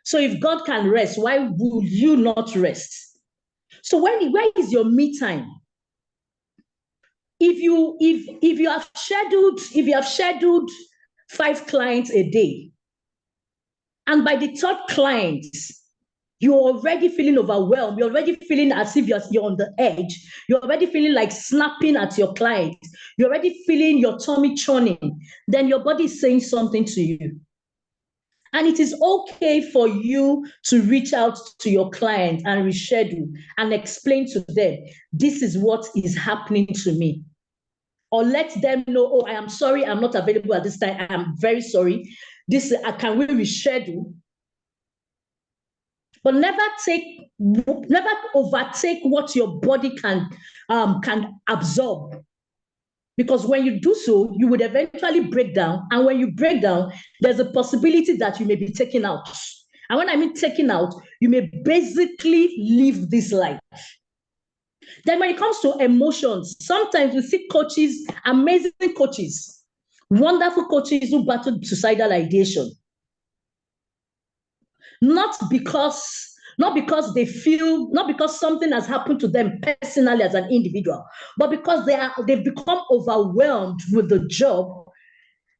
So if God can rest, why would you not rest? So where is your me time? If you have scheduled 5 clients a day, and by the 3rd client, you're already feeling overwhelmed. You're already feeling as if you're on the edge. You're already feeling like snapping at your client. You're already feeling your tummy churning. Then your body is saying something to you. And it is okay for you to reach out to your client and reschedule and explain to them, this is what is happening to me. Or let them know, oh, I am sorry, I'm not available at this time. I am very sorry. Can we reschedule? But never overtake what your body can absorb. Because when you do so, you would eventually break down. And when you break down, there's a possibility that you may be taken out. And when I mean taken out, you may basically live this life. Then when it comes to emotions, sometimes we see coaches, amazing coaches, wonderful coaches who battle suicidal ideation. Not because they feel, not because something has happened to them personally as an individual, but because they've become overwhelmed with the job.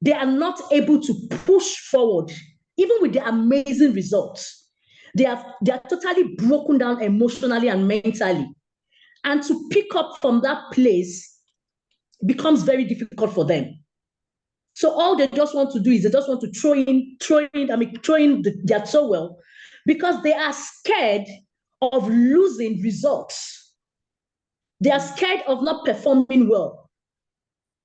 They are not able to push forward, even with the amazing results. They are totally broken down emotionally and mentally. And to pick up from that place becomes very difficult for them. So all they just want to do is they just want to throw in their towel, because they are scared of losing results. They are scared of not performing well.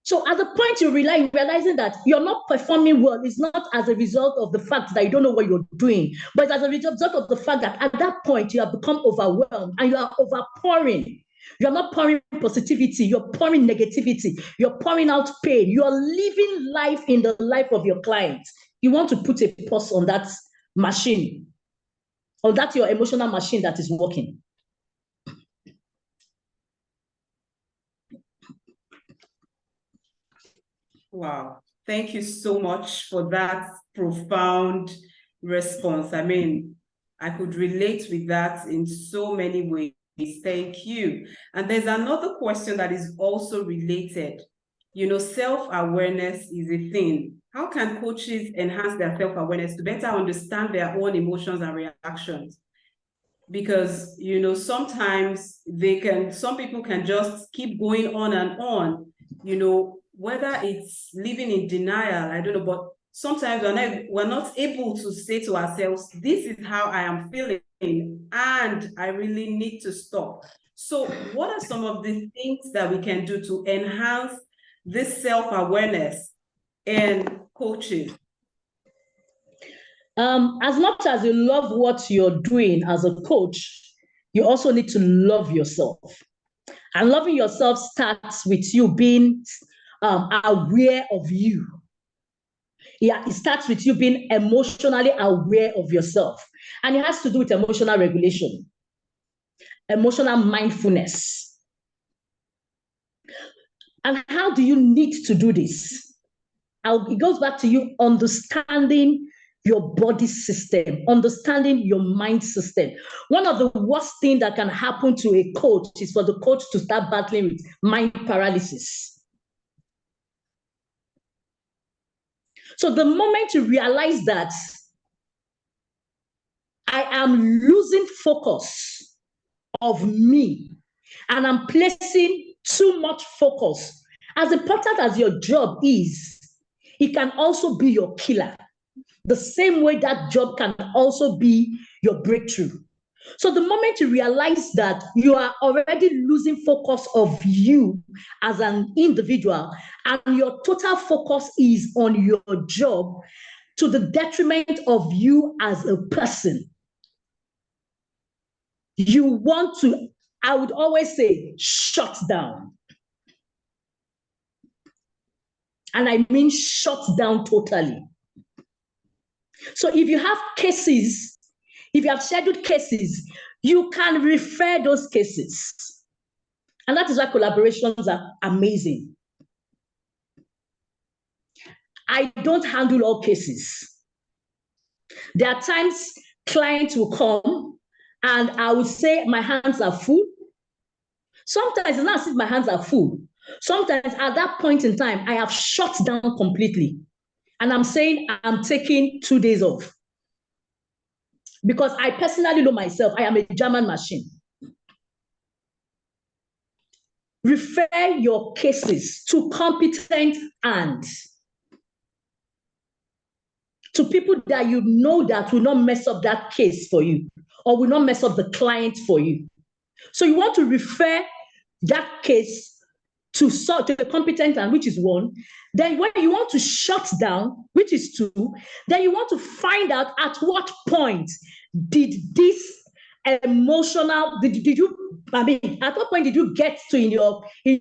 So at the point you realizing that you're not performing well is not as a result of the fact that you don't know what you're doing, but as a result of the fact that at that point you have become overwhelmed and you are overpouring. You're not pouring positivity, you're pouring negativity, you're pouring out pain, you're living life in the life of your clients. You want to put a pause on that machine, on that your emotional machine that is working. Wow. Thank you so much for that profound response. I mean, I could relate with that in so many ways. Thank you. And there's another question that is also related. You know, self-awareness is a thing. How can coaches enhance their self-awareness to better understand their own emotions and reactions? Because, you know, sometimes some people can just keep going on, you know, whether it's living in denial, I don't know, but sometimes we're not able to say to ourselves, this is how I am feeling, and I really need to stop. So what are some of the things that we can do to enhance this self-awareness in coaches? As much as you love what you're doing as a coach, you also need to love yourself. And loving yourself starts with you being aware of you. Yeah, it starts with you being emotionally aware of yourself. And it has to do with emotional regulation, emotional mindfulness. And how do you need to do this? It goes back to you understanding your body system, understanding your mind system. One of the worst things that can happen to a coach is for the coach to start battling with mind paralysis. So the moment you realize that I am losing focus of me and I'm placing too much focus, as important as your job is, it can also be your killer. The same way that job can also be your breakthrough. So the moment you realize that you are already losing focus of you as an individual and your total focus is on your job to the detriment of you as a person, you want to, I would always say, shut down. And I mean shut down totally. So if you have cases, if you have scheduled cases, you can refer those cases. And that is why collaborations are amazing. I don't handle all cases. There are times clients will come and I would say my hands are full. Sometimes it's not as if my hands are full. Sometimes at that point in time, I have shut down completely. And I'm saying I'm taking 2 days off. Because I personally know myself, I am a German machine. Refer your cases to competent hands, to people that you know that will not mess up that case for you or will not mess up the client for you. So you want to refer that case to a competent hand, which is 1. Then when you want to shut down, which is 2, then you want to find out at what point did this emotional, at what point did you get to in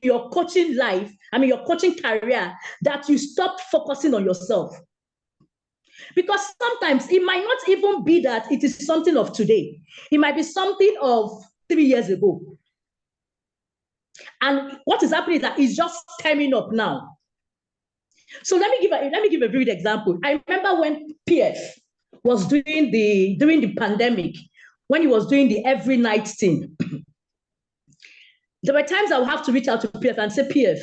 your coaching life, your coaching career, that you stopped focusing on yourself? Because sometimes it might not even be that it is something of today. It might be something of 3 years ago. And what is happening is that it's just stemming up now. So let me give a vivid example. I remember when PF was during the pandemic, when he was doing the every night thing. There were times I would have to reach out to PF and say, PF,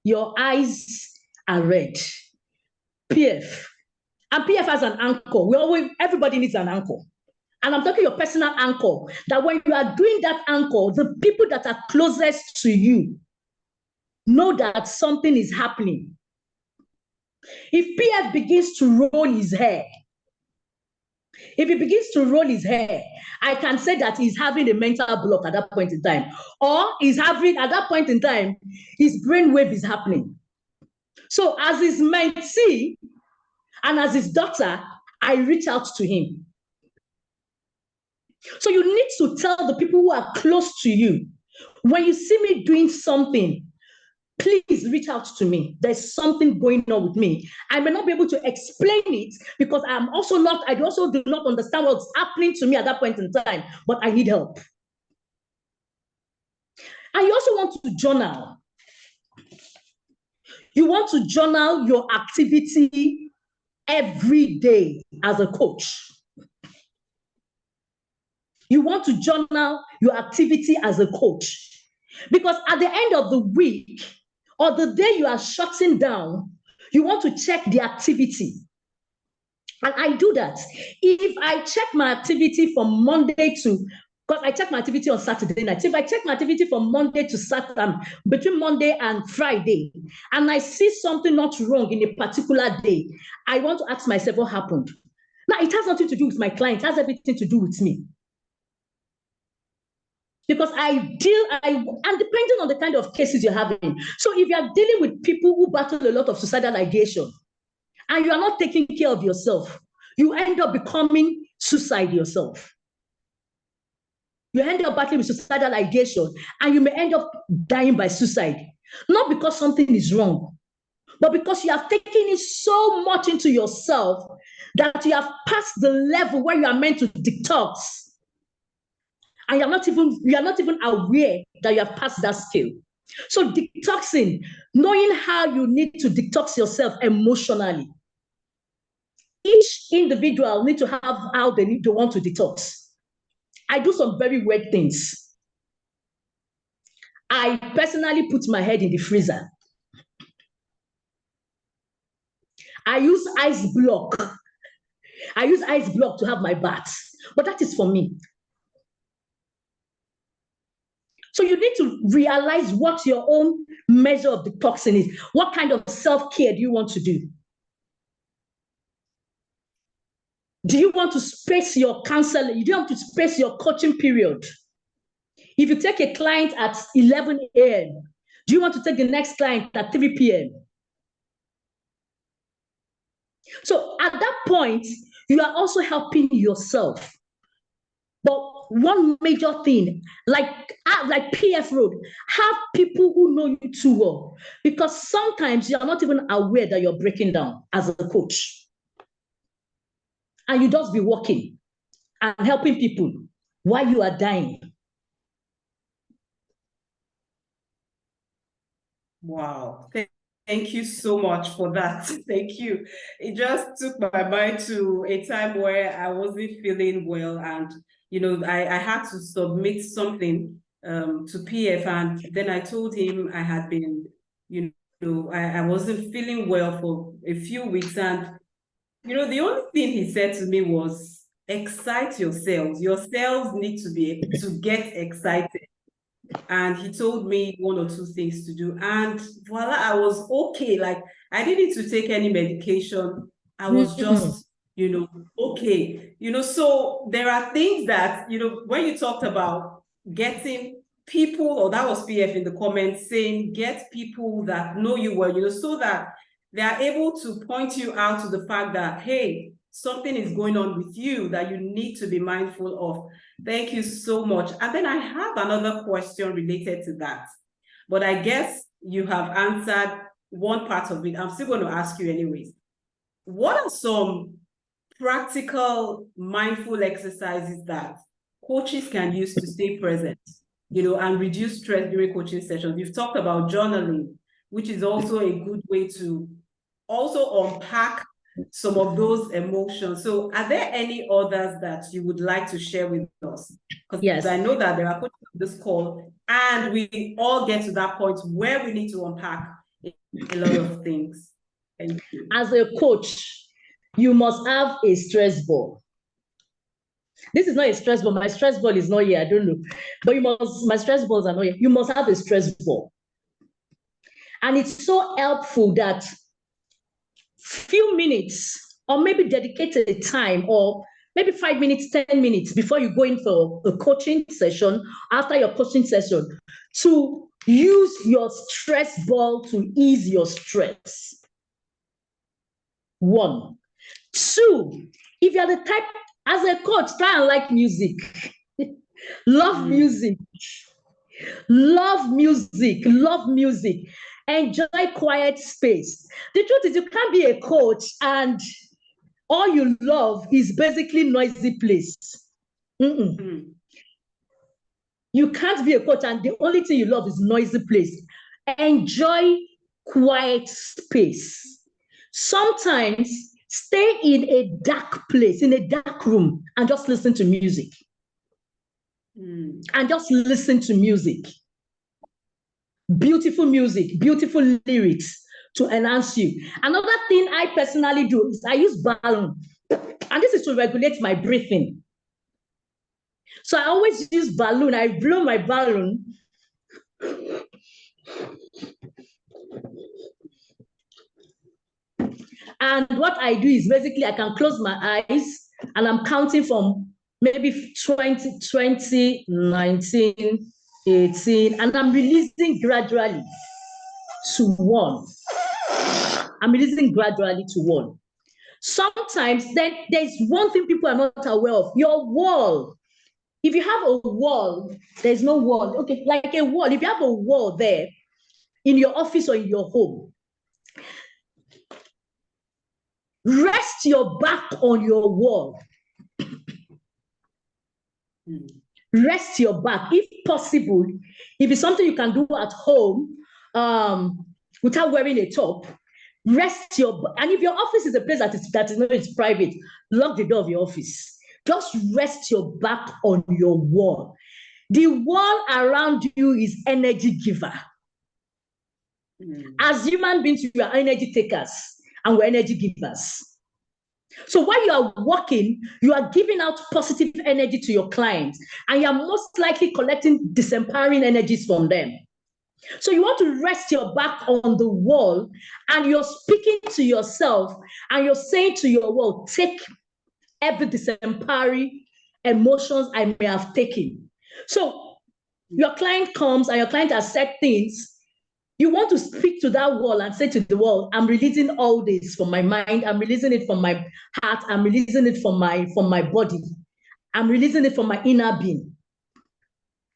your eyes are red. PF. And PF has an anchor. Everybody needs an anchor. And I'm talking your personal anchor, that when you are doing that anchor, the people that are closest to you know that something is happening. If PF begins to roll his hair, I can say that he's having a mental block at that point in time. Or at that point in time, his brainwave is happening. So as his mentee and as his daughter, I reach out to him. So you need to tell the people who are close to you, when you see me doing something, please reach out to me. There's something going on with me. I may not be able to explain it because I also do not understand what's happening to me at that point in time, but I need help. And you also want to journal. You want to journal your activity every day as a coach. You want to journal your activity as a coach. Because at the end of the week, or the day you are shutting down, you want to check the activity. And I do that. If I check my activity from Monday to, because I check my activity on Saturday night. If I check my activity from Monday to Saturday, between Monday and Friday, and I see something not wrong in a particular day, I want to ask myself what happened. Now, it has nothing to do with my client. It has everything to do with me. Because and depending on the kind of cases you're having. So if you're dealing with people who battle a lot of suicidal ideation, and you are not taking care of yourself, you end up becoming suicide yourself. You end up battling with suicidal ideation, and you may end up dying by suicide. Not because something is wrong, but because you have taken it so much into yourself that you have passed the level where you are meant to detox. And you are not even aware that you have passed that scale. So detoxing, knowing how you need to detox yourself emotionally. Each individual needs to have how they want to detox. I do some very weird things. I personally put my head in the freezer. I use ice block. To have my bath, but that is for me. So you need to realize what your own measure of detoxing is. What kind of self-care do you want to do? Do you want to space your counseling? You don't have to space your coaching period. If you take a client at 11 a.m., do you want to take the next client at 3 p.m.? So at that point, you are also helping yourself. But one major thing, like PF Road, have people who know you too well. Because sometimes you're not even aware that you're breaking down as a coach. And you just be working and helping people while you are dying. Wow. Thank you so much for that. Thank you. It just took my mind to a time where I wasn't feeling well, and I had to submit something to PF, and then I told him I had been, I wasn't feeling well for a few weeks, and the only thing he said to me was, excite yourselves. Your cells need to get excited. And he told me 1 or 2 things to do, and voila, I was okay. Like, I didn't need to take any medication. I was just, okay. So there are things that, when you talked about getting people, or that was PF in the comments saying, get people that know you well, so that they are able to point you out to the fact that, hey, something is going on with you that you need to be mindful of. Thank you so much. And then I have another question related to that, but I guess you have answered one part of it. I'm still going to ask you anyways. What are some practical mindful exercises that coaches can use to stay present and reduce stress during coaching sessions. We've talked about journaling, which is also a good way to also unpack some of those emotions. So are there any others that you would like to share with us? Because Yes. I know that there are coaches on this call, and we all get to that point where we need to unpack a lot of things. Thank you. As a coach, you must have a stress ball. This is not a stress ball. My stress ball is not here. I don't know. But my stress balls are not here. You must have a stress ball. And it's so helpful that few minutes, or maybe dedicated time, or maybe 5 minutes, 10 minutes before you go in for a coaching session, after your coaching session, to use your stress ball to ease your stress. 1. 2, if you're the type, as a coach, try and like music. Love music. Love music. Love music. Enjoy quiet space. The truth is, you can't be a coach and all you love is basically noisy place. You can't be a coach and the only thing you love is noisy place. Enjoy quiet space. Sometimes stay in a dark place, in a dark room, and just listen to music. And just listen to music. Beautiful music, beautiful lyrics to enhance you. Another thing I personally do is I use balloon. And this is to regulate my breathing. So I always use balloon. I blow my balloon. And what I do is basically I can close my eyes and I'm counting from maybe 20, 19, 18, and I'm releasing gradually to 1. I'm releasing gradually to 1. Sometimes then there's one thing people are not aware of, your wall. If you have a wall, there's no wall. Okay, like a wall, if you have a wall there in your office or in your home, rest your back on your wall. Rest your back, if possible. If it's something you can do at home without wearing a top, rest your back. And if your office is a place that is not, it's private, lock the door of your office. Just rest your back on your wall. The wall around you is energy giver. As human beings, we are energy takers and we're energy givers. So while you are working, you are giving out positive energy to your clients, and you're most likely collecting disempowering energies from them. So you want to rest your back on the wall, and you're speaking to yourself, and you're saying to your wall, take every disempowering emotions I may have taken. So your client comes and your client has said things. You want to speak to that wall and say to the wall, I'm releasing all this from my mind. I'm releasing it from my heart. I'm releasing it from my body. I'm releasing it from my inner being.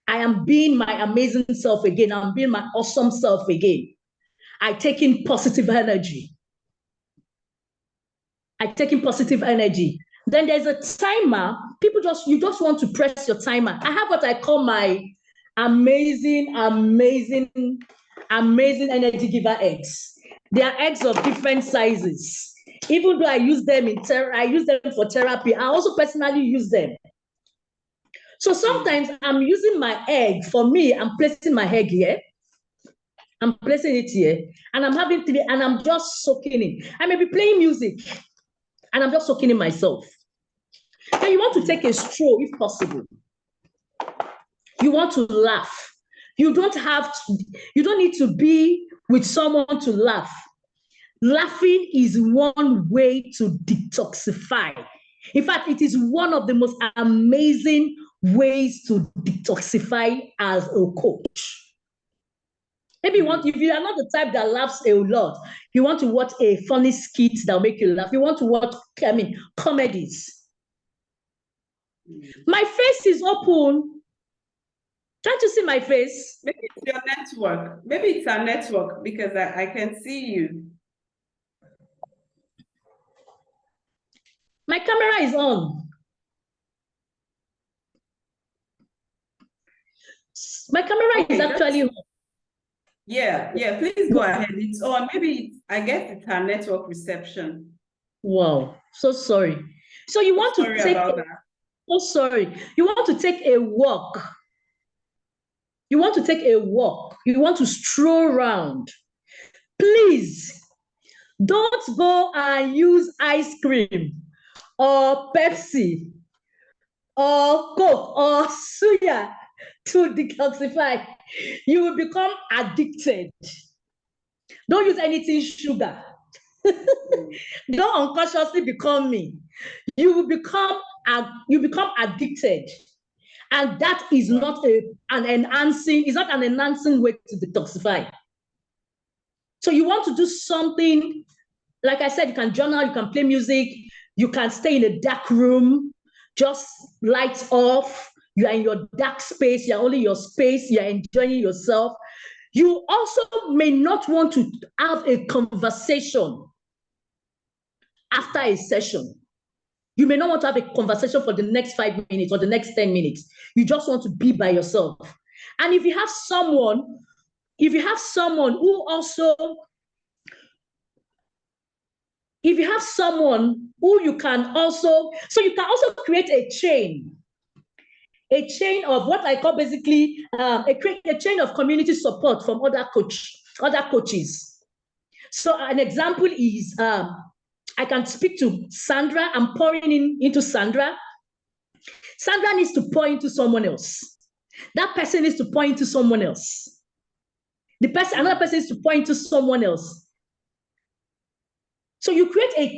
I am being my amazing self again. I'm being my awesome self again. I take in positive energy. I take in positive energy. Then there's a timer. You just want to press your timer. I have what I call my amazing energy giver eggs. They are eggs of different sizes. Even though I use them for therapy, I also personally use them. So sometimes I'm using my egg. For me, I'm placing my egg here. I'm placing it here, and I'm having 3, and I'm just soaking in. I may be playing music, and I'm just soaking in myself. Then you want to take a stroll if possible. You want to laugh. You don't need to be with someone to laugh. Laughing is one way to detoxify. In fact, it is one of the most amazing ways to detoxify as a coach. Maybe if you are not the type that laughs a lot, you want to watch a funny skit that will make you laugh. You want to watch, comedies. My face is open. Can't you see my face? Maybe it's your network. Maybe it's our network, because I can see you. My camera is on. Yes, my camera is actually on. Yeah, please go ahead. It's on. Maybe I guess it's her network reception. Wow, so sorry. So you want to take you want to take a walk. You want to take a walk. You want to stroll around. Please don't go and use ice cream or Pepsi or Coke or suya to detoxify. You will become addicted. Don't use anything sugar. Don't unconsciously become me. You will become addicted. And that is not an enhancing way to detoxify. So you want to do something, like I said, you can journal, you can play music, you can stay in a dark room, just lights off, you are in your dark space, you're only your space, you're enjoying yourself. You also may not want to have a conversation after a session. You may not want to have a conversation for the next 5 minutes or the next 10 minutes. You just want to be by yourself. And if you have someone who you can also create a chain of what I call basically a chain of community support from other coaches. So an example is I can speak to Sandra. I'm pouring into Sandra. Sandra needs to pour into someone else. That person needs to pour into someone else. Another person needs to pour into someone else. So you create a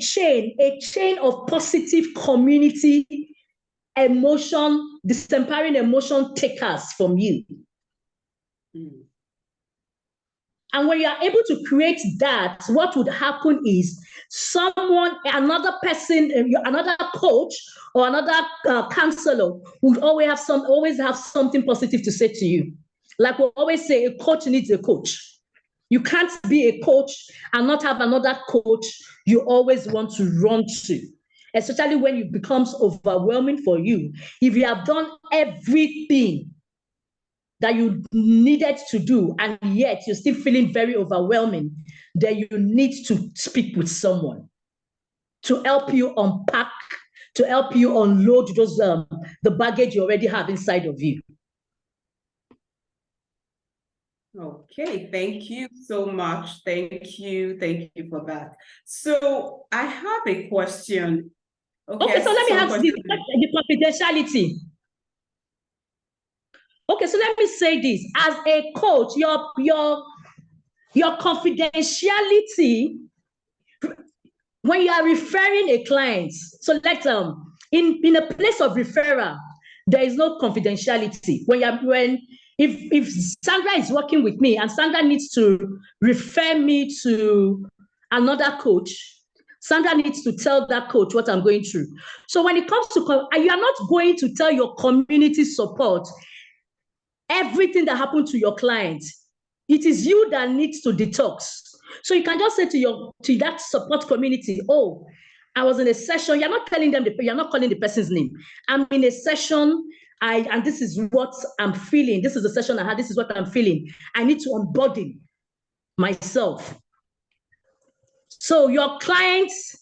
chain of positive community emotion, disempowering emotion takers from you. And when you are able to create that, what would happen is another person, another coach or another counselor would always have something positive to say to you. Like we always say, a coach needs a coach. You can't be a coach and not have another coach you always want to run to, especially when it becomes overwhelming for you. If you have done everything that you needed to do, and yet you're still feeling very overwhelming, then you need to speak with someone to help you unpack, to help you unload those the baggage you already have inside of you. Okay, thank you so much. Thank you for that. So I have a question. Okay, so let me ask the confidentiality. Okay, so let me say this. As a coach, your confidentiality, when you are referring a client, so let's in a place of referral, there is no confidentiality. If Sandra is working with me and Sandra needs to refer me to another coach, Sandra needs to tell that coach what I'm going through. So when it comes to, you are not going to tell your community support everything that happened to your client. It is you that needs to detox. So you can just say to that support community, oh, I was in a session. You're not telling them, you're not calling the person's name. I'm in a session, and this is what I'm feeling. This is the session I had. This is what I'm feeling. I need to unburden myself. So your clients,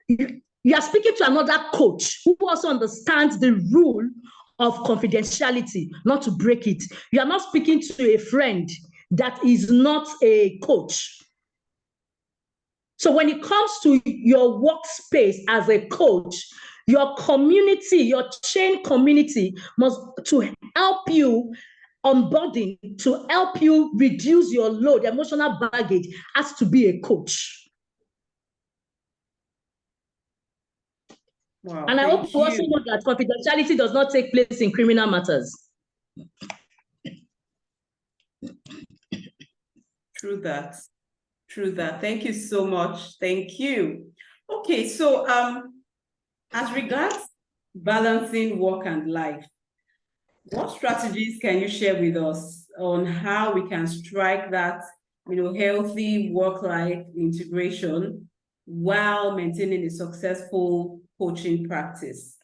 you are speaking to another coach who also understands the rule of confidentiality, not to break it. You are not speaking to a friend that is not a coach. So when it comes to your workspace as a coach, your community, your chain community must, to help you unburden, to help you reduce your load, emotional baggage, has to be a coach. Wow, and I hope you also know that confidentiality does not take place in criminal matters. True that. Thank you so much. Thank you. Okay, so as regards balancing work and life, what strategies can you share with us on how we can strike that, healthy work-life integration while maintaining a successful coaching practice?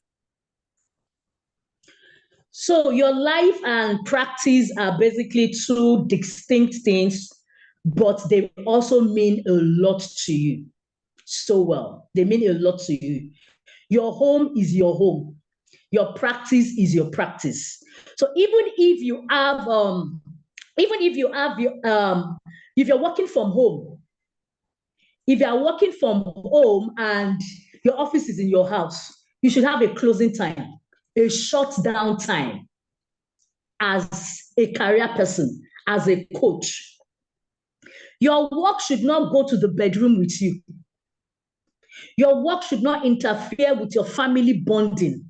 So your life and practice are basically two distinct things, but they also mean a lot to you. So well, they mean a lot to you. Your home is your home. Your practice is your practice. So even if you have, if you're working from home, if you are working from home and your office is in your house, you should have a closing time, a shut down time as a career person, as a coach. Your work should not go to the bedroom with you. Your work should not interfere with your family bonding.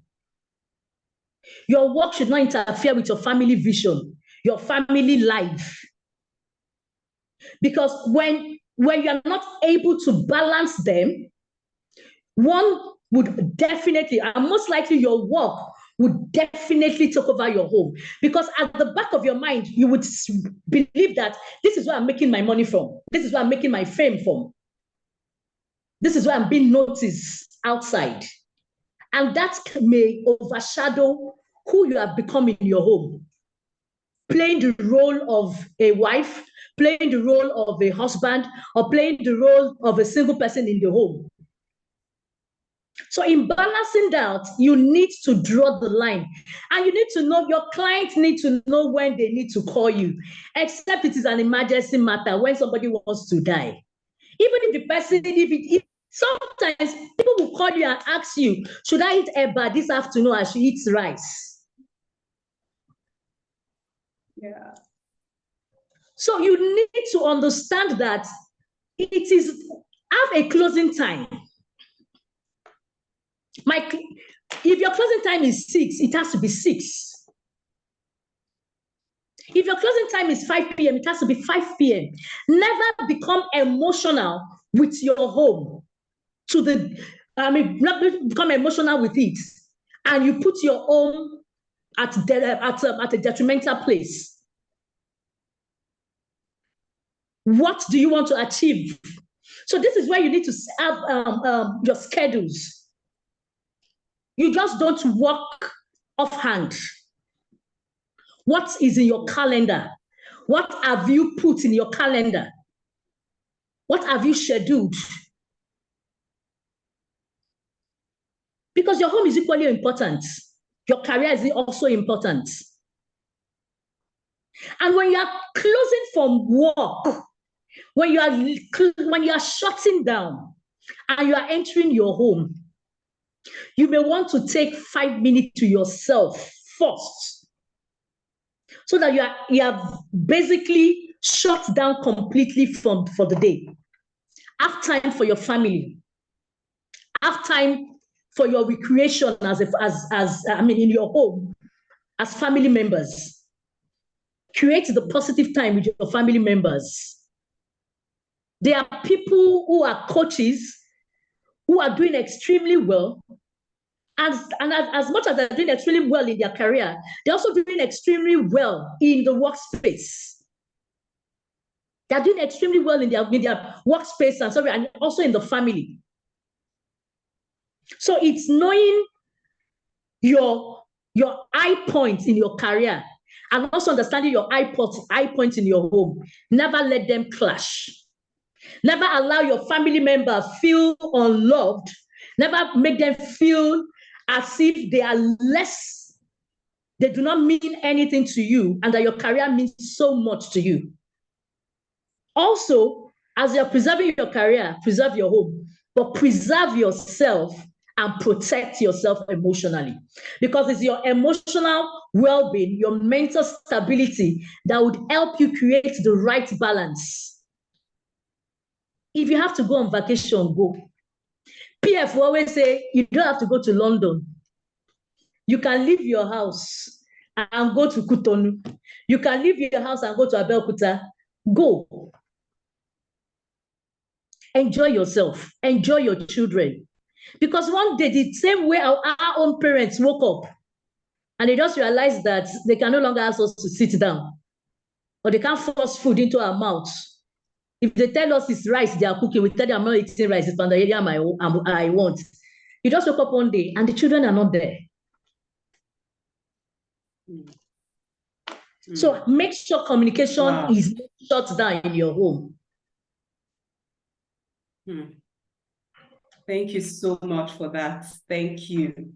Your work should not interfere with your family vision, your family life. Because when you're not able to balance them, one would definitely, and most likely your work would definitely take over your home. Because at the back of your mind, you would believe that this is where I'm making my money from. This is where I'm making my fame from. This is where I'm being noticed outside. And that may overshadow who you have become in your home. Playing the role of a wife, playing the role of a husband, or playing the role of a single person in the home. So in balancing that, you need to draw the line. And you need to know, your clients need to know when they need to call you, except it is an emergency matter, when somebody wants to die. Even if the person, if sometimes people will call you and ask you, should I eat eba this afternoon as she eats rice? Yeah. So you need to understand that it is, have a closing time. If your closing time is 6, it has to be 6. If your closing time is 5 p.m., it has to be 5 p.m. Never become emotional with your home. Not become emotional with it, and you put your home at a detrimental place. What do you want to achieve? So this is where you need to have your schedules. You just don't work offhand. What is in your calendar? What have you put in your calendar? What have you scheduled? Because your home is equally important. Your career is also important. And when you are closing from work, when you are shutting down and you are entering your home, you may want to take 5 minutes to yourself first, so that you have basically shut down completely for the day. Have time for your family. Have time for your recreation in your home as family members. Create the positive time with your family members. There are people who are coaches who are doing extremely well. And as much as they're doing extremely well in their career, they're also doing extremely well in the workspace. They're doing extremely well in their workspace and also in the family. So it's knowing your high points in your career and also understanding your high points in your home. Never let them clash. Never allow your family member feel unloved. Never make them feel as if they are less, they do not mean anything to you, and that your career means so much to you. Also, as you're preserving your career, preserve your home, but preserve yourself and protect yourself emotionally. Because it's your emotional well-being, your mental stability that would help you create the right balance. If you have to go on vacation, go. PF will always say, you don't have to go to London. You can leave your house and go to Cotonou. You can leave your house and go to Abeokuta. Go. Enjoy yourself. Enjoy your children. Because one day, the same way our own parents woke up and they just realized that they can no longer ask us to sit down, or they can't force food into our mouths. If they tell us it's rice they are cooking, we tell them I'm not eating rice, it's Pandayam I want. You just wake up one day and the children are not there. So make sure communication is shut down in your home. Thank you so much for that. Thank you.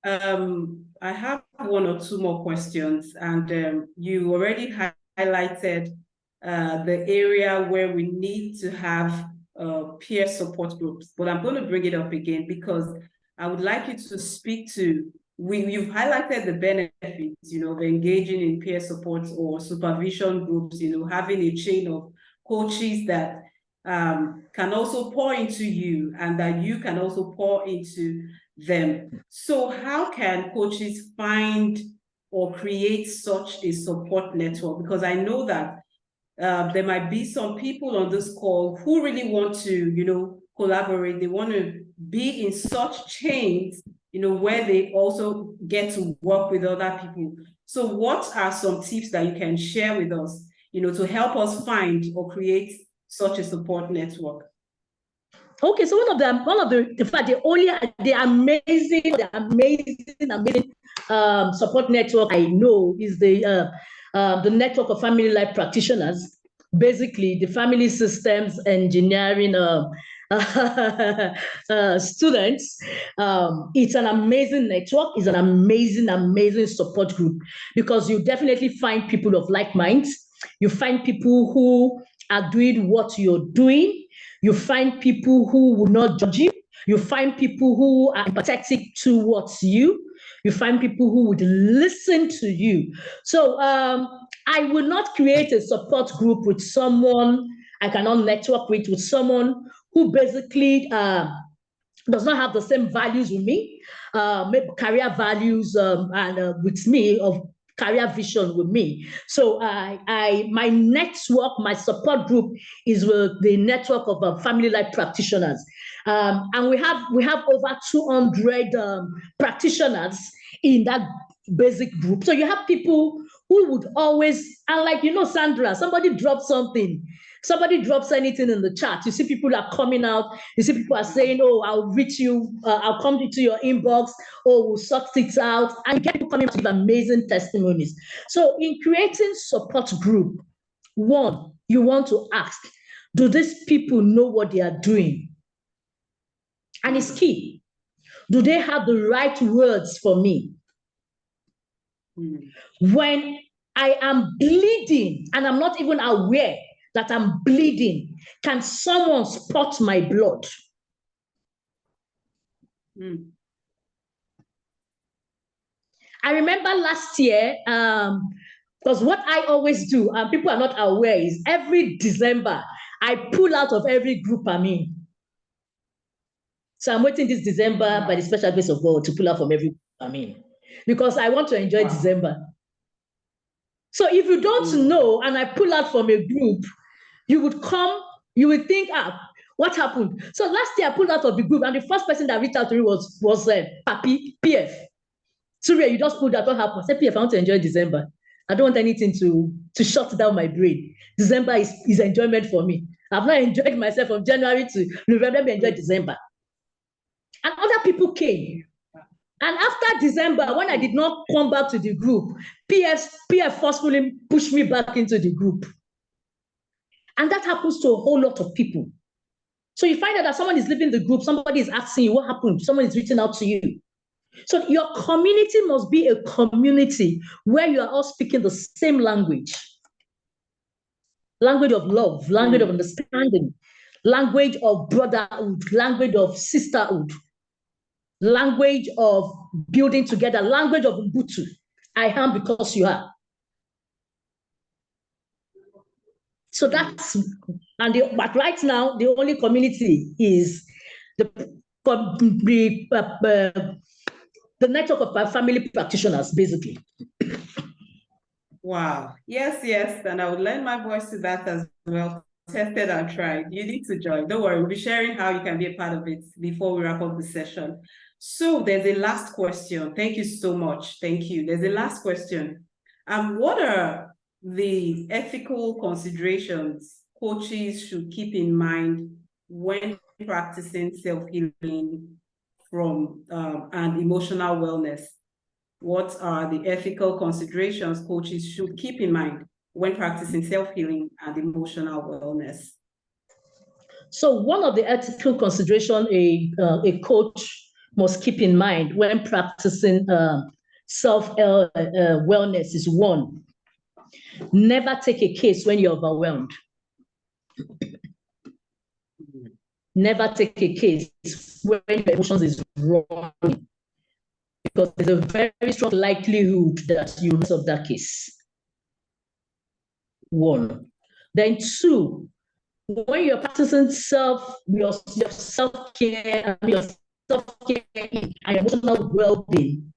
I have one or two more questions, and you already highlighted the area where we need to have peer support groups, but I'm going to bring it up again because I would like you to speak to, you've highlighted the benefits, of engaging in peer support or supervision groups, having a chain of coaches that can also pour into you and that you can also pour into them. So how can coaches find or create such a support network? Because I know that there might be some people on this call who really want to, collaborate. They want to be in such chains, where they also get to work with other people. So what are some tips that you can share with us, to help us find or create such a support network? Okay, so one of the in fact, the amazing support network I know is the network of family life practitioners. Basically, the family systems engineering students. It's an amazing network. It's an amazing support group because you definitely find people of like minds. You find people who are doing what you're doing. You find people who will not judge you. You find people who are empathetic towards you. You find people who would listen to you. So I will not create a support group with someone I cannot network with someone who basically does not have the same values with me, career values and with me of career vision with me. So my network, my support group is with the network of family life practitioners. And we have over 200 practitioners in that basic group. So you have people who would always, and like, Sandra, somebody dropped something. Somebody drops anything in the chat. You see people are coming out. You see people are saying, oh, I'll reach you. I'll come into your inbox. Oh, we'll sort it out. And you get people coming out with amazing testimonies. So in creating support group, one, you want to ask, do these people know what they are doing? And it's key. Do they have the right words for me? When I am bleeding and I'm not even aware that I'm bleeding, can someone spot my blood? I remember last year, because what I always do, and people are not aware, is every December, I pull out of every group I'm in. So I'm waiting this December by the special grace of God to pull out from every group I'm in, because I want to enjoy December. So if you don't know, and I pull out from a group, you would think, what happened? So last year I pulled out of the group, and the first person that reached out to me was Papi, PF. Surya, you just pulled out, what happened? I said, PF, I want to enjoy December. I don't want anything to shut down my brain. December is enjoyment for me. I've not enjoyed myself from January to November. Let me enjoy December. And other people came. And after December, when I did not come back to the group, PF forcefully pushed me back into the group. And that happens to a whole lot of people. So you find out that someone is leaving the group, somebody is asking you, what happened? Someone is reaching out to you. So your community must be a community where you are all speaking the same language. Language of love, language of understanding, language of brotherhood, language of sisterhood, language of building together, language of Ubuntu. I am because you are. So that's, but right now, the only community is the network of family practitioners, basically. Wow. Yes. And I would lend my voice to that as well. Tested and tried. You need to join. Don't worry, we'll be sharing how you can be a part of it before we wrap up the session. So there's a last question. Thank you so much. Thank you. There's a last question. What are the ethical considerations coaches should keep in mind when practicing self-healing and emotional wellness? What are the ethical considerations coaches should keep in mind when practicing self-healing and emotional wellness? So one of the ethical considerations a coach must keep in mind when practicing self-wellness is one, never take a case when you're overwhelmed. Never take a case when your emotions is wrong, because there's a very strong likelihood that you mess up that case. One. Then two, when you're practicing your self-care and your self-care and emotional well-being,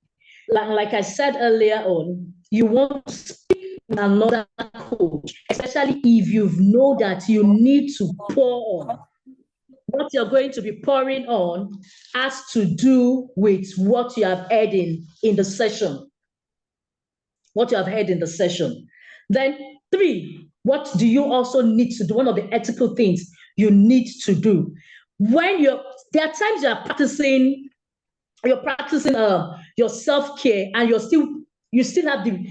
like I said earlier on, you want to speak with another coach, especially if you know that you need to pour on. What you're going to be pouring on has to do with what you have heard in the session. What you have heard in the session. Then three, what do you also need to do? One of the ethical things you need to do. There are times you're practicing your self-care and you still have the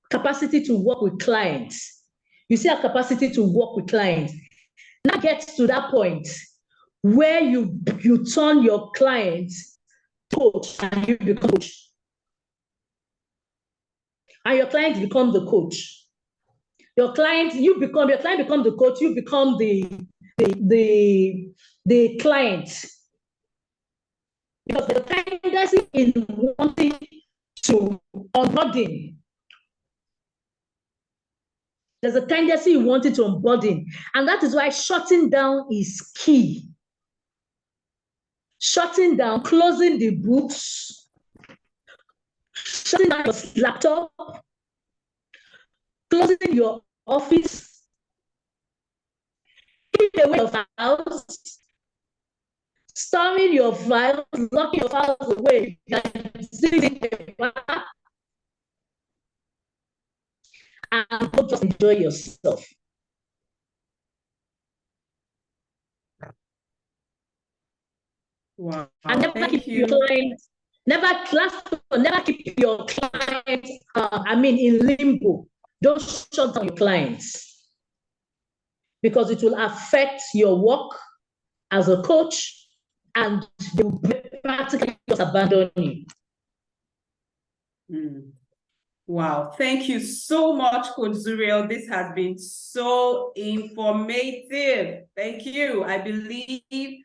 capacity to work with clients. You still have capacity to work with clients. Now get to that point where you turn your client coach and you become coach. And your client becomes the coach. Your client becomes the coach, you become the client. Because the tendency in wanting to onboarding. There's a tendency in wanting to onboarding. And that is why shutting down is key. Shutting down, closing the books, shutting down your laptop, closing your office, giving away your files, storing your files, locking your files away, and don't just enjoy yourself. Wow. And never keep your clients, never keep your clients, in limbo. Don't shut down your clients, because it will affect your work as a coach and they will practically just abandon you. Wow, thank you so much, Coach Zuriel. This has been so informative. Thank you. I believe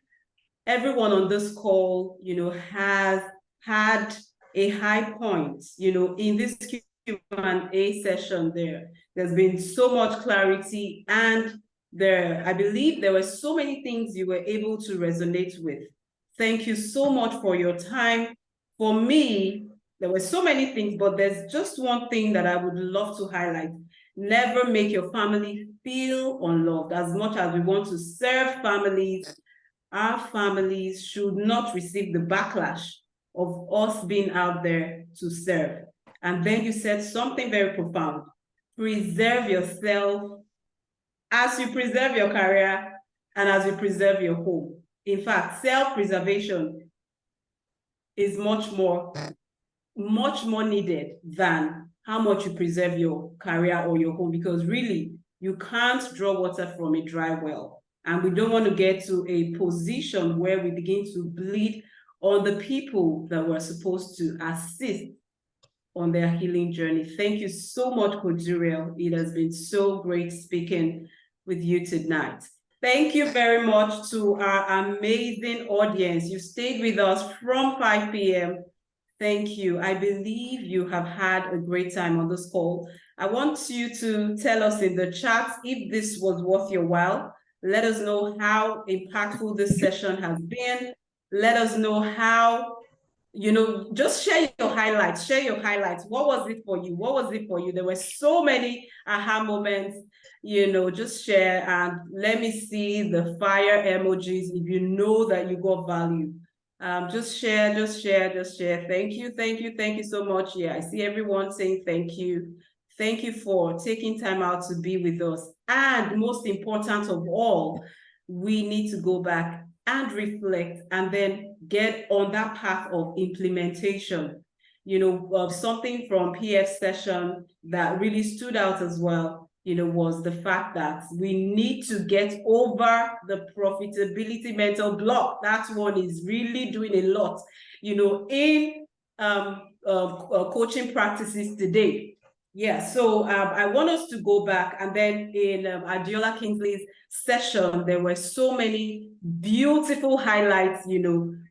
everyone on this call, has had a high point, in this Q&A session there's been so much clarity, and I believe there were so many things you were able to resonate with. Thank you so much for your time. For me, there were so many things, but there's just one thing that I would love to highlight. Never make your family feel unloved. As much as we want to serve families, our families should not receive the backlash of us being out there to serve. And then you said something very profound. Preserve yourself as you preserve your career and as you preserve your home. In fact, self-preservation is much more needed than how much you preserve your career or your home, because really, you can't draw water from a dry well. And we don't want to get to a position where we begin to bleed on the people that we're supposed to assist on their healing journey. Thank you so much, Coach Zuriel. It has been so great speaking with you tonight. Thank you very much to our amazing audience. You stayed with us from 5 p.m. Thank you. I believe you have had a great time on this call. I want you to tell us in the chat if this was worth your while. Let us know how impactful this session has been. Let us know how, just share your highlights. Share your highlights. What was it for you? What was it for you? There were so many aha moments. Just share and let me see the fire emojis if you know that you got value. Just share. Thank you so much. Yeah, I see everyone saying thank you. Thank you for taking time out to be with us. And most important of all, we need to go back and reflect and then get on that path of implementation. something from PF session that really stood out as well, was the fact that we need to get over the profitability mental block. That one is really doing a lot, in coaching practices today. Yeah, so I want us to go back, and then in Adola Kingsley's session, there were so many beautiful highlights,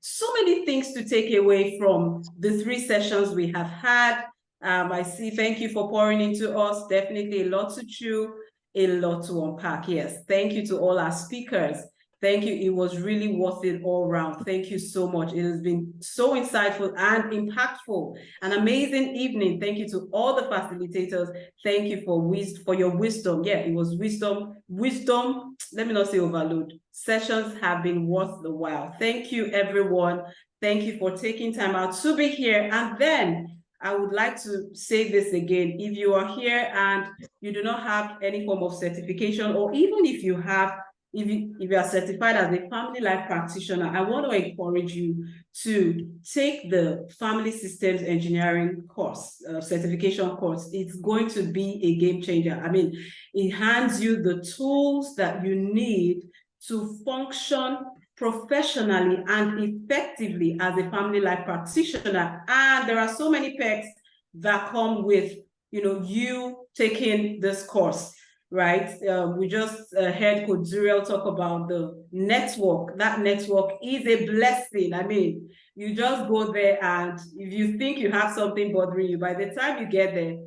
so many things to take away from the 3 sessions we have had. I see, thank you for pouring into us. Definitely a lot to chew, a lot to unpack. Yes, thank you to all our speakers. Thank you. It was really worth it all round. Thank you so much. It has been so insightful and impactful. An amazing evening. Thank you to all the facilitators. Thank you for your wisdom. Yeah, it was wisdom. Wisdom, let me not say overload. Sessions have been worth the while. Thank you, everyone. Thank you for taking time out to be here. And then I would like to say this again. If you are here and you do not have any form of certification, or even if you have, if you are certified as a family life practitioner, I want to encourage you to take the Family Systems Engineering course, certification course. It's going to be a game changer. I mean, it hands you the tools that you need to function professionally and effectively as a family life practitioner. And there are so many perks that come with, you taking this course. Right? We just heard Coach Zuriel talk about the network. That network is a blessing. I mean, you just go there, and if you think you have something bothering you, by the time you get there,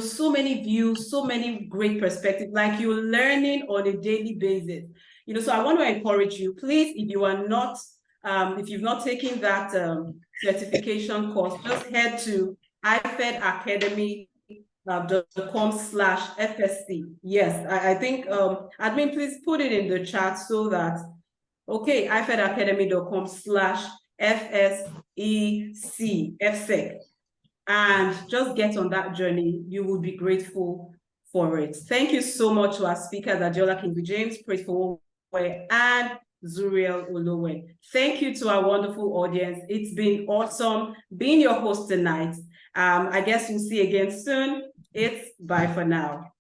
so many views, so many great perspectives, like you're learning on a daily basis. So I want to encourage you, please, if you are not, if you've not taken that certification course, just head to ifedacademy.com/FSC. Yes, I think admin, please put it in the chat so that, okay, ifedacademy.com/FSEC, and just get on that journey. You will be grateful for it. Thank you so much to our speakers, Adola Kingsley James, Praiseful and Zuriel Olowe. Thank you to our wonderful audience. It's been awesome being your host tonight. I guess we'll see you again soon. It's bye for now.